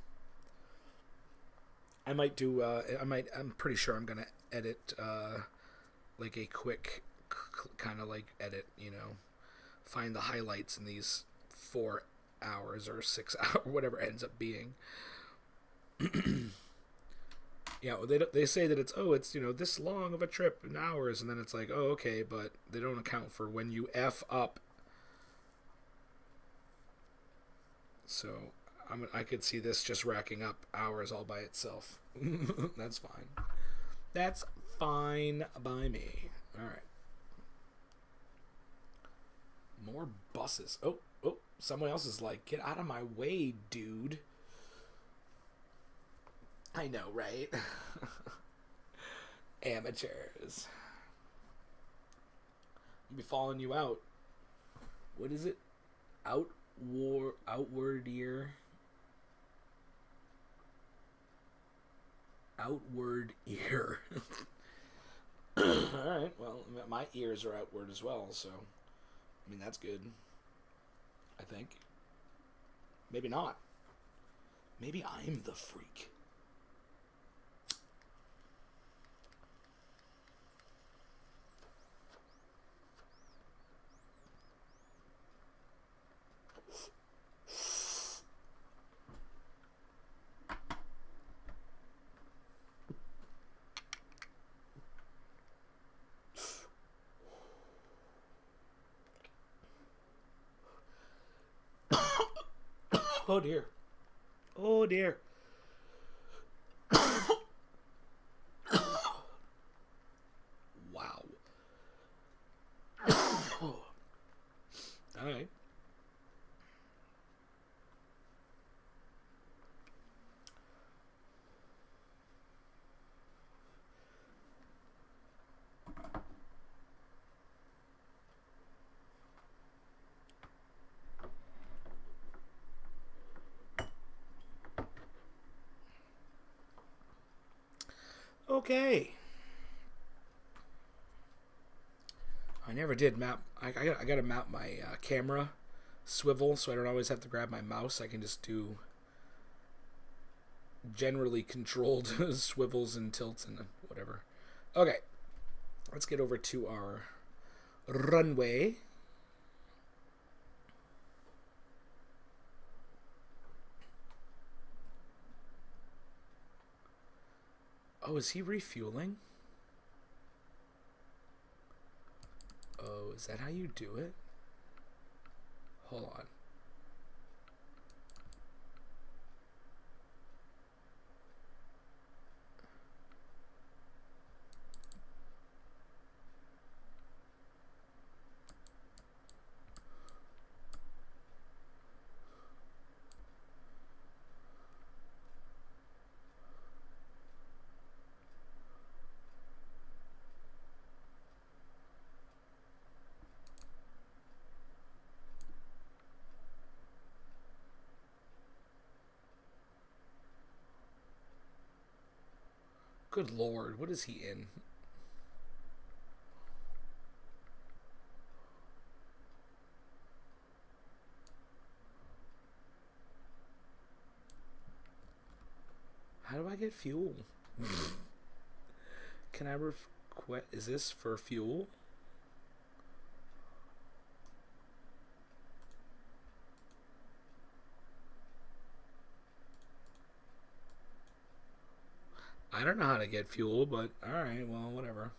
I might do, I'm pretty sure I'm going to edit, like a quick kind of like edit, you know, find the highlights in these 4 hours or 6 hours, whatever it ends up being. Yeah, they say that it's, you know, this long of a trip in hours, and then it's like, oh, okay, but they don't account for when you F up. So I could see this just racking up hours all by itself. That's fine. That's fine by me. All right. More buses. Oh, someone else is like, get out of my way, dude. I know, right? Amateurs. I'll be following you out. What is it? Outward ear. Outward ear. Alright, well, my ears are outward as well, so, I mean, that's good. I think. Maybe not. Maybe I'm the freak. Oh dear. Oh dear. Wow. All right. Okay. I never did map. I got to map my camera swivel so I don't always have to grab my mouse. I can just do generally controlled swivels and tilts and whatever. Okay. Let's get over to our runway. Oh, is he refueling? Oh, is that how you do it? Hold on. Good Lord, what is he in? How do I get fuel? Can I request? Is this for fuel? I don't know how to get fuel, but alright, well, whatever.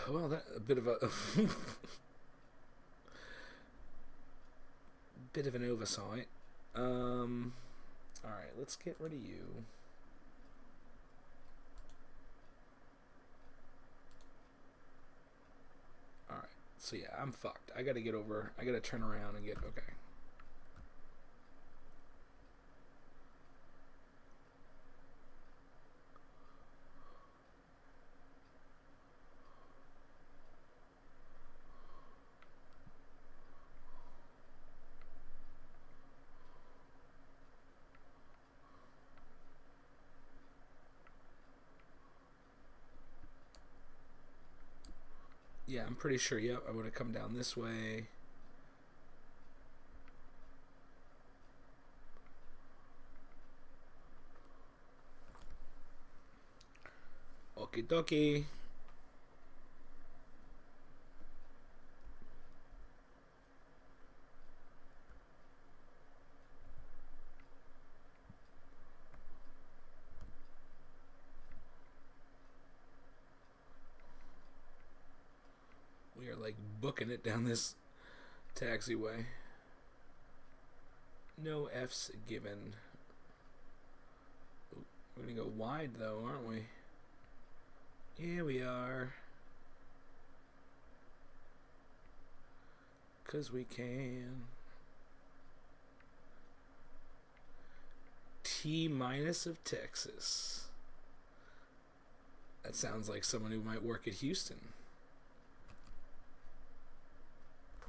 Well, that a bit of a bit of an oversight. Alright, let's get rid of you. Alright, so yeah, I'm fucked. I gotta get over, I gotta turn around and get, okay. Yeah, I'm pretty sure, yep, I would have come down this way. Okie dokie. We are like booking it down this taxiway. No F's given. We're gonna go wide though, aren't we? Yeah, we are. 'Cause we can. T minus of Texas. That sounds like someone who might work at Houston.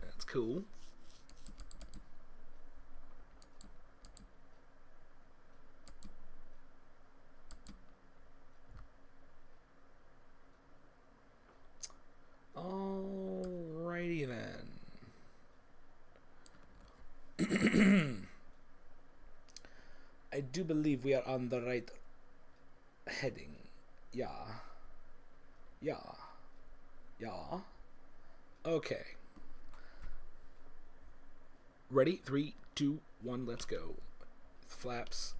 That's cool. Alrighty then. I do believe we are on the right heading. Yeah. Yeah. Yeah. Okay. Ready? 3, 2, 1, let's go. Flaps.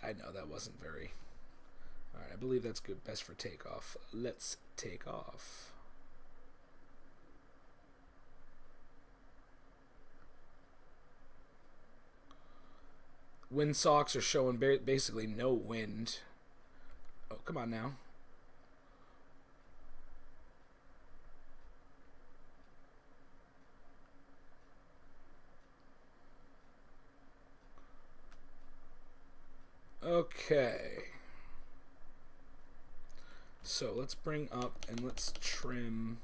I know that wasn't very... Alright, I believe that's good. Best for takeoff. Let's take off. Wind socks are showing basically no wind. Oh, come on now. Okay. So let's bring up and let's trim.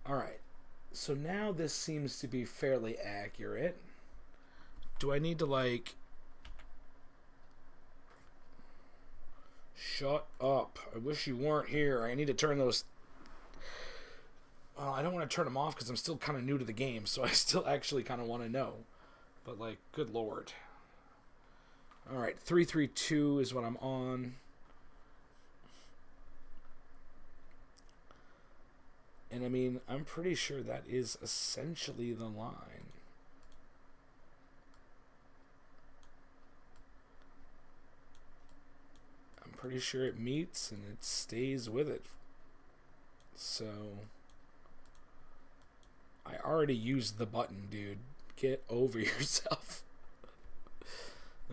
All right. So now this seems to be fairly accurate. Do I need to like... Shut up. I wish you weren't here. I need to turn those... I don't want to turn them off because I'm still kind of new to the game, so I still actually kind of want to know. But, like, good lord. Alright, 332 is what I'm on. And, I mean, I'm pretty sure that is essentially the line. I'm pretty sure it meets and it stays with it. So... I already used the button, dude. Get over yourself.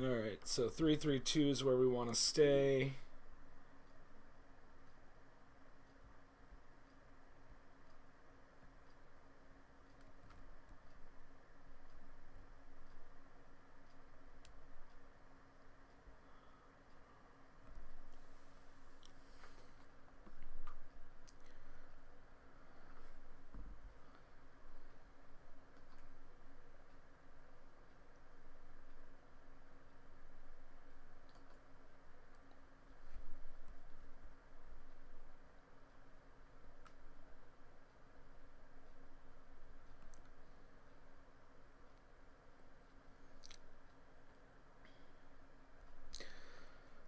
Alright, so 332 is where we want to stay.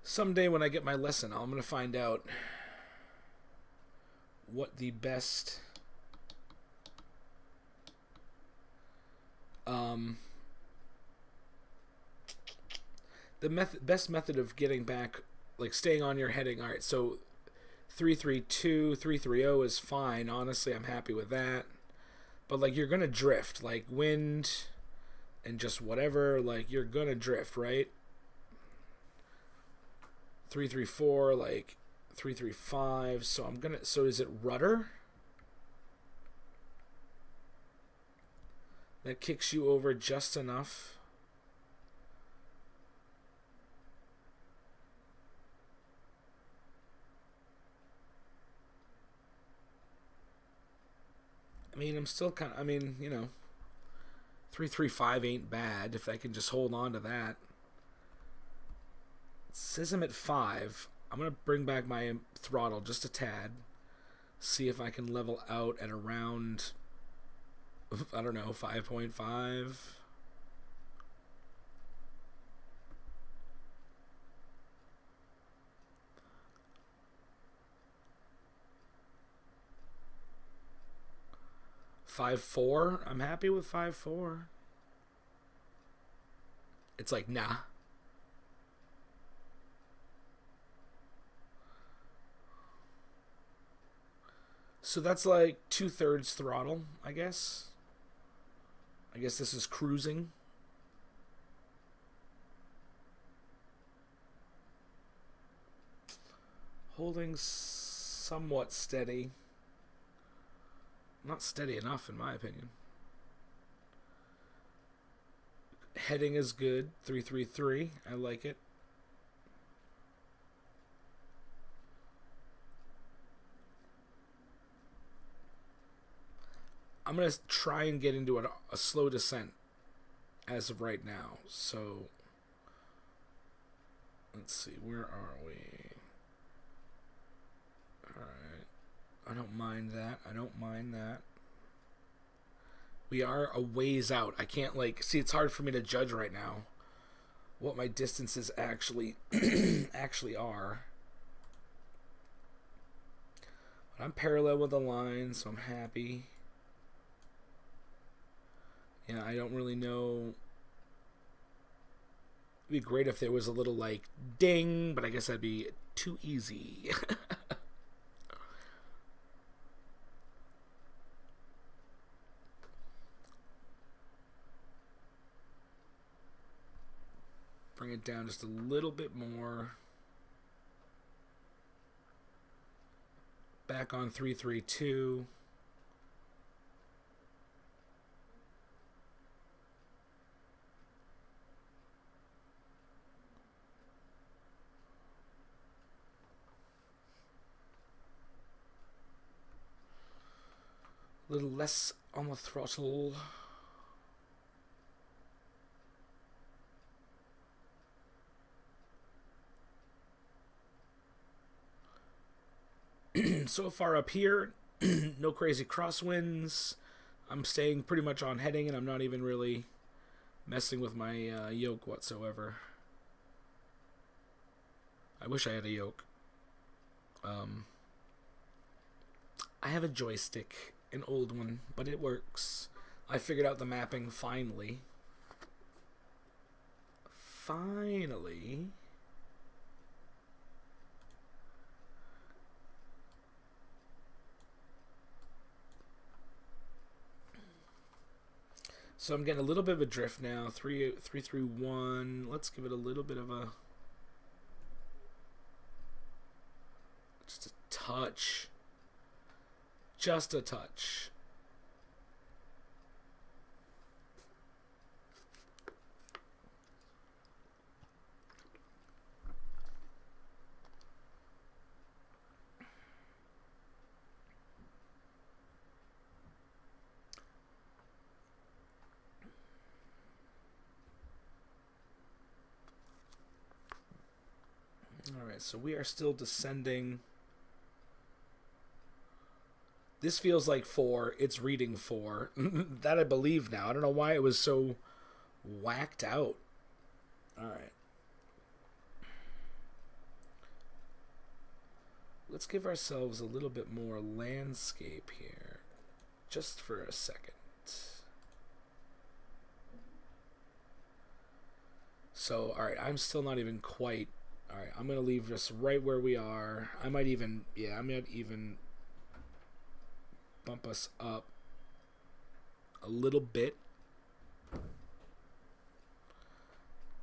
Someday when I get my lesson, I'm going to find out what the best best method of getting back, like staying on your heading. All right, so 332, 330 is fine. Honestly, I'm happy with that. But like you're going to drift, like wind and just whatever, like you're going to drift, right? 334, like 335. So I'm gonna. So is it rudder that kicks you over just enough? I mean, I'm still kind of. I mean, you know, 335 ain't bad if I can just hold on to that. It says I'm at 5. I'm going to bring back my throttle just a tad. See if I can level out at around, I don't know, 5.5. $5.4. I'm happy with 5.4. It's like, nah. So that's like 2/3 throttle, I guess. I guess this is cruising. Holding somewhat steady. Not steady enough, in my opinion. Heading is good. 333. I like it. I'm going to try and get into a slow descent as of right now. So, let's see. Where are we? Alright. I don't mind that. I don't mind that. We are a ways out. I can't, like... See, it's hard for me to judge right now what my distances actually actually are. But I'm parallel with the line, so I'm happy. Yeah, I don't really know. It'd be great if there was a little, like, ding, but I guess that'd be too easy. bring it down just a little bit more. Back on 332. A little less on the throttle. So far up here, no crazy crosswinds. I'm staying pretty much on heading, and I'm not even really messing with my yoke whatsoever. I wish I had a yoke. I have a joystick, an old one, but it works. I figured out the mapping finally. Finally. So I'm getting a little bit of a drift now. 331. Let's give it a little bit of a... just a touch. Just a touch. Alright, so we are still descending. This feels like 4. It's reading 4. That I believe now. I don't know why it was so whacked out. Alright. Let's give ourselves a little bit more landscape here. Just for a second. So, alright, I'm still not even quite... Alright, I'm going to leave just right where we are. I might even... yeah, I might even bump us up a little bit.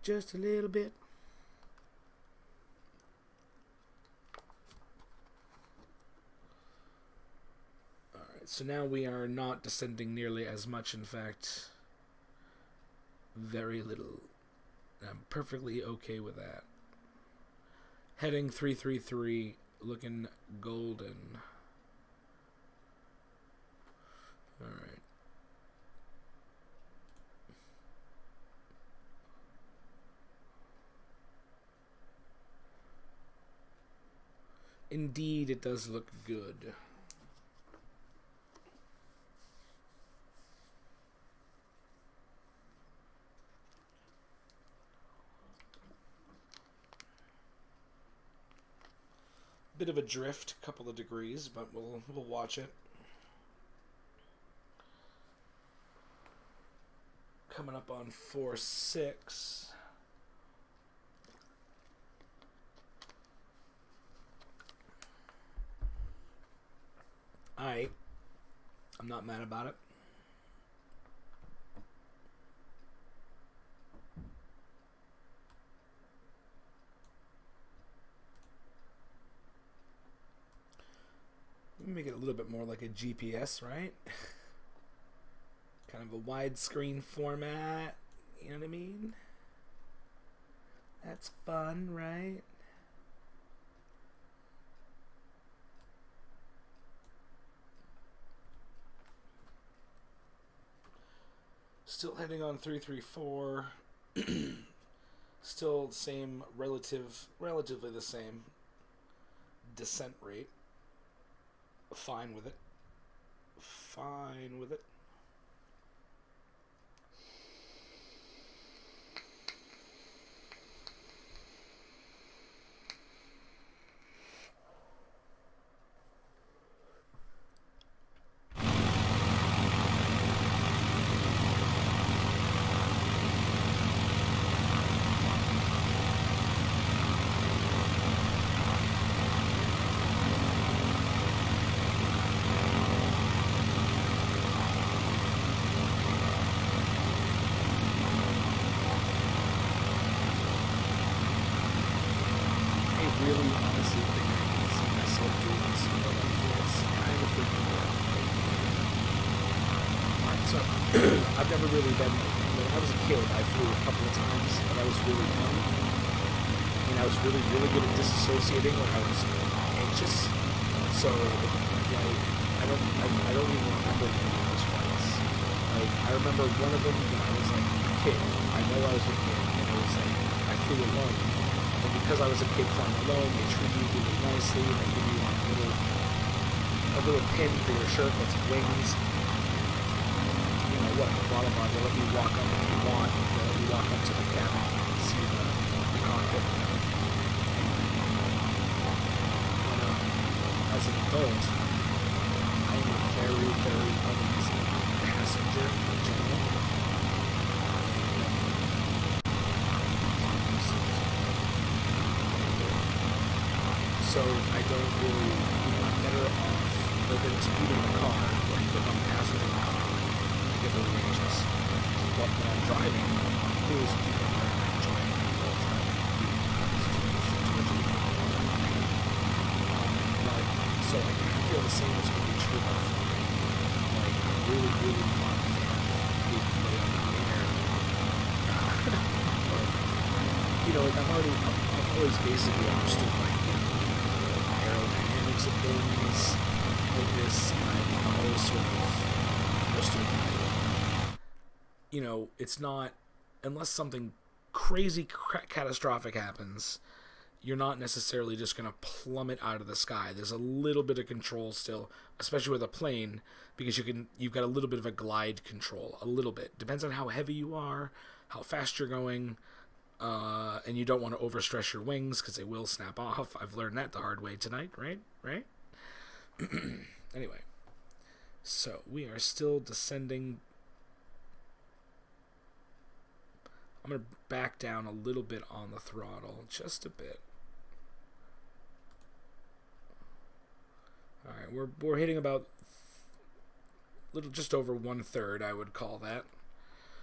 Just a little bit. Alright, so now we are not descending nearly as much. In fact, very little. I'm perfectly okay with that. Heading 333, looking golden. Alright. Indeed, it does look good. Bit of a drift, couple of degrees, but we'll watch it. Coming up on 4.6. Alright. I'm not mad about it. Make it a little bit more like a GPS, right? Kind of a widescreen format. You know what I mean? That's fun, right? Still heading on 334. Still same relatively the same descent rate. Fine with it. Fine with it. really honestly think I can see myself doing this more like this. Kind of freaking out. Alright, so I've never really been like, when I was a kid, I flew a couple of times, but I was really young. And I was really, really good at disassociating when I was anxious. So, like, I don't even remember any of those flights. Like, I remember one of them when I was like a kid. I know I was a kid, and it was like, I flew alone. And because I was a kid flying alone, they treat you really nicely. They give you a little pin for your shirt that's wings. You know what? Blah blah blah. They let you walk up if you want. They let you walk up to the cabin and see the cockpit. As an adult, I am a very, very uneasy passenger in general. So I don't really, I'm better off than speeding the car, like if I'm a passenger in the car, I get really anxious. But when I'm driving, who's keeping my enjoying the whole time? So I kind of feel the same as would be true about flying. Like, I'm really, really not a fan of being way up in the air. But, you know, like I've always basically understood, like, you know, the aerodynamics of things like this, and I've always sort of understood that, you know, it's not, unless something crazy catastrophic happens, you're not necessarily just going to plummet out of the sky. There's a little bit of control still, especially with a plane, because you've got a little bit of a glide control, a little bit. Depends on how heavy you are, how fast you're going, and you don't want to overstress your wings because they will snap off. I've learned that the hard way tonight, right? Anyway, so we are still descending. I'm going to back down a little bit on the throttle, just a bit. All right, we're hitting about just over 1/3, I would call that.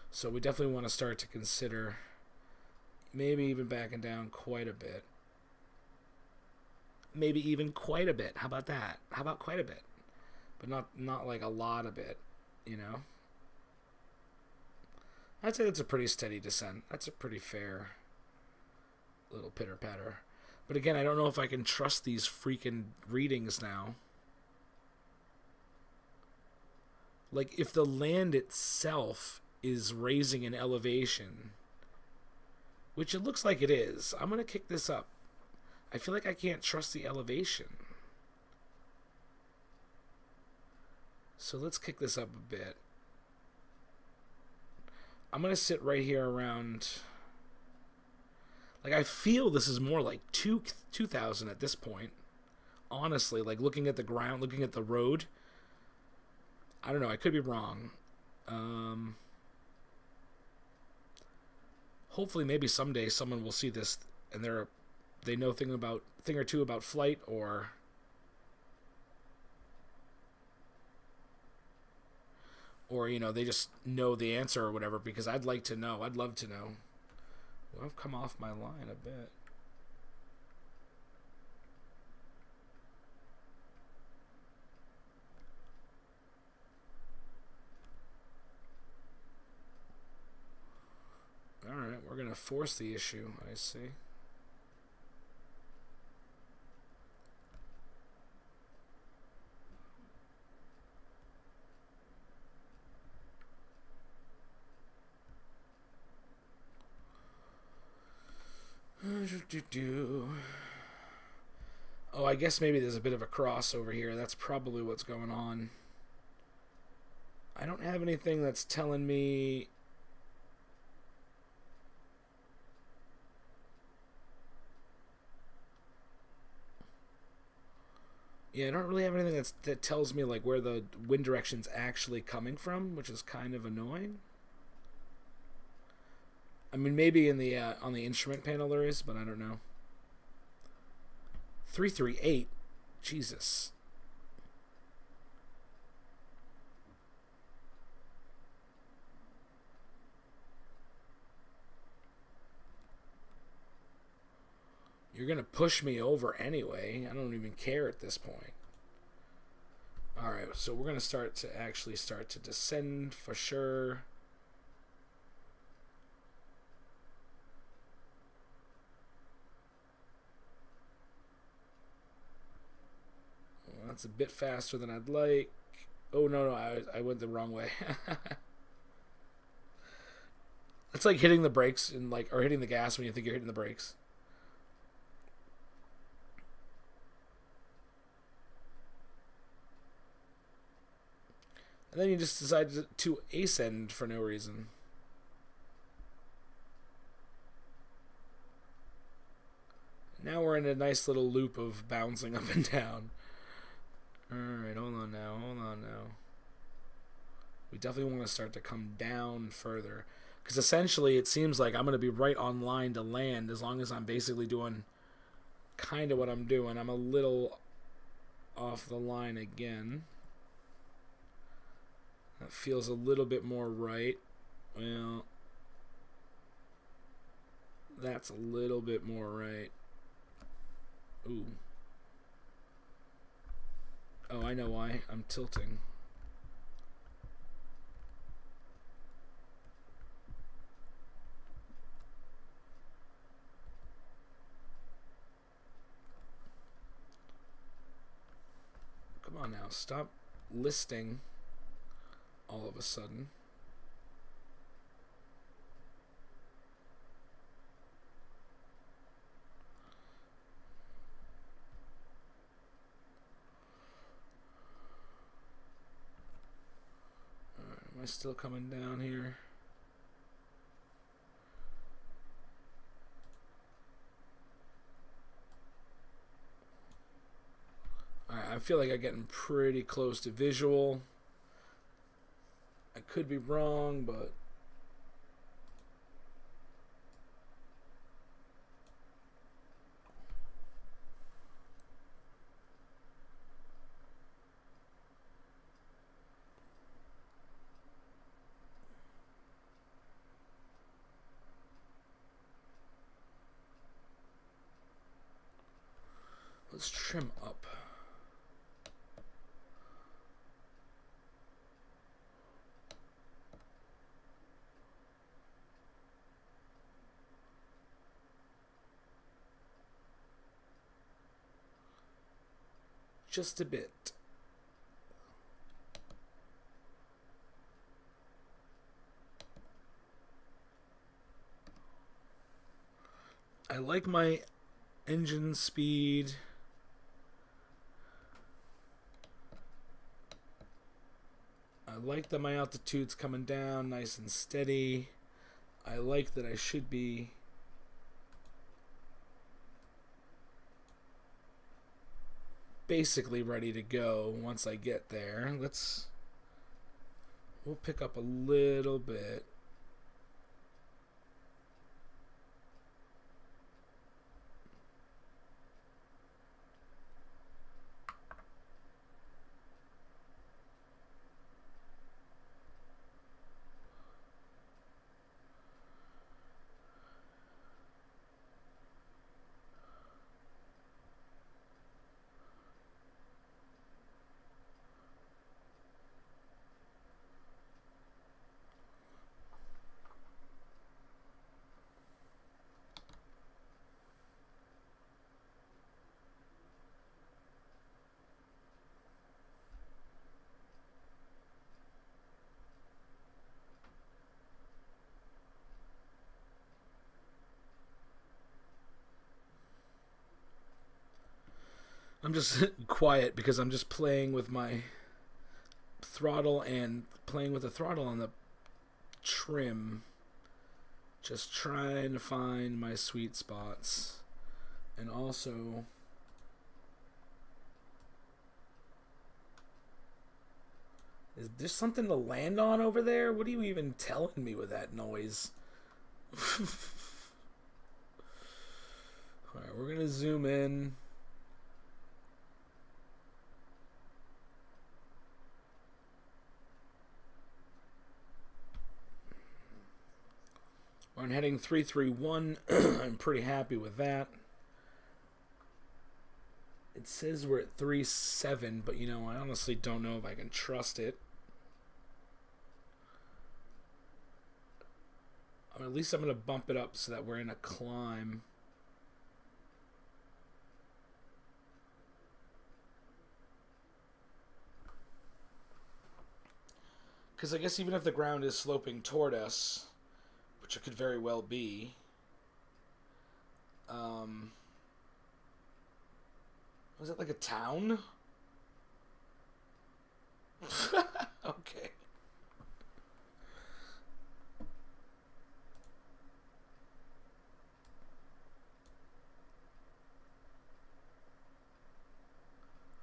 So we definitely want to start to consider maybe even backing down quite a bit. Maybe even quite a bit. How about that? How about quite a bit? But not like a lot of bit, you know? I'd say that's a pretty steady descent. That's a pretty fair little pitter-patter. But again, I don't know if I can trust these freaking readings now. Like, if the land itself is raising in elevation, which it looks like it is, I'm going to kick this up. I feel like I can't trust the elevation. So let's kick this up a bit. I'm going to sit right here around, like, I feel this is more like 2,000 at this point. Honestly, like, looking at the ground, looking at the road. I don't know, I could be wrong. Hopefully, maybe someday someone will see this and they know thing or two about flight, or you know, they just know the answer or whatever, because I'd like to know. I'd love to know. Well, I've come off my line a bit. Alright, we're going to force the issue, I see. Oh, I guess maybe there's a bit of a crossover here. That's probably what's going on. I don't have anything that's telling me... Yeah, I don't really have anything that tells me like where the wind direction's actually coming from, which is kind of annoying. I mean, maybe in the on the instrument panel there is, but I don't know. 338, Jesus. You're going to push me over anyway. I don't even care at this point. Alright, so we're going to start to descend for sure. Well, that's a bit faster than I'd like. Oh, no, I went the wrong way. It's like hitting the brakes and or hitting the gas when you think you're hitting the brakes. And then you just decide to ascend for no reason. Now we're in a nice little loop of bouncing up and down. Alright, hold on now. We definitely want to start to come down further. Because essentially it seems like I'm going to be right on line to land as long as I'm basically doing kind of what I'm doing. I'm a little off the line again. That feels a little bit more right. Well, that's a little bit more right. Ooh. Oh, I know why. I'm tilting. Come on now, stop listing all of a sudden. Alright, am I still coming down here? Alright, I feel like I'm getting pretty close to visual. I could be wrong, but let's trim up. Just a bit. I like my engine speed. I like that my altitude's coming down nice and steady. I like that I should be basically ready to go once I get there. We'll pick up a little bit. I'm just quiet because I'm just playing with my throttle and playing with the throttle on the trim. Just trying to find my sweet spots. And also, is there something to land on over there? What are you even telling me with that noise? Alright, we're going to zoom in. We're on heading 331. I'm pretty happy with that. It says we're at 3.7, but you know, I honestly don't know if I can trust it. I mean, at least I'm going to bump it up so that we're in a climb. Because I guess even if the ground is sloping toward us, which it could very well be, was it like a town? Okay.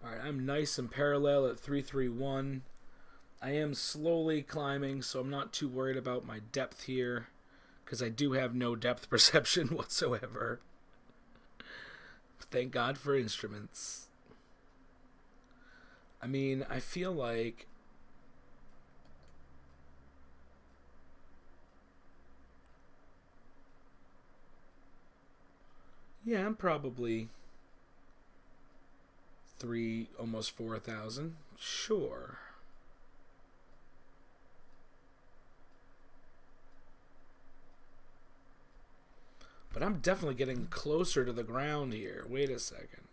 Alright, I'm nice and parallel at 331. I am slowly climbing, so I'm not too worried about my depth here, because I do have no depth perception whatsoever. Thank God for instruments. I mean, I feel like yeah, I'm probably almost 4,000. Sure. But I'm definitely getting closer to the ground here. Wait a second.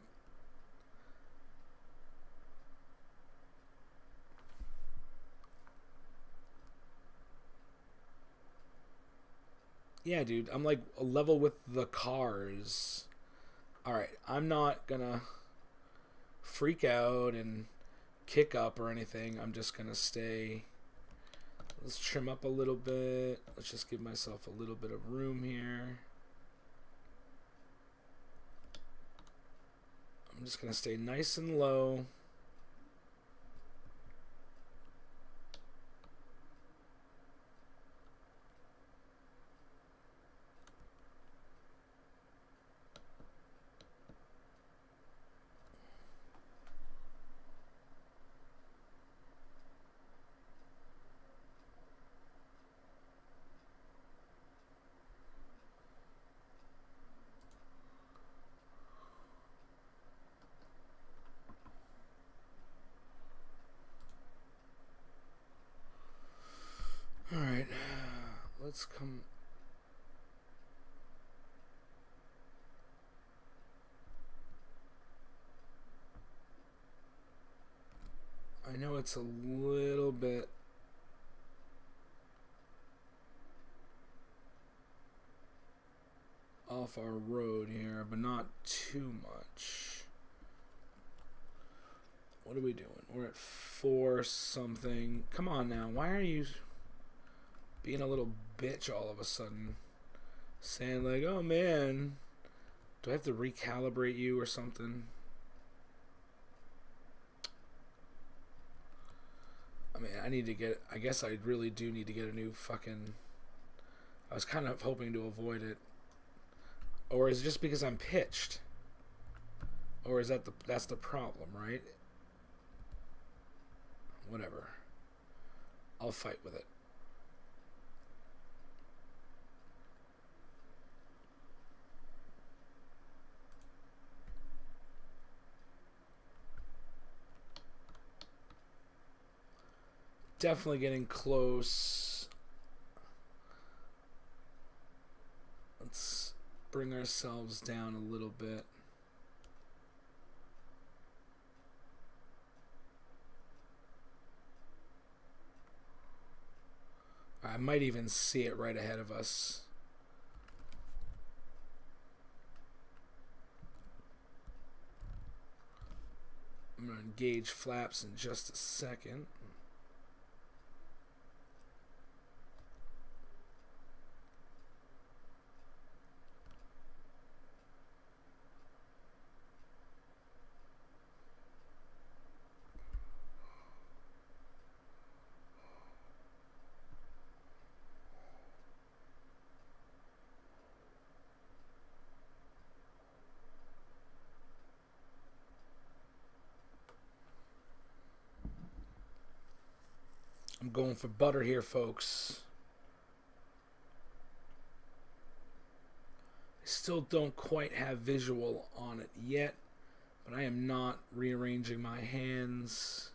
Yeah, dude, I'm like a level with the cars. Alright, I'm not gonna freak out and kick up or anything. I'm just gonna stay. Let's trim up a little bit. Let's just give myself a little bit of room here. I'm just gonna stay nice and low. Alright, let's come. I know it's a little bit off our road here, but not too much. What are we doing? We're at 4 something. Come on now. Why are you being a little bitch all of a sudden? Saying like, oh man, do I have to recalibrate you or something? I mean, I guess I really do need to get a new fucking. I was kind of hoping to avoid it. Or is it just because I'm pitched? Or is that's the problem, right? Whatever. I'll fight with it. Definitely getting close. Let's bring ourselves down a little bit. I might even see it right ahead of us. I'm going to engage flaps in just a second. I'm going for butter here, folks. I still don't quite have visual on it yet, But I am not rearranging my hands.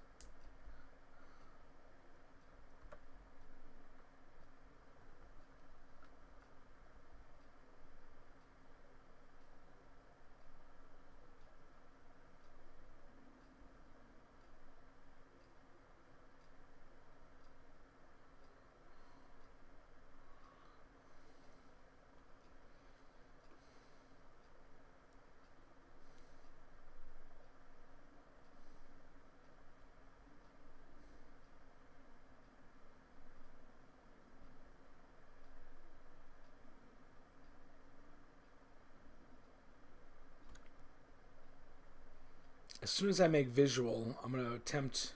As soon as I make visual, I'm going to attempt,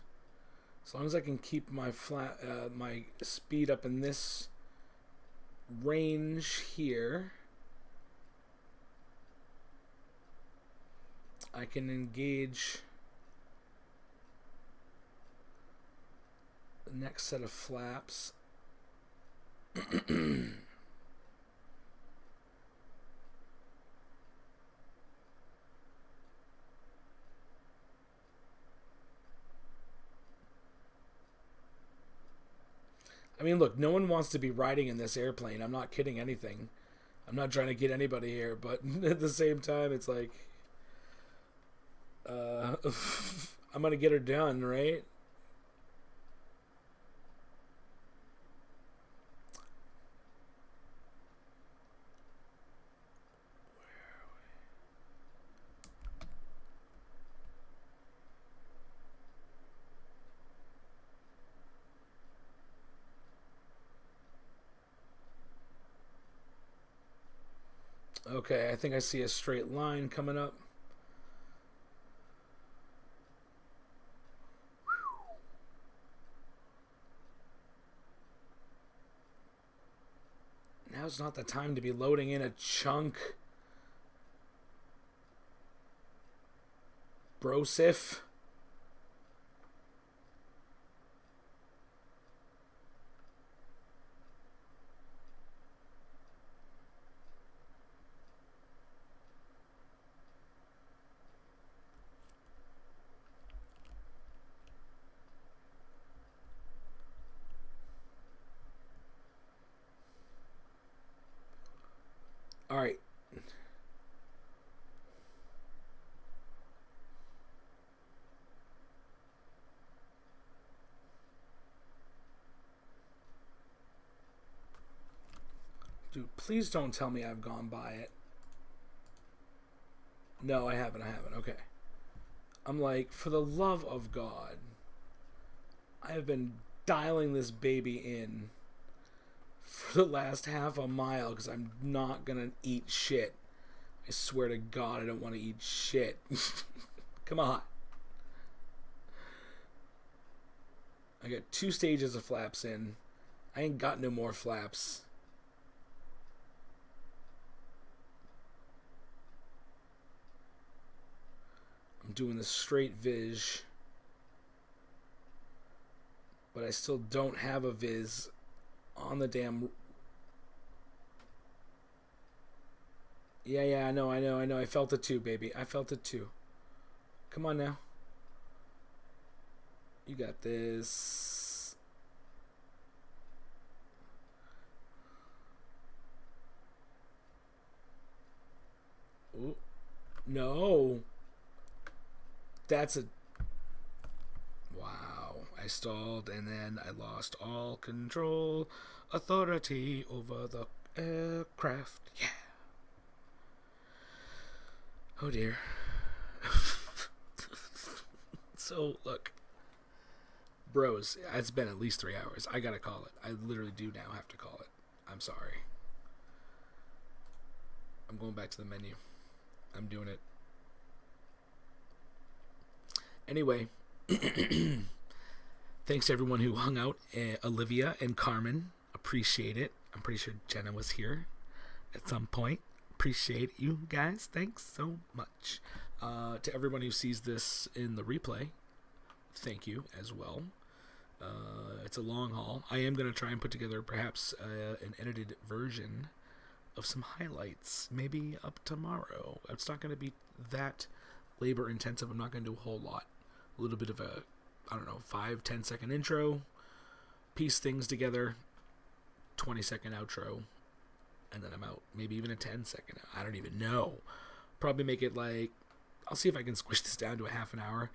as long as I can keep my my speed up in this range here, I can engage the next set of flaps. I mean, look, no one wants to be riding in this airplane. I'm not kidding anything. I'm not trying to get anybody here, but at the same time, it's like, I'm going to get her done, right? Okay, I think I see a straight line coming up. Now's not the time to be loading in a chunk. Brosif. All right. Dude, please don't tell me I've gone by it. No, I haven't. Okay. I'm like, for the love of God, I have been dialing this baby in for the last half a mile because I'm not going to eat shit. I swear to God, I don't want to eat shit. Come on. I got 2 stages of flaps in. I ain't got no more flaps. I'm doing the straight viz. But I still don't have a viz on the damn... Yeah, I know. I felt it too, baby. I felt it too. Come on now. You got this. Ooh. No. That's a... Wow. I stalled and then I lost all control, authority over the aircraft. Yeah. Oh dear. So, look. Bros, it's been at least 3 hours. I gotta call it. I literally do now have to call it. I'm sorry. I'm going back to the menu. I'm doing it. Anyway. Thanks to everyone who hung out. Olivia and Carmen. Appreciate it. I'm pretty sure Jenna was here at some point. Appreciate you guys. Thanks so much. To everyone who sees this in the replay, thank you as well. It's a long haul. I am going to try and put together perhaps an edited version of some highlights, maybe up tomorrow. It's not going to be that labor intensive. I'm not going to do a whole lot. A little bit of a, I don't know, 5-10 second intro, piece things together, 20-second outro, and then I'm out. Maybe even a 10-second. I don't even know. Probably make it like, I'll see if I can squish this down to a half an hour.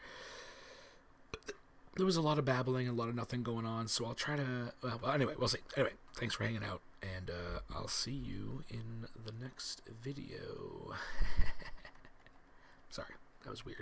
There was a lot of babbling and a lot of nothing going on, so I'll try to, well, anyway, we'll see. Anyway, thanks for hanging out, and I'll see you in the next video. Sorry, that was weird.